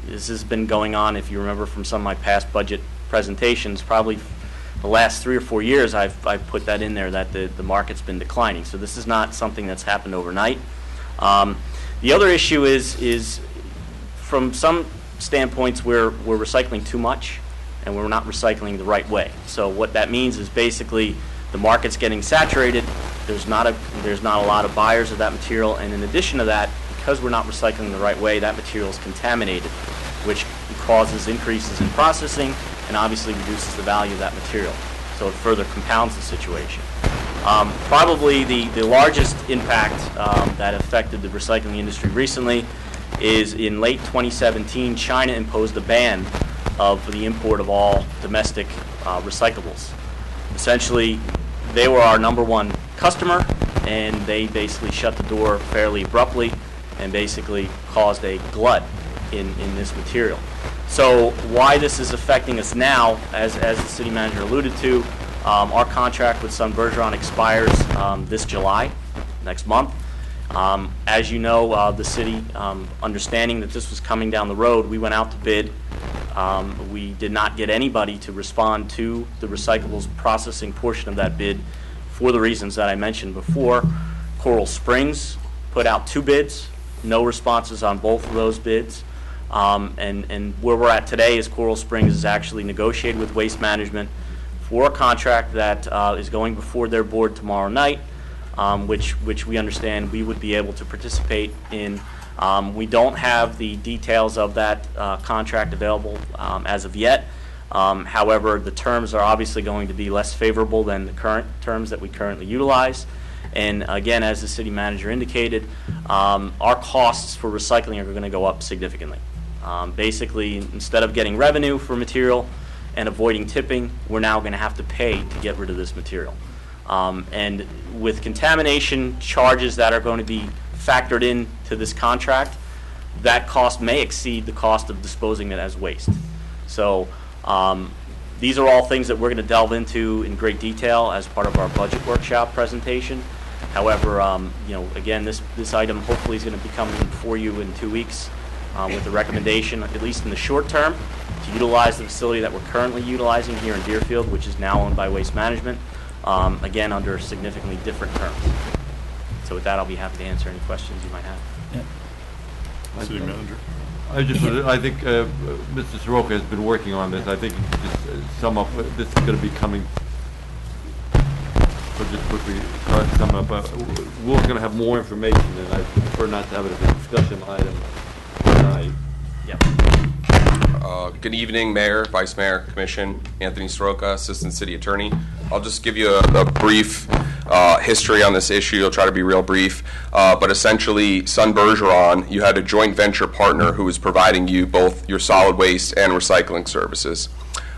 This has been going on, if you remember from some of my past budget presentations, probably the last 3 or 4 years I've put that in there, that the market's been declining. So this is not something that's happened overnight. The other issue is from some standpoints we're recycling too much and we're not recycling the right way. So what that means is basically the market's getting saturated, there's not a lot of buyers of that material, and in addition to that, because we're not recycling the right way, that material is contaminated, which causes increases in processing and obviously reduces the value of that material. So it further compounds the situation. Probably the largest impact that affected the recycling industry recently is in late 2017, China imposed a ban of the import of all domestic recyclables. Essentially, they were our #1 customer, and they basically shut the door fairly abruptly and basically caused a glut in this material. So why this is affecting us now, as the city manager alluded to, our contract with Sun Bergeron expires this July, next month. As you know, the city, understanding that this was coming down the road, we went out to bid. We did not get anybody to respond to the recyclables processing portion of that bid for the reasons that I mentioned before. Coral Springs put out 2 bids, no responses on both of those bids. And where we're at today is Coral Springs is actually negotiated with Waste Management for a contract that is going before their board tomorrow night, which we understand we would be able to participate in. We don't have the details of that contract available as of yet. However, the terms are obviously going to be less favorable than the current terms that we currently utilize. And again, as the city manager indicated, our costs for recycling are going to go up significantly. Basically, instead of getting revenue for material and avoiding tipping, we're now going to have to pay to get rid of this material. And with contamination charges that are going to be factored into this contract, that cost may exceed the cost of disposing it as waste. So these are all things that we're going to delve into in great detail as part of our budget workshop presentation. However, again, this item hopefully is going to be coming before you in 2 weeks with a recommendation, at least in the short term, to utilize the facility that we're currently utilizing here in Deerfield, which is now owned by Waste Management, again, under significantly different terms. So with that, I'll be happy to answer any questions you might have. Yeah. City manager. I think Mr. Soroka has been working on this. I think just sum up, this is going to be coming. So just quickly sum up. We're going to have more information, and I prefer not to have it as a discussion item tonight. Good evening, Mayor, Vice Mayor, Commission. Anthony Soroka, Assistant City Attorney. I'll just give you a brief history on this issue. I'll try to be real brief. But essentially, Sun Bergeron, you had a joint venture partner who was providing you both your solid waste and recycling services.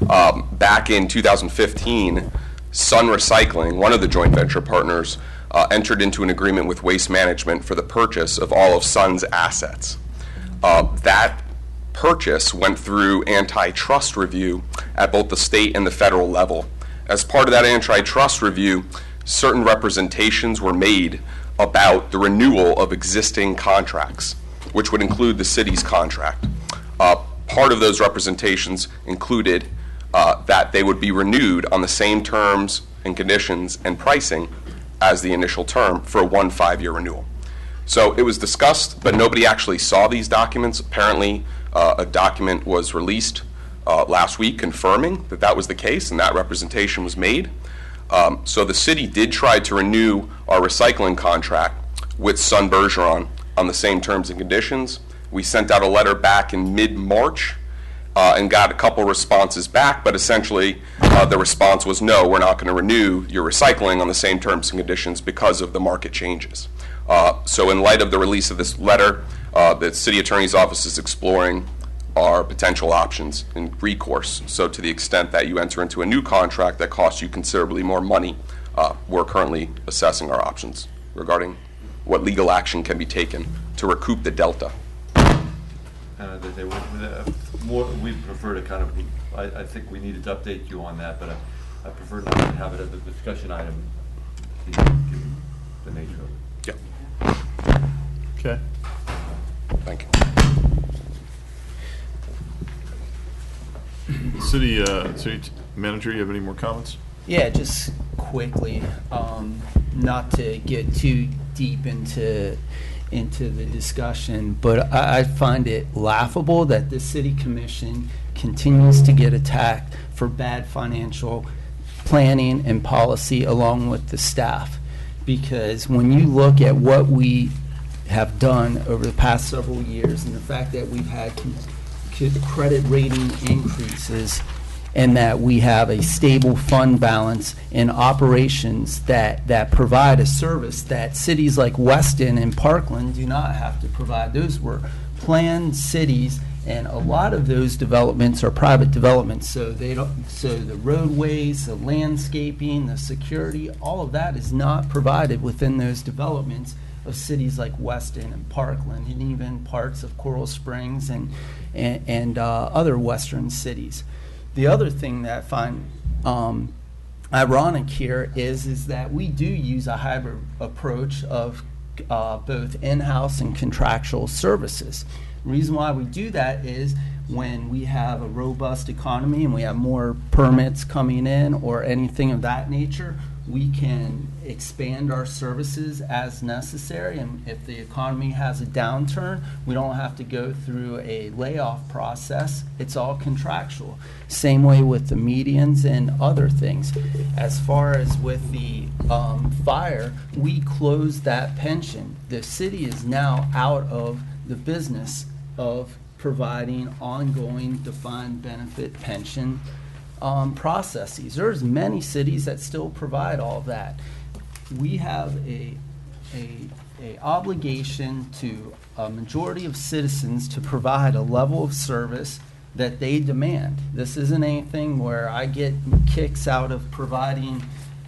Back in 2015, Sun Recycling, one of the joint venture partners, entered into an agreement with Waste Management for the purchase of all of Sun's assets. That purchase went through antitrust review at both the state and the federal level. As part of that antitrust review, certain representations were made about the renewal of existing contracts, which would include the city's contract. Part of those representations included that they would be renewed on the same terms and conditions and pricing as the initial term for a 5-year renewal. So it was discussed, but nobody actually saw these documents. Apparently, a document was released last week confirming that that was the case and that representation was made. So the city did try to renew our recycling contract with Sun Bergeron on the same terms and conditions. We sent out a letter back in mid-March and got a couple responses back, but essentially the response was, no, we're not going to renew your recycling on the same terms and conditions because of the market changes. So in light of the release of this letter, the city attorney's office is exploring our potential options in recourse. So to the extent that you enter into a new contract that costs you considerably more money, we're currently assessing our options regarding what legal action can be taken to recoup the delta. We prefer to kind of, I think we needed to update you on that, but I prefer not to have it as a discussion item, given the nature of it. Yeah. Okay. Thank you. City manager, you have any more comments? Yeah, just quickly, not to get too deep into the discussion, but I find it laughable that the city commission continues to get attacked for bad financial planning and policy along with the staff. Because when you look at what we have done over the past several years and the fact that we've had credit rating increases and that we have a stable fund balance and operations that provide a service that cities like Weston and Parkland do not have to provide. Those were planned cities, and a lot of those developments are private developments. So the roadways, the landscaping, the security, all of that is not provided within those developments of cities like Weston and Parkland, and even parts of Coral Springs and other western cities. The other thing that I find ironic here is that we do use a hybrid approach of both in-house and contractual services. The reason why we do that is when we have a robust economy and we have more permits coming in or anything of that nature, we can expand our services as necessary. And if the economy has a downturn, we don't have to go through a layoff process. It's all contractual. Same way with the medians and other things. As far as with the fire, we closed that pension. The city is now out of the business of providing ongoing defined benefit pension processes. There's many cities that still provide all of that. We have a obligation to a majority of citizens to provide a level of service that they demand. This isn't anything where I get kicks out of providing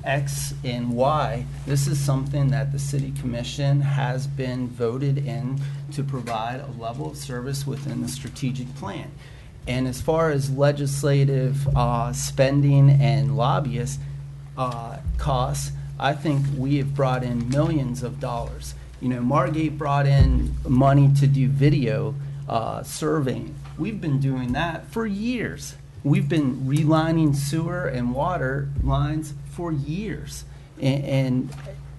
X and Y. This is something that the City Commission has been voted in to provide a level of service within the strategic plan. And as far as legislative spending and lobbyist costs, I think we have brought in millions of dollars. You know, Margate brought in money to do video surveying. We've been doing that for years. We've been relining sewer and water lines for years. And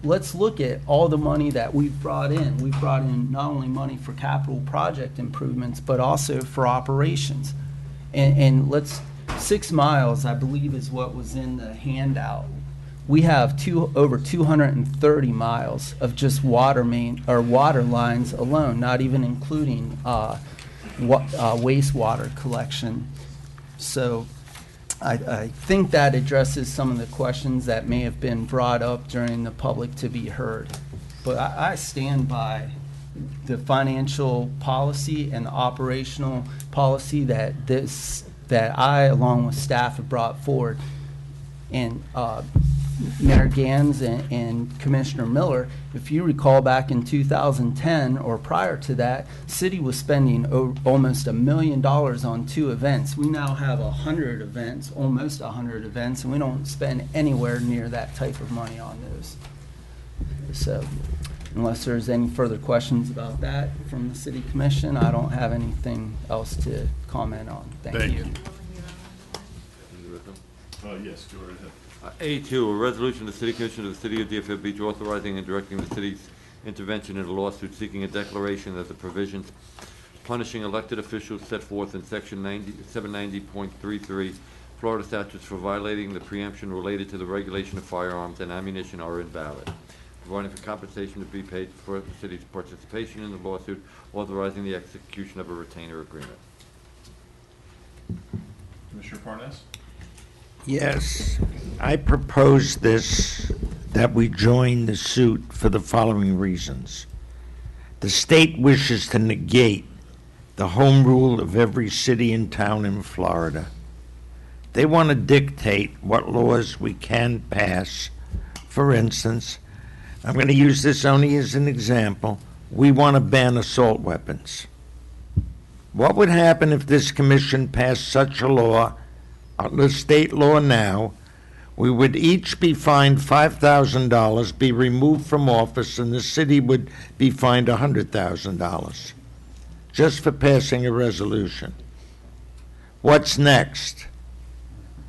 let's look at all the money that we've brought in. We've brought in not only money for capital project improvements, but also for operations. And let's, 6 miles, I believe, is what was in the handout. We have over 230 miles of just water main or water lines alone, not even including wastewater collection. So I think that addresses some of the questions that may have been brought up during the public to be heard. But I stand by the financial policy and the operational policy that I, along with staff, have brought forward. And Mayor Gans and Commissioner Miller, if you recall back in 2010 or prior to that, city was spending almost $1 million on 2 events. We now have 100 events, almost 100 events, and we don't spend anywhere near that type of money on those. So unless there's any further questions about that from the City Commission, I don't have anything else to comment on. Thank you. Yes, go right ahead. A2, a resolution of the City Commission of the City of Deerfield Beach authorizing and directing the city's intervention in a lawsuit seeking a declaration that the provisions punishing elected officials set forth in Section 790.33 Florida statutes for violating the preemption related to the regulation of firearms and ammunition are invalid, providing for compensation to be paid for the city's participation in the lawsuit, authorizing the execution of a retainer agreement. Commissioner Parnas? Yes, I propose that we join the suit for the following reasons. The state wishes to negate the home rule of every city and town in Florida. They want to dictate what laws we can pass. For instance, I'm going to use this only as an example. We want to ban assault weapons. What would happen if this commission passed such a law, the state law now? We would each be fined $5,000, be removed from office, and the city would be fined $100,000 just for passing a resolution. What's next?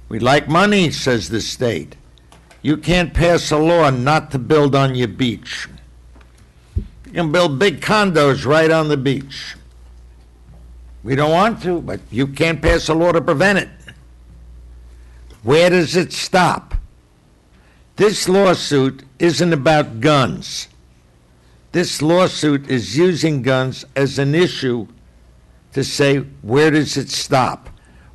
We like money, says the state. You can't pass a law not to build on your beach. You can build big condos right on the beach. We don't want to, but you can't pass a law to prevent it. Where does it stop? This lawsuit isn't about guns. This lawsuit is using guns as an issue to say, where does it stop?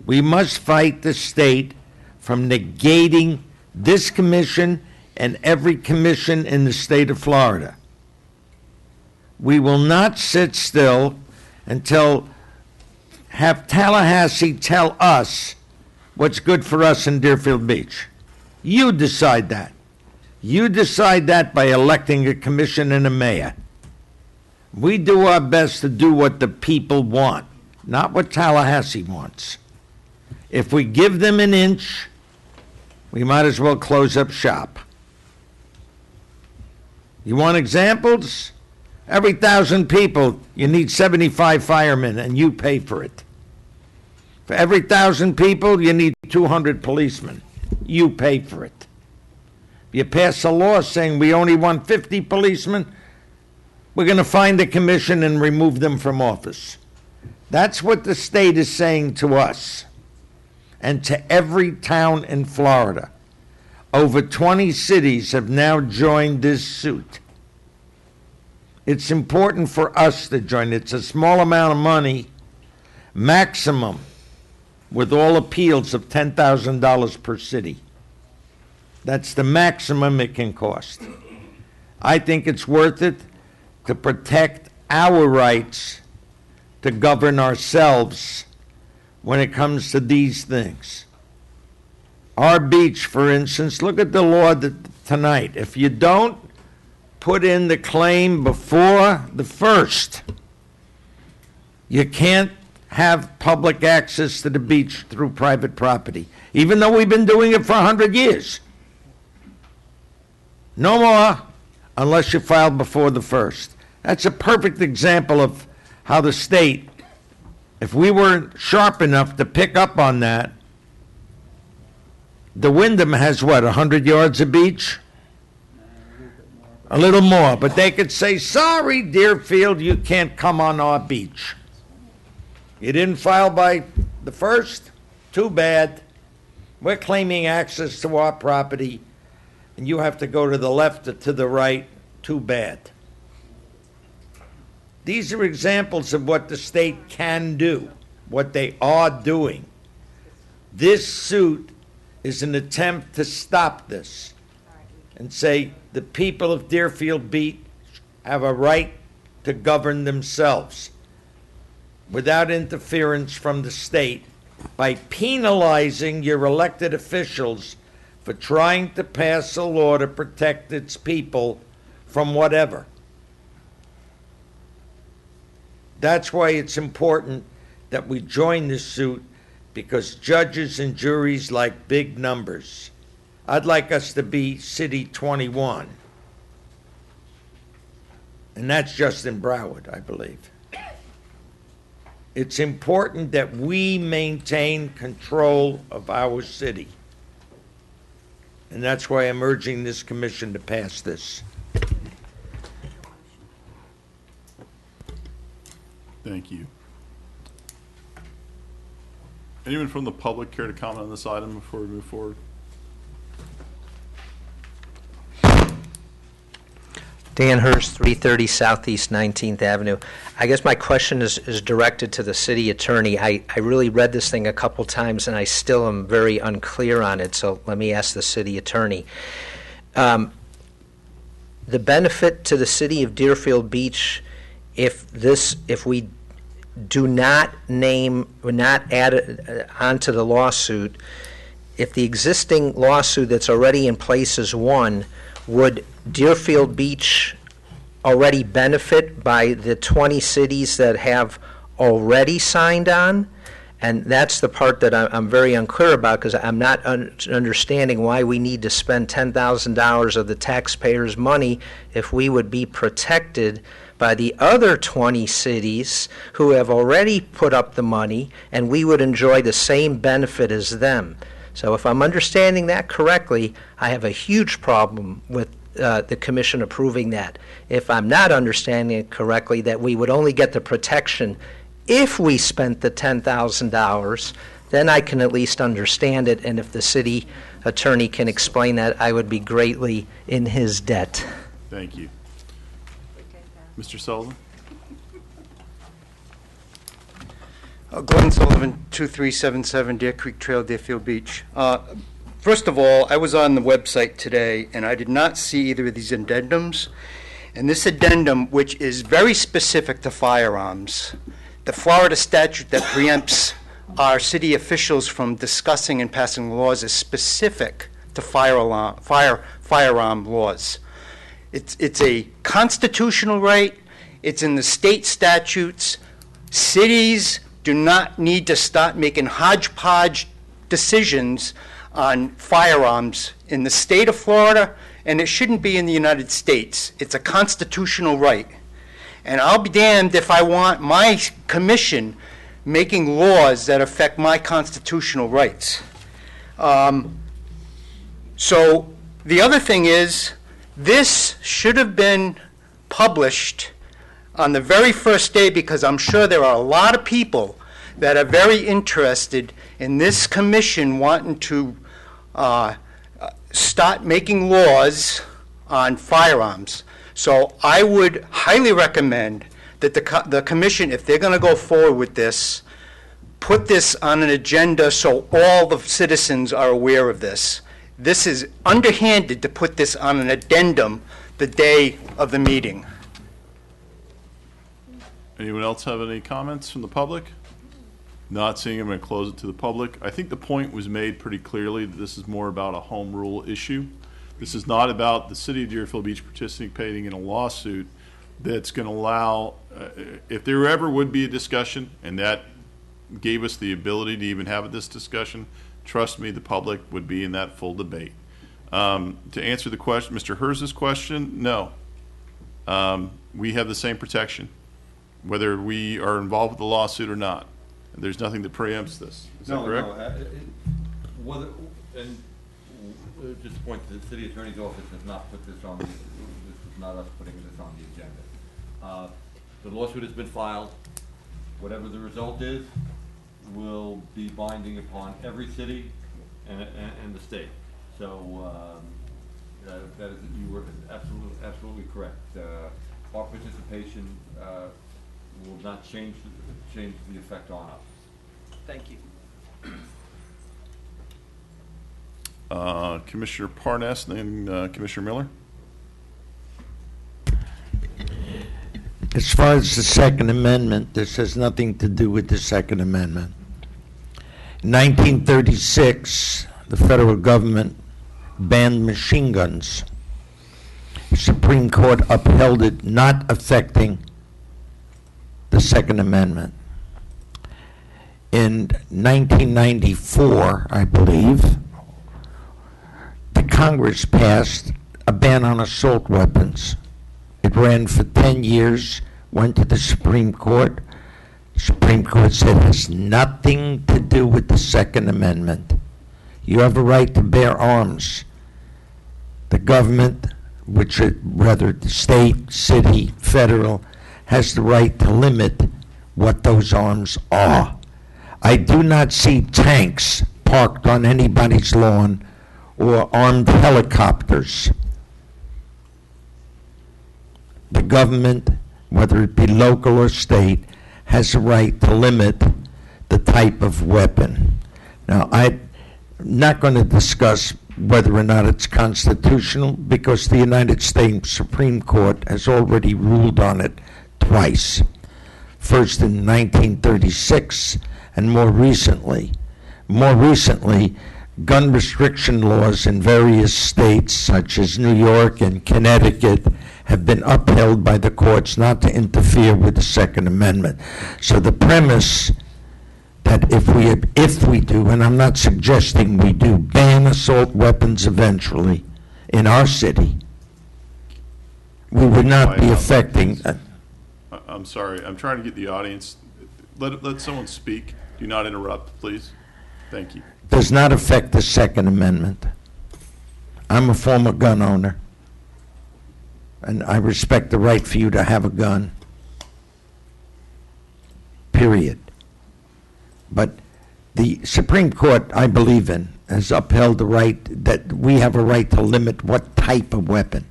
We must fight the state from negating this commission and every commission in the state of Florida. We will not sit still until have Tallahassee tell us what's good for us in Deerfield Beach. You decide that. You decide that by electing a commission and a mayor. We do our best to do what the people want, not what Tallahassee wants. If we give them an inch, we might as well close up shop. You want examples? Every 1,000 people, you need 75 firemen, and you pay for it. For every 1,000 people, you need 200 policemen. You pay for it. If you pass a law saying we only want 50 policemen, we're going to find the commission and remove them from office. That's what the state is saying to us and to every town in Florida. Over 20 cities have now joined this suit. It's important for us to join. It's a small amount of money, maximum, with all appeals of $10,000 per city. That's the maximum it can cost. I think it's worth it to protect our rights to govern ourselves when it comes to these things. Our beach, for instance, look at the law tonight. If you don't put in the claim before the 1st, you can't have public access to the beach through private property, even though we've been doing it for 100 years. No more unless you filed before the 1st. That's a perfect example of how the state, if we weren't sharp enough to pick up on that, the Wyndham has what, 100 yards of beach? A little more, but they could say, sorry, Deerfield, you can't come on our beach. You didn't file by the 1st? Too bad. We're claiming access to our property, and you have to go to the left or to the right. Too bad. These are examples of what the state can do, what they are doing. This suit is an attempt to stop this and say the people of Deerfield Beach have a right to govern themselves without interference from the state by penalizing your elected officials for trying to pass a law to protect its people from whatever. That's why it's important that we join this suit, because judges and juries like big numbers. I'd like us to be City 21. And that's just in Broward, I believe. It's important that we maintain control of our city. And that's why I'm urging this commission to pass this. Thank you. Anyone from the public care to comment on this item before we move forward? Dan Hurst, 330 Southeast 19th Avenue. I guess my question is directed to the city attorney. I really read this thing a couple times, and I still am very unclear on it, so let me ask the city attorney. The benefit to the city of Deerfield Beach, if we do not add it onto the lawsuit, if the existing lawsuit that's already in place is won, would Deerfield Beach already benefit by the 20 cities that have already signed on? And that's the part that I'm very unclear about, because I'm not understanding why we need to spend $10,000 of the taxpayers' money if we would be protected by the other 20 cities who have already put up the money, and we would enjoy the same benefit as them. So if I'm understanding that correctly, I have a huge problem with the commission approving that. If I'm not understanding it correctly, that we would only get the protection if we spent the $10,000, then I can at least understand it, and if the city attorney can explain that, I would be greatly in his debt. Thank you. Mr. Sullivan? Glenn Sullivan, 2377 Deer Creek Trail, Deerfield Beach. First of all, I was on the website today, and I did not see either of these addendums. And this addendum, which is very specific to firearms, the Florida statute that preempts our city officials from discussing and passing laws is specific to firearm laws. It's a constitutional right. It's in the state statutes. Cities do not need to start making hodgepodge decisions on firearms in the state of Florida, and it shouldn't be in the United States. It's a constitutional right. And I'll be damned if I want my commission making laws that affect my constitutional rights. So the other thing is, this should have been published on the very first day, because I'm sure there are a lot of people that are very interested in this commission wanting to start making laws on firearms. So I would highly recommend that the commission, if they're going to go forward with this, put this on an agenda so all the citizens are aware of this. This is underhanded to put this on an addendum the day of the meeting. Anyone else have any comments from the public? Not seeing, I'm going to close it to the public. I think the point was made pretty clearly that this is more about a home rule issue. This is not about the city of Deerfield Beach participating in a lawsuit that's going to allow, if there ever would be a discussion, and that gave us the ability to even have this discussion, trust me, the public would be in that full debate. To answer the question, Mr. Herz's question, no. We have the same protection, whether we are involved with the lawsuit or not. There's nothing that preempts this. Is that correct? Just to point to the city attorney's office has not put this on, this is not us putting this on the agenda. The lawsuit has been filed. Whatever the result is will be binding upon every city and the state. So that is, you were absolutely correct. Our participation will not change the effect on us. Thank you. Commissioner Parnas, and then Commissioner Miller. As far as the Second Amendment, this has nothing to do with the Second Amendment. In 1936, the federal government banned machine guns. The Supreme Court upheld it, not affecting the Second Amendment. In 1994, I believe, the Congress passed a ban on assault weapons. It ran for 10 years, went to the Supreme Court. The Supreme Court said it has nothing to do with the Second Amendment. You have a right to bear arms. The government, which is rather the state, city, federal, has the right to limit what those arms are. I do not see tanks parked on anybody's lawn or armed helicopters. The government, whether it be local or state, has a right to limit the type of weapon. Now, I'm not going to discuss whether or not it's constitutional, because the United States Supreme Court has already ruled on it twice. First in 1936, and more recently, gun restriction laws in various states, such as New York and Connecticut, have been upheld by the courts not to interfere with the Second Amendment. So the premise that if we do, and I'm not suggesting we do, ban assault weapons eventually in our city, we would not be affecting. I'm sorry, I'm trying to get the audience. Let someone speak. Do not interrupt, please. Thank you. Does not affect the Second Amendment. I'm a former gun owner, and I respect the right for you to have a gun, period. But the Supreme Court, I believe in, has upheld the right that we have a right to limit what type of weapon.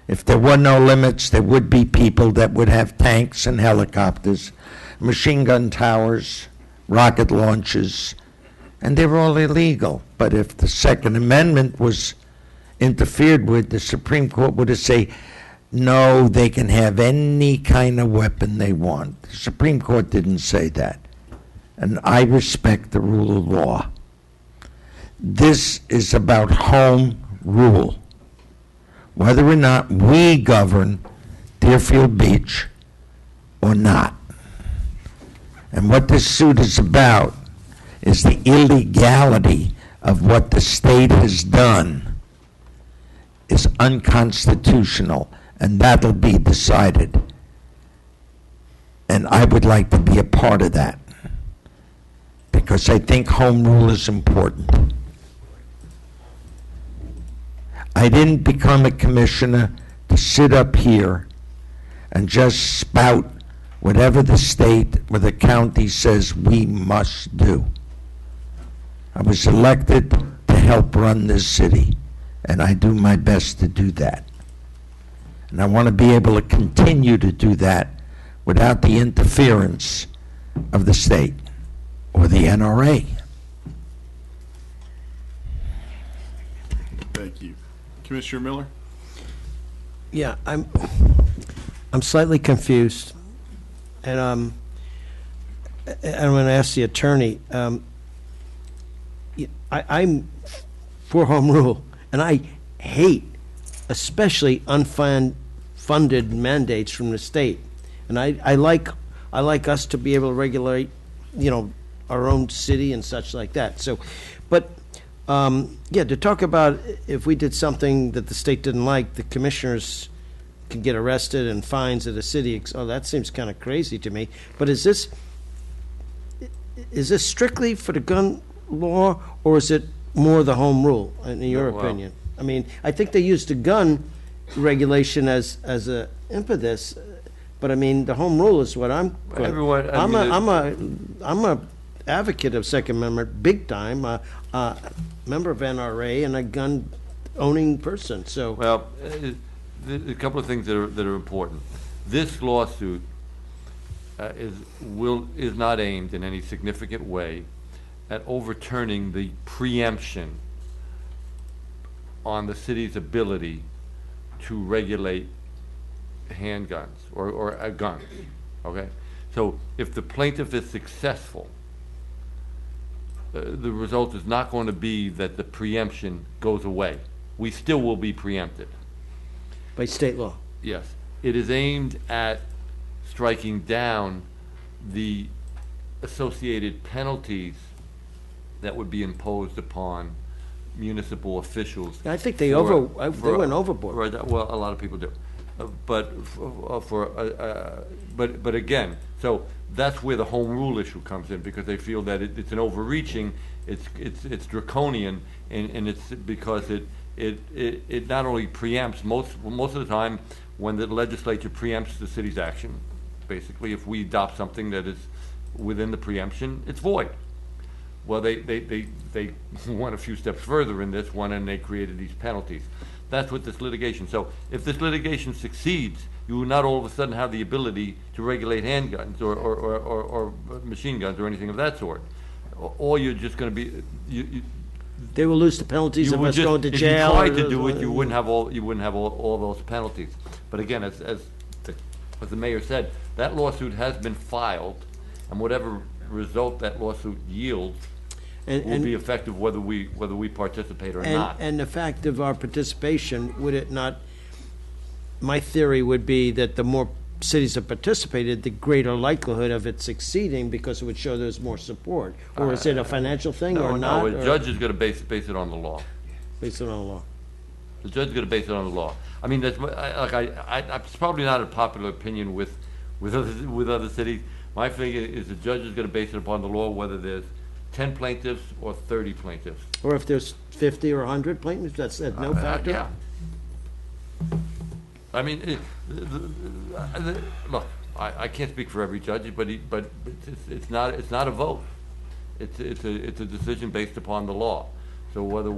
If there were no limits, there would be people that would have tanks and helicopters, machine gun towers, rocket launches, and they're all illegal. But if the Second Amendment was interfered with, the Supreme Court would have said, no, they can have any kind of weapon they want. The Supreme Court didn't say that. And I respect the rule of law. This is about home rule. Whether or not we govern Deerfield Beach or not. And what this suit is about is the illegality of what the state has done is unconstitutional, and that'll be decided And I would like to be a part of that, because I think home rule is important. I didn't become a commissioner to sit up here and just spout whatever the state or the county says we must do. I was elected to help run this city, and I do my best to do that. And I want to be able to continue to do that without the interference of the state or the NRA. Thank you. Commissioner Miller? Yeah, I'm slightly confused, and I'm going to ask the attorney. I'm for home rule, and I hate especially unfunded mandates from the state. And I like us to be able to regulate, our own city and such like that. So, but to talk about if we did something that the state didn't like, the commissioners can get arrested and fines at a city. Oh, that seems kind of crazy to me. But is this strictly for the gun law, or is it more the home rule, in your opinion? I mean, I think they used the gun regulation as a impetus, but I mean, the home rule is what I'm. Everyone, I'm a advocate of Second Amendment, big time. Member of NRA and a gun owning person. So well, a couple of things that are important. This lawsuit is not aimed in any significant way at overturning the preemption on the city's ability to regulate handguns or guns, okay? So if the plaintiff is successful, the result is not going to be that the preemption goes away. We still will be preempted. By state law? Yes. It is aimed at striking down the associated penalties that would be imposed upon municipal officials. I think they went overboard. Right, well, a lot of people do. But again, so that's where the home rule issue comes in, because they feel that it's an overreaching, it's draconian, and it's because it not only preempts most of the time when the legislature preempts the city's action. Basically, if we adopt something that is within the preemption, it's void. Well, they went a few steps further in this one, and they created these penalties. That's what this litigation. So if this litigation succeeds, you will not all of a sudden have the ability to regulate handguns or machine guns or anything of that sort. Or you're just going to be they will lose the penalties of us going to jail. If you tried to do it, you wouldn't have all those penalties. But again, as the mayor said, that lawsuit has been filed, and whatever result that lawsuit yields will be effective whether we participate or not. And the fact of our participation, would it not? My theory would be that the more cities that participated, the greater likelihood of it succeeding, because it would show there's more support. Or is it a financial thing or not? No, the judge is going to base it on the law. Base it on the law. The judge is going to base it on the law. I mean, that's it's probably not a popular opinion with other cities. My figure is the judge is going to base it upon the law, whether there's 10 plaintiffs or 30 plaintiffs. Or if there's 50 or 100 plaintiffs, that's no factor? Yeah. I mean, look, I can't speak for every judge, but it's not a vote. It's a decision based upon the law. So whether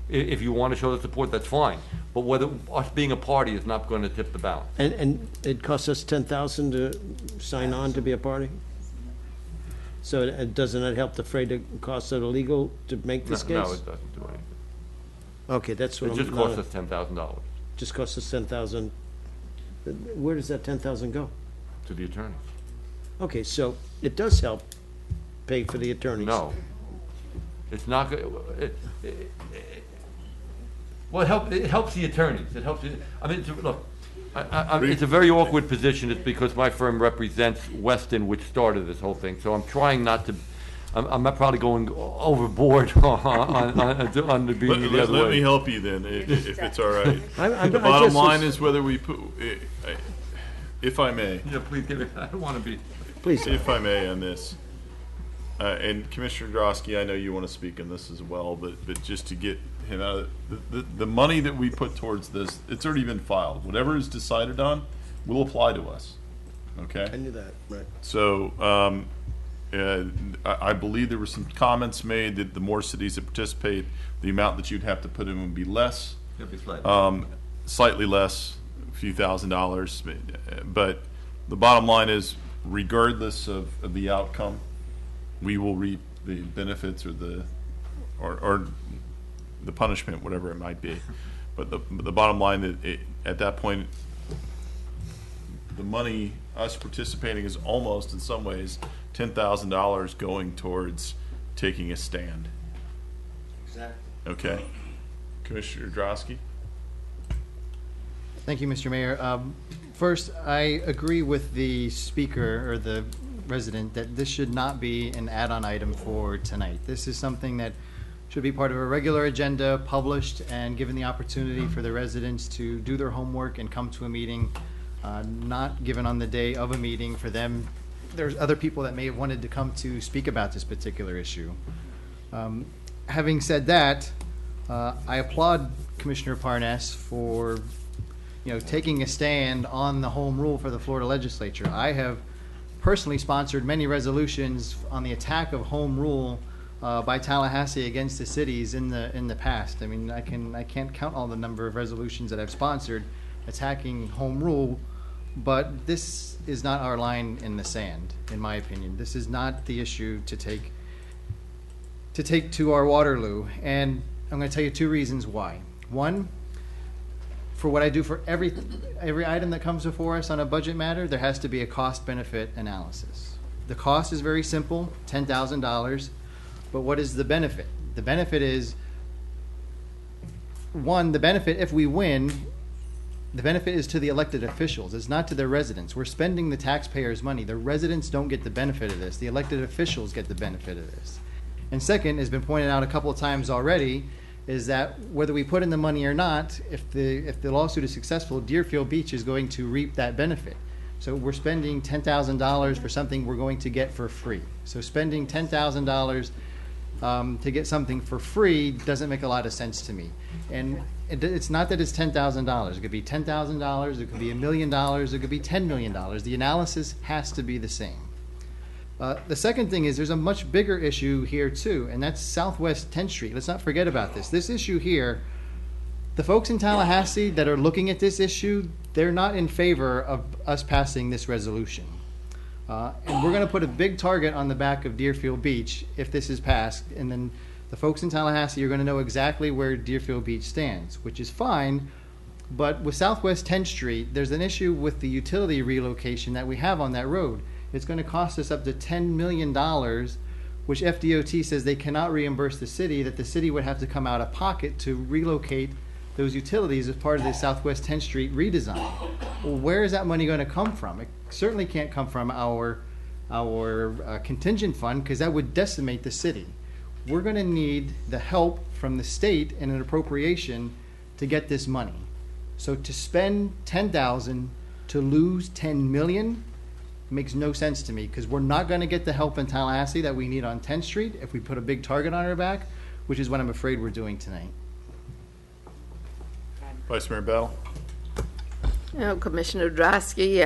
if you want to show the support, that's fine. But whether us being a party is not going to tip the balance. And it costs us $10,000 to sign on to be a party? So doesn't that help defray the costs of the legal to make this case? No, it doesn't do anything. Okay, that's what it just costs us $10,000. Just costs us $10,000. Where does that $10,000 go? To the attorneys. Okay, so it does help pay for the attorneys. No. It's not good. Well, it helps the attorneys. It helps. I mean, look, it's a very awkward position. It's because my firm represents Weston, which started this whole thing. So I'm trying not to. I'm not probably going overboard on the being the other way. Let me help you then, if it's all right. The bottom line is whether we put. If I may. Yeah, please give it, I don't want to be. Please. If I may on this, and Commissioner Drosky, I know you want to speak on this as well, but just to get him out, the money that we put towards this, it's already been filed. Whatever is decided on will apply to us, okay? I knew that, right. So, I believe there were some comments made that the more cities that participate, the amount that you'd have to put in would be less. It'll be slightly. Slightly less, a few $1,000s, but the bottom line is, regardless of the outcome, we will reap the benefits or the punishment, whatever it might be. But the bottom line, that at that point, the money, us participating, is almost, in some ways, $10,000 going towards taking a stand. Exactly. Okay. Commissioner Drosky? Thank you, Mr. Mayor. First, I agree with the speaker or the resident that this should not be an add-on item for tonight. This is something that should be part of a regular agenda, published, and given the opportunity for the residents to do their homework and come to a meeting, not given on the day of a meeting for them. There's other people that may have wanted to come to speak about this particular issue. Having said that, I applaud Commissioner Parnas for taking a stand on the home rule for the Florida legislature. I have personally sponsored many resolutions on the attack of home rule by Tallahassee against the cities in the past. I mean, I can't count all the number of resolutions that I've sponsored attacking home rule, but this is not our line in the sand, in my opinion. This is not the issue to take to our Waterloo, and I'm going to tell you 2 reasons why. One, for what I do for every item that comes before us on a budget matter, there has to be a cost-benefit analysis. The cost is very simple, $10,000, but what is the benefit? The benefit is, one, the benefit, if we win, the benefit is to the elected officials. It's not to the residents. We're spending the taxpayers' money. The residents don't get the benefit of this. The elected officials get the benefit of this. And second, has been pointed out a couple of times already, is that whether we put in the money or not, if the lawsuit is successful, Deerfield Beach is going to reap that benefit. So we're spending $10,000 for something we're going to get for free. So spending $10,000 to get something for free doesn't make a lot of sense to me. And it's not that it's $10,000. It could be $10,000, it could be $1 million, it could be $10 million. The analysis has to be the same. The second thing is there's a much bigger issue here too, and that's Southwest 10th Street. Let's not forget about this. This issue here, the folks in Tallahassee that are looking at this issue, they're not in favor of us passing this resolution. And we're going to put a big target on the back of Deerfield Beach if this is passed, and then the folks in Tallahassee are going to know exactly where Deerfield Beach stands, which is fine. But with Southwest 10th Street, there's an issue with the utility relocation that we have on that road. It's going to cost us up to $10 million, which FDOT says they cannot reimburse the city, that the city would have to come out of pocket to relocate those utilities as part of the Southwest 10th Street redesign. Well, where is that money going to come from? It certainly can't come from our contingent fund, because that would decimate the city. We're going to need the help from the state in an appropriation to get this money. So to spend $10,000 to lose $10 million makes no sense to me, because we're not going to get the help in Tallahassee that we need on 10th Street if we put a big target on our back, which is what I'm afraid we're doing tonight. Vice Mayor Battle? Commissioner Drosky,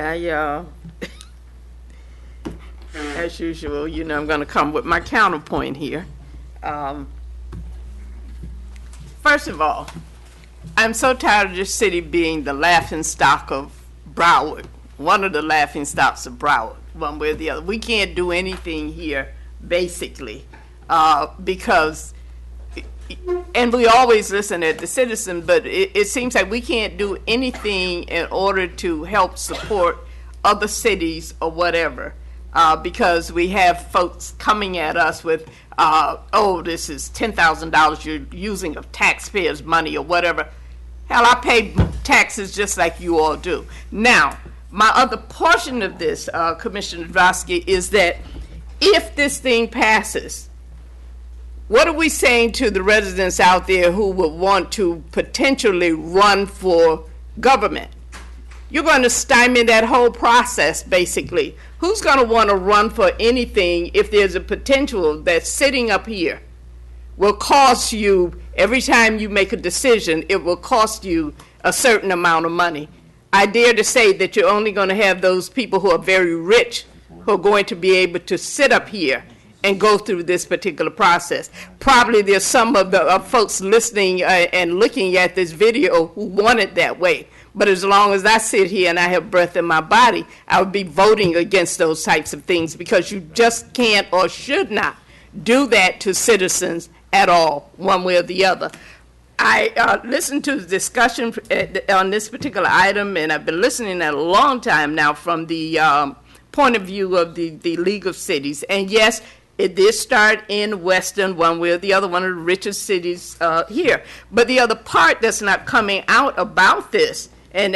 as usual, I'm going to come with my counterpoint here. First of all, I'm so tired of this city being the laughingstock of Broward, one of the laughingstocks of Broward, one way or the other. We can't do anything here, basically, because, and we always listen at the citizen, but it seems like we can't do anything in order to help support other cities or whatever, because we have folks coming at us with, this is $10,000 you're using of taxpayers' money or whatever. Hell, I pay taxes just like you all do. Now, my other portion of this, Commissioner Drosky, is that if this thing passes, what are we saying to the residents out there who would want to potentially run for government? you're going to stymie that whole process, basically. Who's going to want to run for anything if there's a potential that sitting up here will cost you, every time you make a decision, it will cost you a certain amount of money? I dare to say that you're only going to have those people who are very rich who are going to be able to sit up here and go through this particular process. Probably there's some of the folks listening and looking at this video who want it that way. But as long as I sit here and I have breath in my body, I would be voting against those types of things, because you just can't or should not do that to citizens at all, one way or the other. I listened to the discussion on this particular item, and I've been listening at a long time now from the point of view of the League of Cities. And yes, it did start in Weston, one way or the other, one of the richest cities here. But the other part that's not coming out about this, and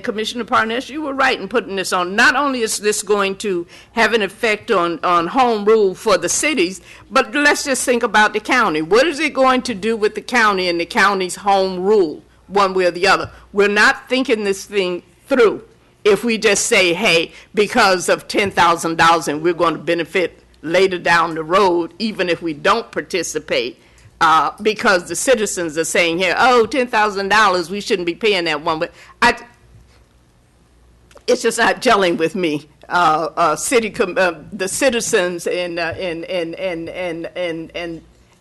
Commissioner Parnas, you were right in putting this on. Not only is this going to have an effect on home rule for the cities, but let's just think about the county. What is it going to do with the county and the county's home rule, one way or the other? We're not thinking this thing through if we just say, hey, because of $10,000 and we're going to benefit later down the road, even if we don't participate, because the citizens are saying here, oh, $10,000, we shouldn't be paying that one. But it's just not gelling with me. The citizens and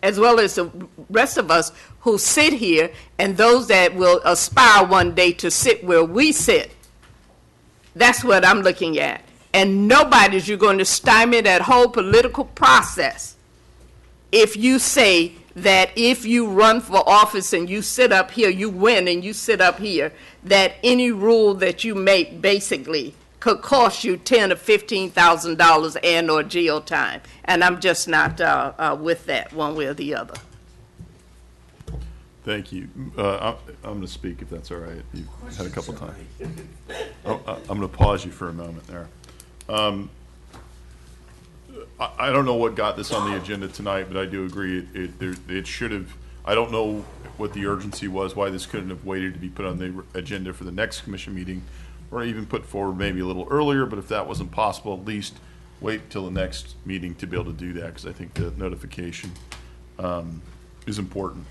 as well as the rest of us who sit here, and those that will aspire one day to sit where we sit. That's what I'm looking at. And nobody's, you're going to stymie that whole political process if you say that if you run for office and you sit up here, you win and you sit up here, that any rule that you make basically could cost you $10,000 or $15,000 and or jail time. And I'm just not with that one way or the other. Thank you. I'm going to speak if that's all right. You've had a couple times. I'm going to pause you for a moment there. I don't know what got this on the agenda tonight, but I do agree it should have. I don't know what the urgency was, why this couldn't have waited to be put on the agenda for the next commission meeting, or even put forward maybe a little earlier. But if that wasn't possible, at least wait till the next meeting to be able to do that, because I think the notification is important.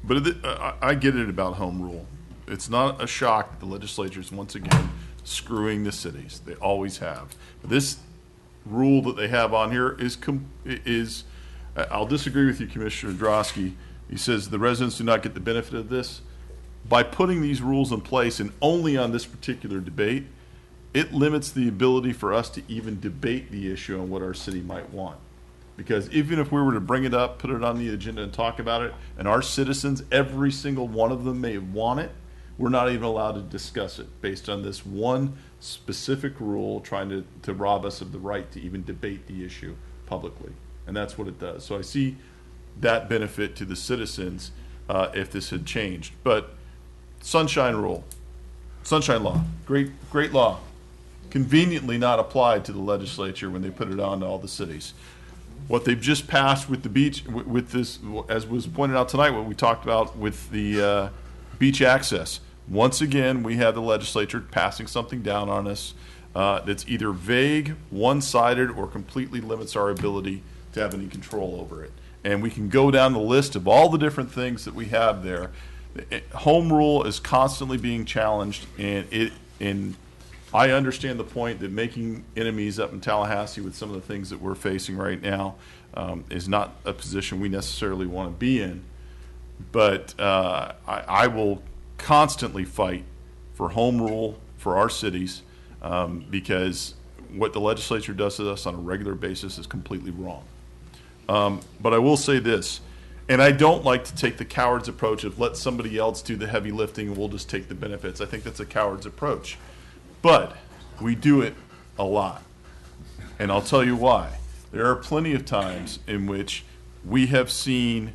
But I get it about home rule. It's not a shock that the legislature is once again screwing the cities. They always have. This rule that they have on here is I'll disagree with you, Commissioner Drosky. He says the residents do not get the benefit of this. By putting these rules in place and only on this particular debate, it limits the ability for us to even debate the issue on what our city might want. Because even if we were to bring it up, put it on the agenda and talk about it, and our citizens, every single one of them may want it, we're not even allowed to discuss it based on this one specific rule trying to rob us of the right to even debate the issue publicly. And that's what it does. So I see that benefit to the citizens if this had changed. But sunshine rule, sunshine law, great law, conveniently not applied to the legislature when they put it on to all the cities. What they've just passed with the beach, with this, as was pointed out tonight, what we talked about with the beach access. Once again, we have the legislature passing something down on us that's either vague, one-sided, or completely limits our ability to have any control over it. And we can go down the list of all the different things that we have there. Home rule is constantly being challenged, and I understand the point that making enemies up in Tallahassee with some of the things that we're facing right now is not a position we necessarily want to be in. But I will constantly fight for home rule for our cities because what the legislature does to us on a regular basis is completely wrong. But I will say this, and I don't like to take the coward's approach of let somebody else do the heavy lifting and we'll just take the benefits. I think that's a coward's approach. But we do it a lot. And I'll tell you why. There are plenty of times in which we have seen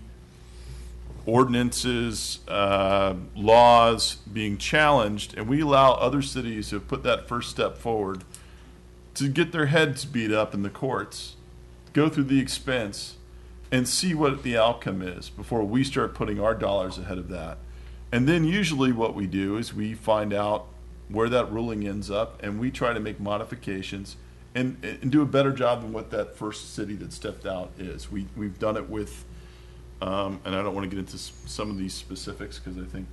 ordinances, laws being challenged, and we allow other cities who have put that first step forward to get their heads beat up in the courts, go through the expense, and see what the outcome is before we start putting our dollars ahead of that. And then usually what we do is we find out where that ruling ends up, and we try to make modifications and do a better job than what that first city that stepped out is. We've done it with, and I don't want to get into some of these specifics because I think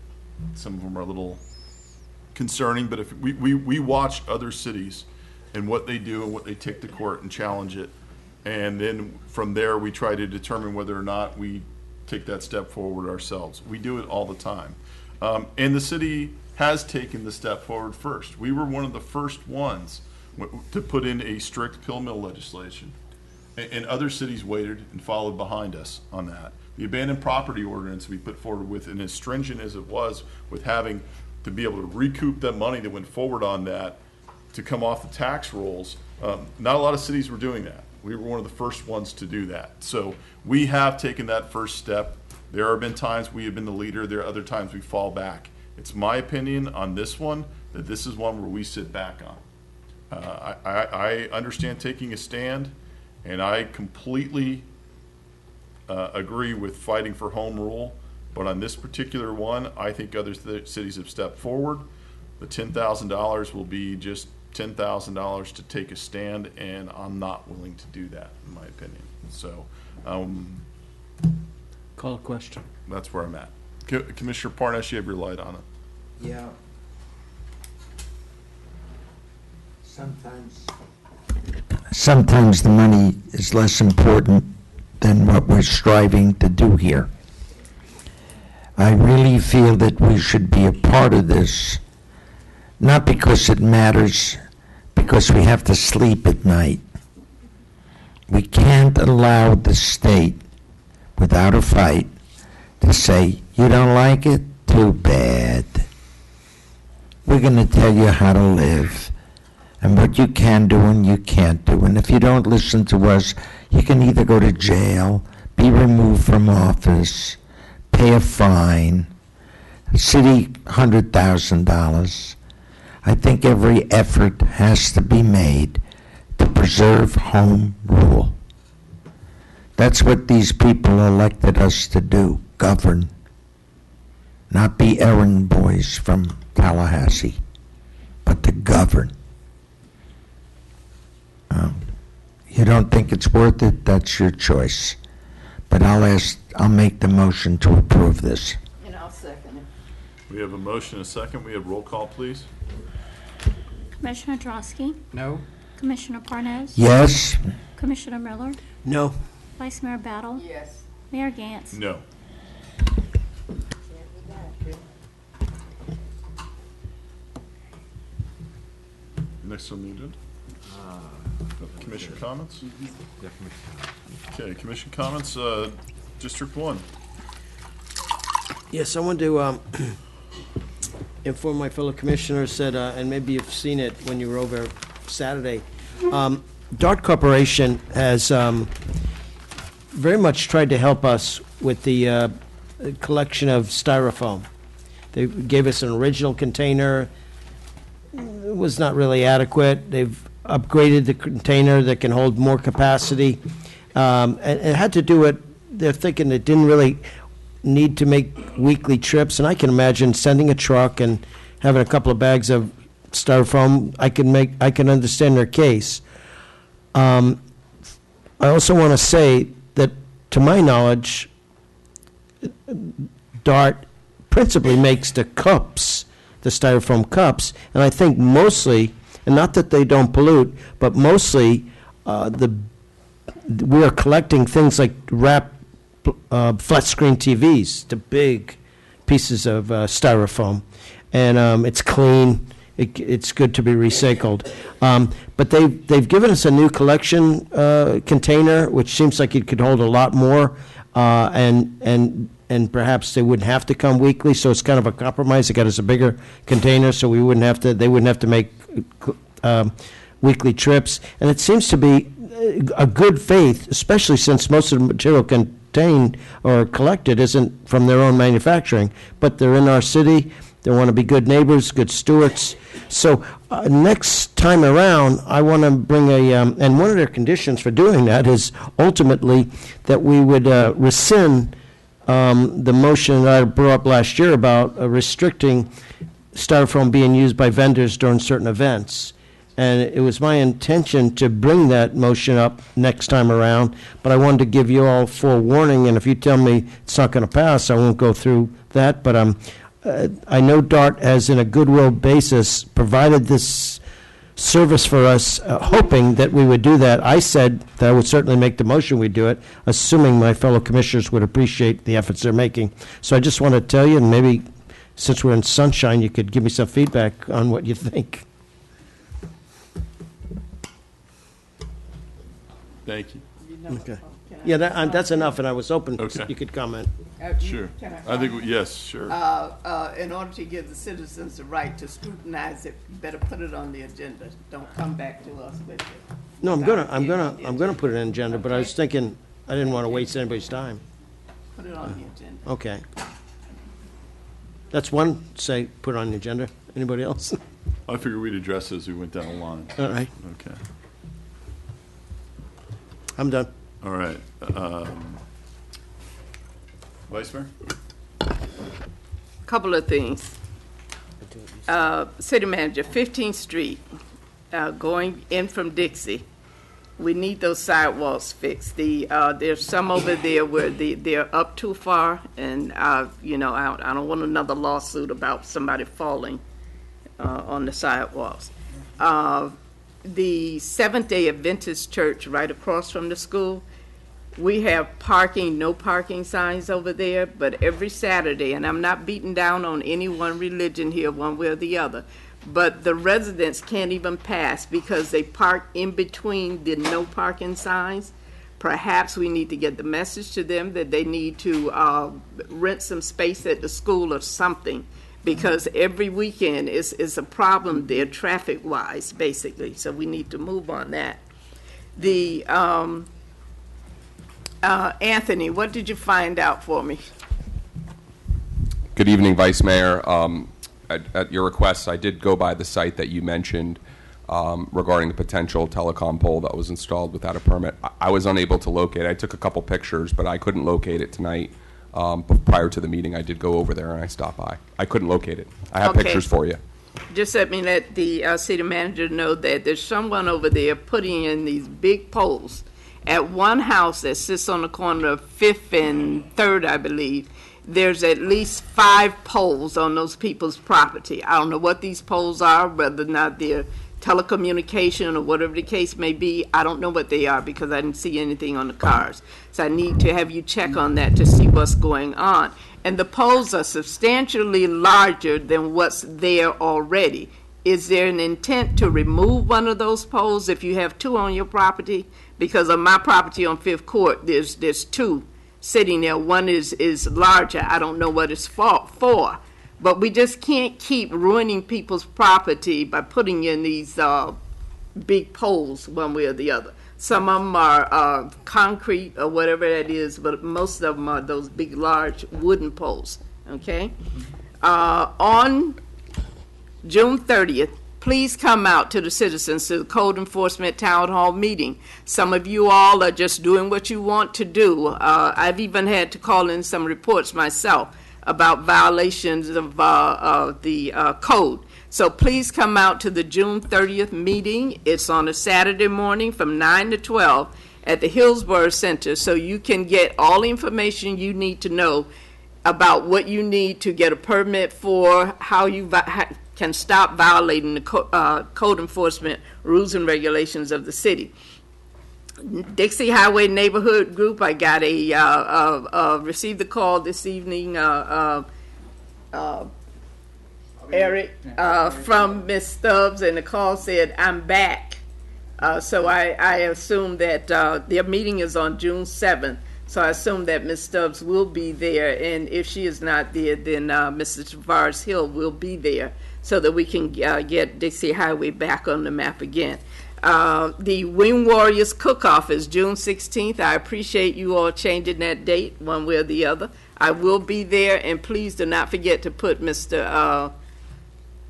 some of them are a little concerning, but if we watch other cities and what they do and what they take to court and challenge it, and then from there we try to determine whether or not we take that step forward ourselves. We do it all the time. And the city has taken the step forward first. We were one of the first ones to put in a strict pill mill legislation. And other cities waited and followed behind us on that. The abandoned property ordinance we put forward with, and as stringent as it was with having to be able to recoup that money that went forward on that to come off the tax rolls, not a lot of cities were doing that. We were one of the first ones to do that. So we have taken that first step. There have been times we have been the leader. There are other times we fall back. It's my opinion on this one that this is one where we sit back on. I understand taking a stand, and I completely agree with fighting for home rule. But on this particular one, I think other cities have stepped forward. The $10,000 will be just $10,000 to take a stand, and I'm not willing to do that, in my opinion. So, Call a question. that's where I'm at. Commissioner Parnas, you have your light on it. Yeah. Sometimes the money is less important than what we're striving to do here. I really feel that we should be a part of this, not because it matters, because we have to sleep at night. We can't allow the state, without a fight, to say, you don't like it? Too bad. We're going to tell you how to live and what you can do and you can't do. And if you don't listen to us, you can either go to jail, be removed from office, pay a fine, city $100,000. I think every effort has to be made to preserve home rule. That's what these people elected us to do, govern, not be errand boys from Tallahassee, but to govern. You don't think it's worth it? That's your choice. But I'll make the motion to approve this. And I'll second it. We have a motion and a second. We have roll call, please. Commissioner Drosky? No? Commissioner Parnas? Yes? Commissioner Miller? No. Vice Mayor Battle? Yes. Mayor Gantz? No. Next on the agenda. Commission comments? Yeah, Commissioner. Okay, commission comments, District 1. Yes, I want to inform my fellow commissioners that, and maybe you've seen it when you were over Saturday, DART Corporation has very much tried to help us with the collection of styrofoam. They gave us an original container. It was not really adequate. They've upgraded the container that can hold more capacity. And it had to do it, they're thinking it didn't really need to make weekly trips. And I can imagine sending a truck and having a couple of bags of styrofoam. I can understand their case. I also want to say that, to my knowledge, DART principally makes the cups, the styrofoam cups, and I think mostly, and not that they don't pollute, but mostly we are collecting things like wrap flat screen TVs, the big pieces of styrofoam, and it's clean. It's good to be recycled. But they've given us a new collection container, which seems like it could hold a lot more, and perhaps they wouldn't have to come weekly. So it's kind of a compromise. They got us a bigger container, so they wouldn't have to make weekly trips. And it seems to be a good faith, especially since most of the material contained or collected isn't from their own manufacturing, but they're in our city. They want to be good neighbors, good stewards. So next time around, I want to bring and one of their conditions for doing that is ultimately that we would rescind the motion that I brought up last year about restricting styrofoam being used by vendors during certain events. And it was my intention to bring that motion up next time around, but I wanted to give you all forewarning, and if you tell me it's not going to pass, I won't go through that. But I know DART has, in a goodwill basis, provided this service for us, hoping that we would do that. I said that I would certainly make the motion we do it, assuming my fellow commissioners would appreciate the efforts they're making. So I just want to tell you, and maybe since we're in sunshine, you could give me some feedback on what you think. Thank you. Okay. Yeah, that's enough, and I was hoping Okay. you could comment. Sure. I think, yes, sure. In order to give the citizens the right to scrutinize it, you better put it on the agenda. Don't come back to us with it. No, I'm gonna put it on agenda, but I was thinking, I didn't want to waste anybody's time. Put it on the agenda. Okay. That's one, say, put it on the agenda. Anybody else? I figured we'd address it as we went down the line. All right. Okay. I'm done. All right. Vice Mayor? Couple of things. City Manager, 15th Street, going in from Dixie. We need those sidewalks fixed. There's some over there where they're up too far, and I don't want another lawsuit about somebody falling on the sidewalks. The Seventh-day Adventist Church right across from the school, we have no parking signs over there, but every Saturday, and I'm not beating down on any one religion here, one way or the other, but the residents can't even pass because they park in between the no parking signs. Perhaps we need to get the message to them that they need to rent some space at the school or something, because every weekend is a problem there, traffic-wise, basically. So we need to move on that. Anthony, what did you find out for me? Good evening, Vice Mayor. At your request, I did go by the site that you mentioned regarding the potential telecom pole that was installed without a permit. I was unable to locate it. I took a couple pictures, but I couldn't locate it tonight. But prior to the meeting, I did go over there and I stopped by. I couldn't locate it. I have pictures for you. Just let me let the city manager know that there's someone over there putting in these big poles. At one house that sits on the corner of 5th and 3rd, I believe, there's at least 5 poles on those people's property. I don't know what these poles are, whether or not they're telecommunication or whatever the case may be. I don't know what they are because I didn't see anything on the cars. So I need to have you check on that to see what's going on. And the poles are substantially larger than what's there already. Is there an intent to remove one of those poles if you have 2 on your property? Because on my property on 5th Court, there's 2 sitting there. One is larger. I don't know what it's for. But we just can't keep ruining people's property by putting in these big poles one way or the other. Some of them are concrete or whatever that is, but most of them are those big, large wooden poles, okay? On June 30th, please come out to the citizens to the Code Enforcement Town Hall meeting. Some of you all are just doing what you want to do. I've even had to call in some reports myself about violations of the code. So please come out to the June 30th meeting. It's on a Saturday morning from 9 to 12 at the Hillsborough Center, so you can get all the information you need to know about what you need to get a permit for, how you can stop violating the code enforcement rules and regulations of the city. Dixie Highway Neighborhood Group, I got received a call this evening, Eric, from Ms. Stubbs, and the call said, I'm back. So I assume that their meeting is on June 7th, so I assume that Ms. Stubbs will be there, and if she is not there, then Mrs. Tavares Hill will be there, so that we can get Dixie Highway back on the map again. The Wing Warriors Cook-Off is June 16th. I appreciate you all changing that date one way or the other. I will be there, and please do not forget to put the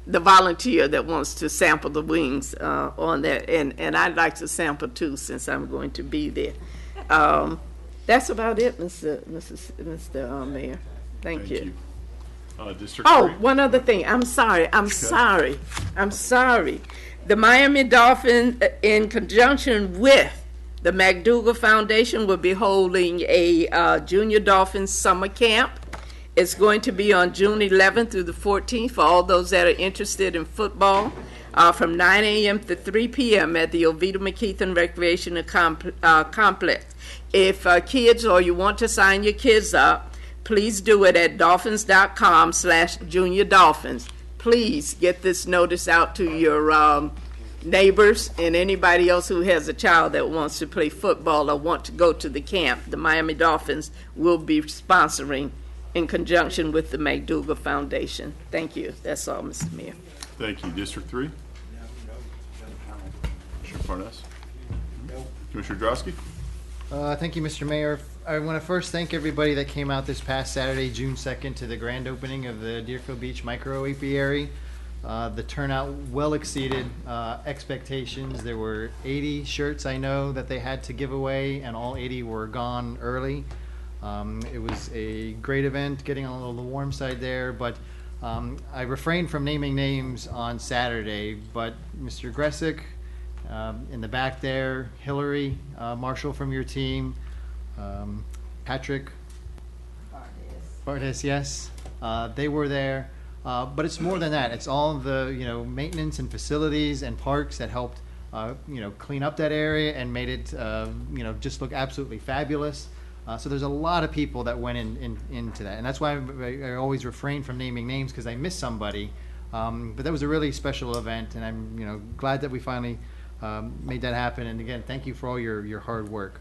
volunteer that wants to sample the wings on that, and I'd like to sample too since I'm going to be there. That's about it, Mr. Mayor. Thank you. District Oh, 3. one other thing. I'm sorry. The Miami Dolphins, in conjunction with the McDougal Foundation, will be holding a Junior Dolphins summer camp. It's going to be on June 11th through the 14th for all those that are interested in football, from 9 a.m. to 3 p.m. at the Oviedo McKeithen Recreation Complex. If kids or you want to sign your kids up, please do it at dolphins.com/juniordolphins. Please get this notice out to your neighbors and anybody else who has a child that wants to play football or want to go to the camp. The Miami Dolphins will be sponsoring in conjunction with the McDougal Foundation. Thank you. That's all, Mr. Mayor. Thank you. District 3? Commissioner Parnas? Commissioner Drosky? Thank you, Mr. Mayor. I want to first thank everybody that came out this past Saturday, June 2nd, to the grand opening of the Deerfield Beach Micro Apiary. The turnout well exceeded expectations. There were 80 shirts, I know, that they had to give away, and all 80 were gone early. It was a great event, getting on the warm side there, but I refrained from naming names on Saturday, but Mr. Gressick, in the back there, Hillary, Marshall from your team, Patrick Bardes, yes, they were there. But it's more than that. It's all the maintenance and facilities and parks that helped clean up that area and made it just look absolutely fabulous. So there's a lot of people that went into that, and that's why I always refrain from naming names, because I miss somebody. But that was a really special event, and I'm glad that we finally made that happen. And again, thank you for all your hard work.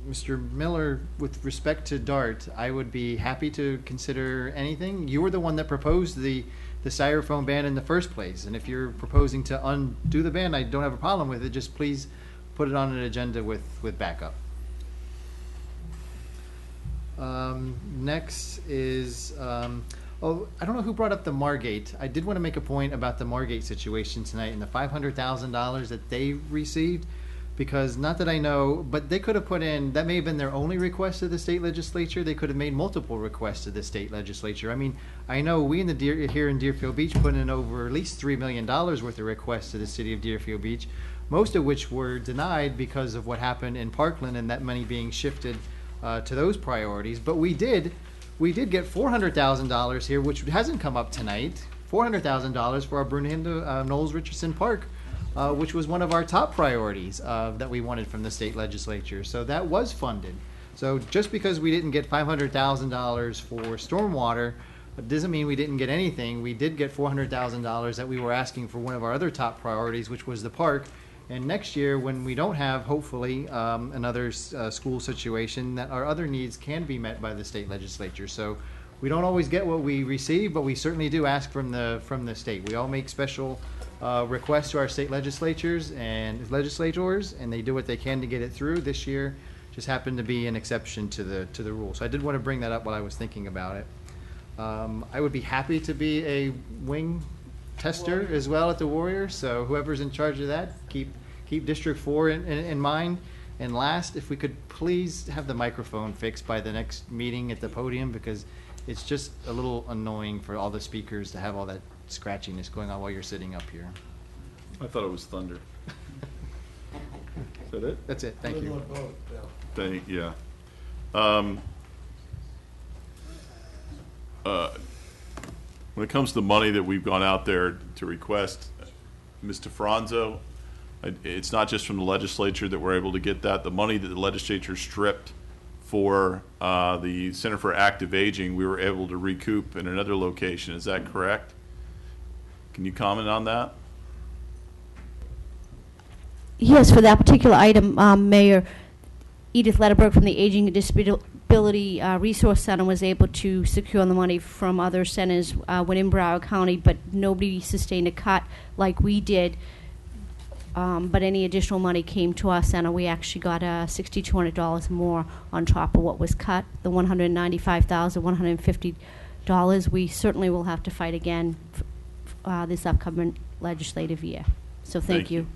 Mr. Miller, with respect to DART, I would be happy to consider anything. You were the one that proposed the styrofoam ban in the first place, and if you're proposing to undo the ban, I don't have a problem with it. Just please put it on an agenda with backup. Next is, I don't know who brought up the Margate. I did want to make a point about the Margate situation tonight and the $500,000 that they received. Because, not that I know, but they could have put in, that may have been their only request to the state legislature. They could have made multiple requests to the state legislature. I mean, I know we here in Deerfield Beach put in over at least $3 million worth of requests to the city of Deerfield Beach, most of which were denied because of what happened in Parkland and that money being shifted to those priorities. But we did get $400,000 here, which hasn't come up tonight, $400,000 for our Brunhilde Knowles Richardson Park, which was one of our top priorities that we wanted from the state legislature. So that was funded. So just because we didn't get $500,000 for stormwater, doesn't mean we didn't get anything. We did get $400,000 that we were asking for one of our other top priorities, which was the park. And next year, when we don't have, hopefully, another school situation, that our other needs can be met by the state legislature. So we don't always get what we receive, but we certainly do ask from the state. We all make special requests to our state legislators, and they do what they can to get it through. This year just happened to be an exception to the rule. So I did want to bring that up while I was thinking about it. I would be happy to be a wing tester as well at the Warriors. So whoever's in charge of that, keep District 4 in mind. And last, if we could please have the microphone fixed by the next meeting at the podium, because it's just a little annoying for all the speakers to have all that scratchiness going on while you're sitting up here. I thought it was thunder. Is that it? That's it. Thank you. Yeah. When it comes to money that we've gone out there to request, Ms. DeFranzo, it's not just from the legislature that we're able to get that. The money that the legislature stripped for the Center for Active Aging, we were able to recoup in another location. Is that correct? Can you comment on that? Yes, for that particular item, Mayor Edith Letterberg from the Aging and Disability Resource Center was able to secure the money from other centers within Broward County, but nobody sustained a cut like we did. But any additional money came to our center. We actually got $6,200 more on top of what was cut, the $195,150. We certainly will have to fight again this upcoming legislative year. So thank you.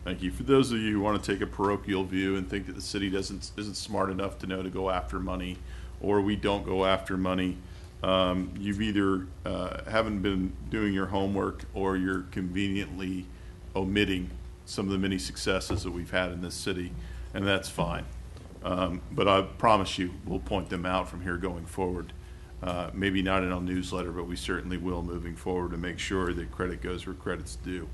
Thank you. For those of you who want to take a parochial view and think that the city isn't smart enough to know to go after money, or we don't go after money, you've either haven't been doing your homework or you're conveniently omitting some of the many successes that we've had in this city, and that's fine. But I promise you, we'll point them out from here going forward. Maybe not in a newsletter, but we certainly will moving forward to make sure that credit goes where credit's due.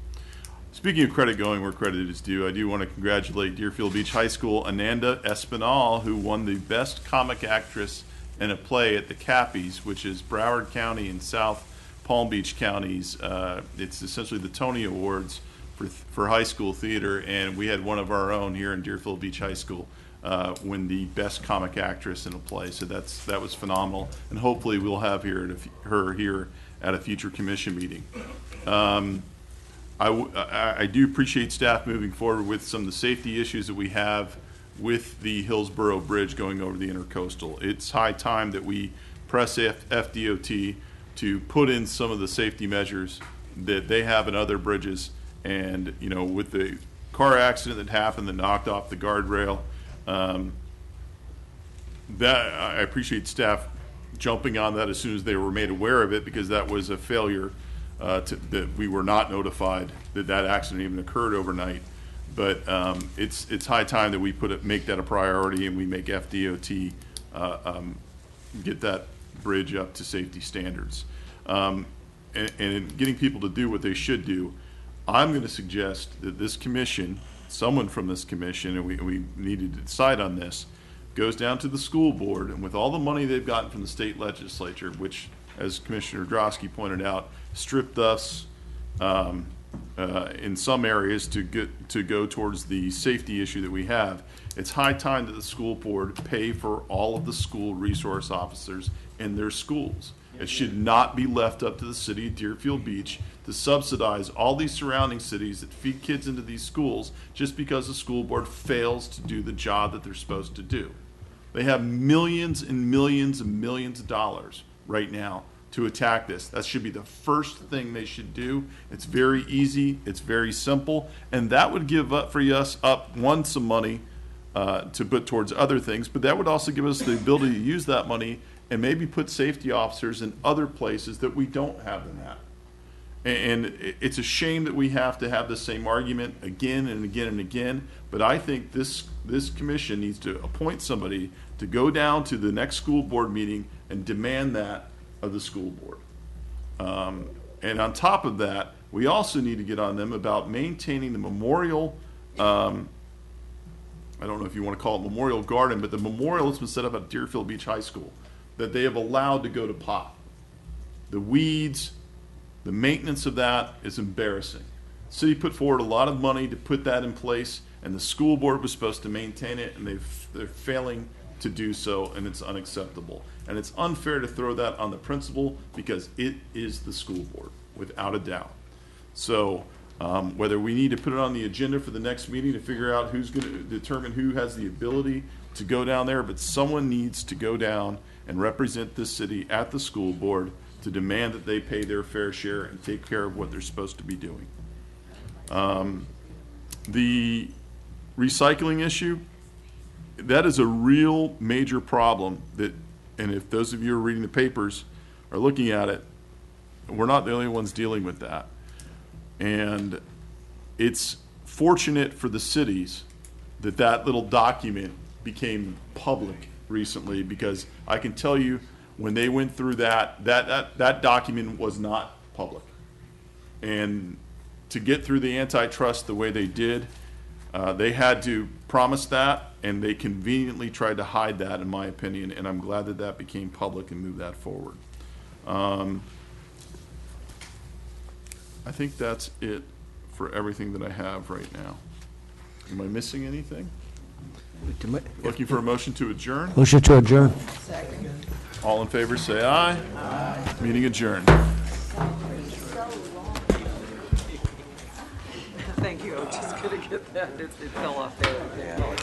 Speaking of credit going where credit is due, I do want to congratulate Deerfield Beach High School Ananda Espinal, who won the Best Comic Actress in a Play at the Cappies, which is Broward County and South Palm Beach counties. It's essentially the Tony Awards for high school theater, and we had one of our own here in Deerfield Beach High School win the Best Comic Actress in a Play. So that was phenomenal, and hopefully we'll have her here at a future commission meeting. I do appreciate staff moving forward with some of the safety issues that we have with the Hillsborough Bridge going over the intercoastal. It's high time that we press FDOT to put in some of the safety measures that they have in other bridges. And, you know, with the car accident that happened that knocked off the guardrail, that I appreciate staff jumping on that as soon as they were made aware of it, because that was a failure that we were not notified that accident even occurred overnight. But it's high time that we make that a priority, and we make FDOT get that bridge up to safety standards. And in getting people to do what they should do, I'm going to suggest that this commission, someone from this commission, and we needed to decide on this, goes down to the school board, and with all the money they've gotten from the state legislature, which, as Commissioner Drosky pointed out, stripped us in some areas to go towards the safety issue that we have, it's high time that the school board pay for all of the school resource officers in their schools. It should not be left up to the city of Deerfield Beach to subsidize all these surrounding cities that feed kids into these schools just because the school board fails to do the job that they're supposed to do. They have millions and millions and millions of dollars right now to attack this. That should be the first thing they should do. It's very easy, it's very simple, and that would give some money to put towards other things, but that would also give us the ability to use that money and maybe put safety officers in other places that we don't have them at. And it's a shame that we have to have the same argument again and again and again, but I think this commission needs to appoint somebody to go down to the next school board meeting and demand that of the school board. And on top of that, we also need to get on them about maintaining the memorial, I don't know if you want to call it Memorial Garden, but the memorial that's been set up at Deerfield Beach High School that they have allowed to go to pot. The weeds, the maintenance of that is embarrassing. The city put forward a lot of money to put that in place, and the school board was supposed to maintain it, and they're failing to do so, and it's unacceptable. And it's unfair to throw that on the principal because it is the school board, without a doubt. So whether we need to put it on the agenda for the next meeting to figure out who's going to determine who has the ability to go down there, but someone needs to go down and represent this city at the school board to demand that they pay their fair share and take care of what they're supposed to be doing. The recycling issue, that is a real major problem and if those of you who are reading the papers are looking at it, we're not the only ones dealing with that. And it's fortunate for the cities that little document became public recently, because I can tell you when they went through that document was not public. And to get through the antitrust the way they did, they had to promise that, and they conveniently tried to hide that, in my opinion, and I'm glad that became public and moved that forward. I think that's it for everything that I have right now. Am I missing anything? Looking for a motion to adjourn? Motion to adjourn. All in favor, say aye. Aye. Meeting adjourned. Thank you. I was just going to get that. It fell off there. Yeah.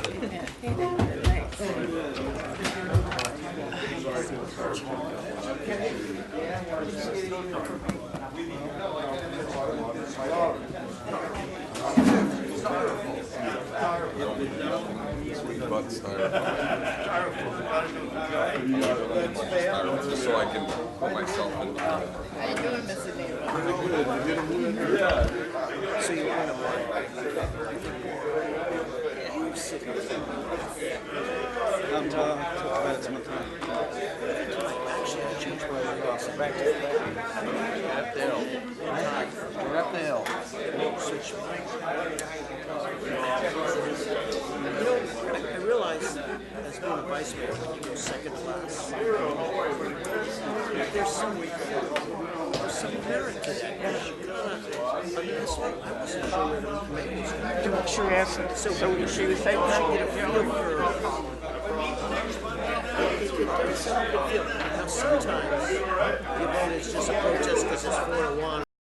But styrofoam. Just so I can put myself in. How you doing, Mr. Nero? So you want to I'm talking about it some time. Actually, I changed my house. Back to up the hill. Up the hill. I realize as being a vice mayor, when you go second class, there's some merit to that. I wasn't sure whether to make this. Sure, answer. So she was saying that get a feel for. It does sound good feel. Now sometimes your vote is just a protest because it's 4-1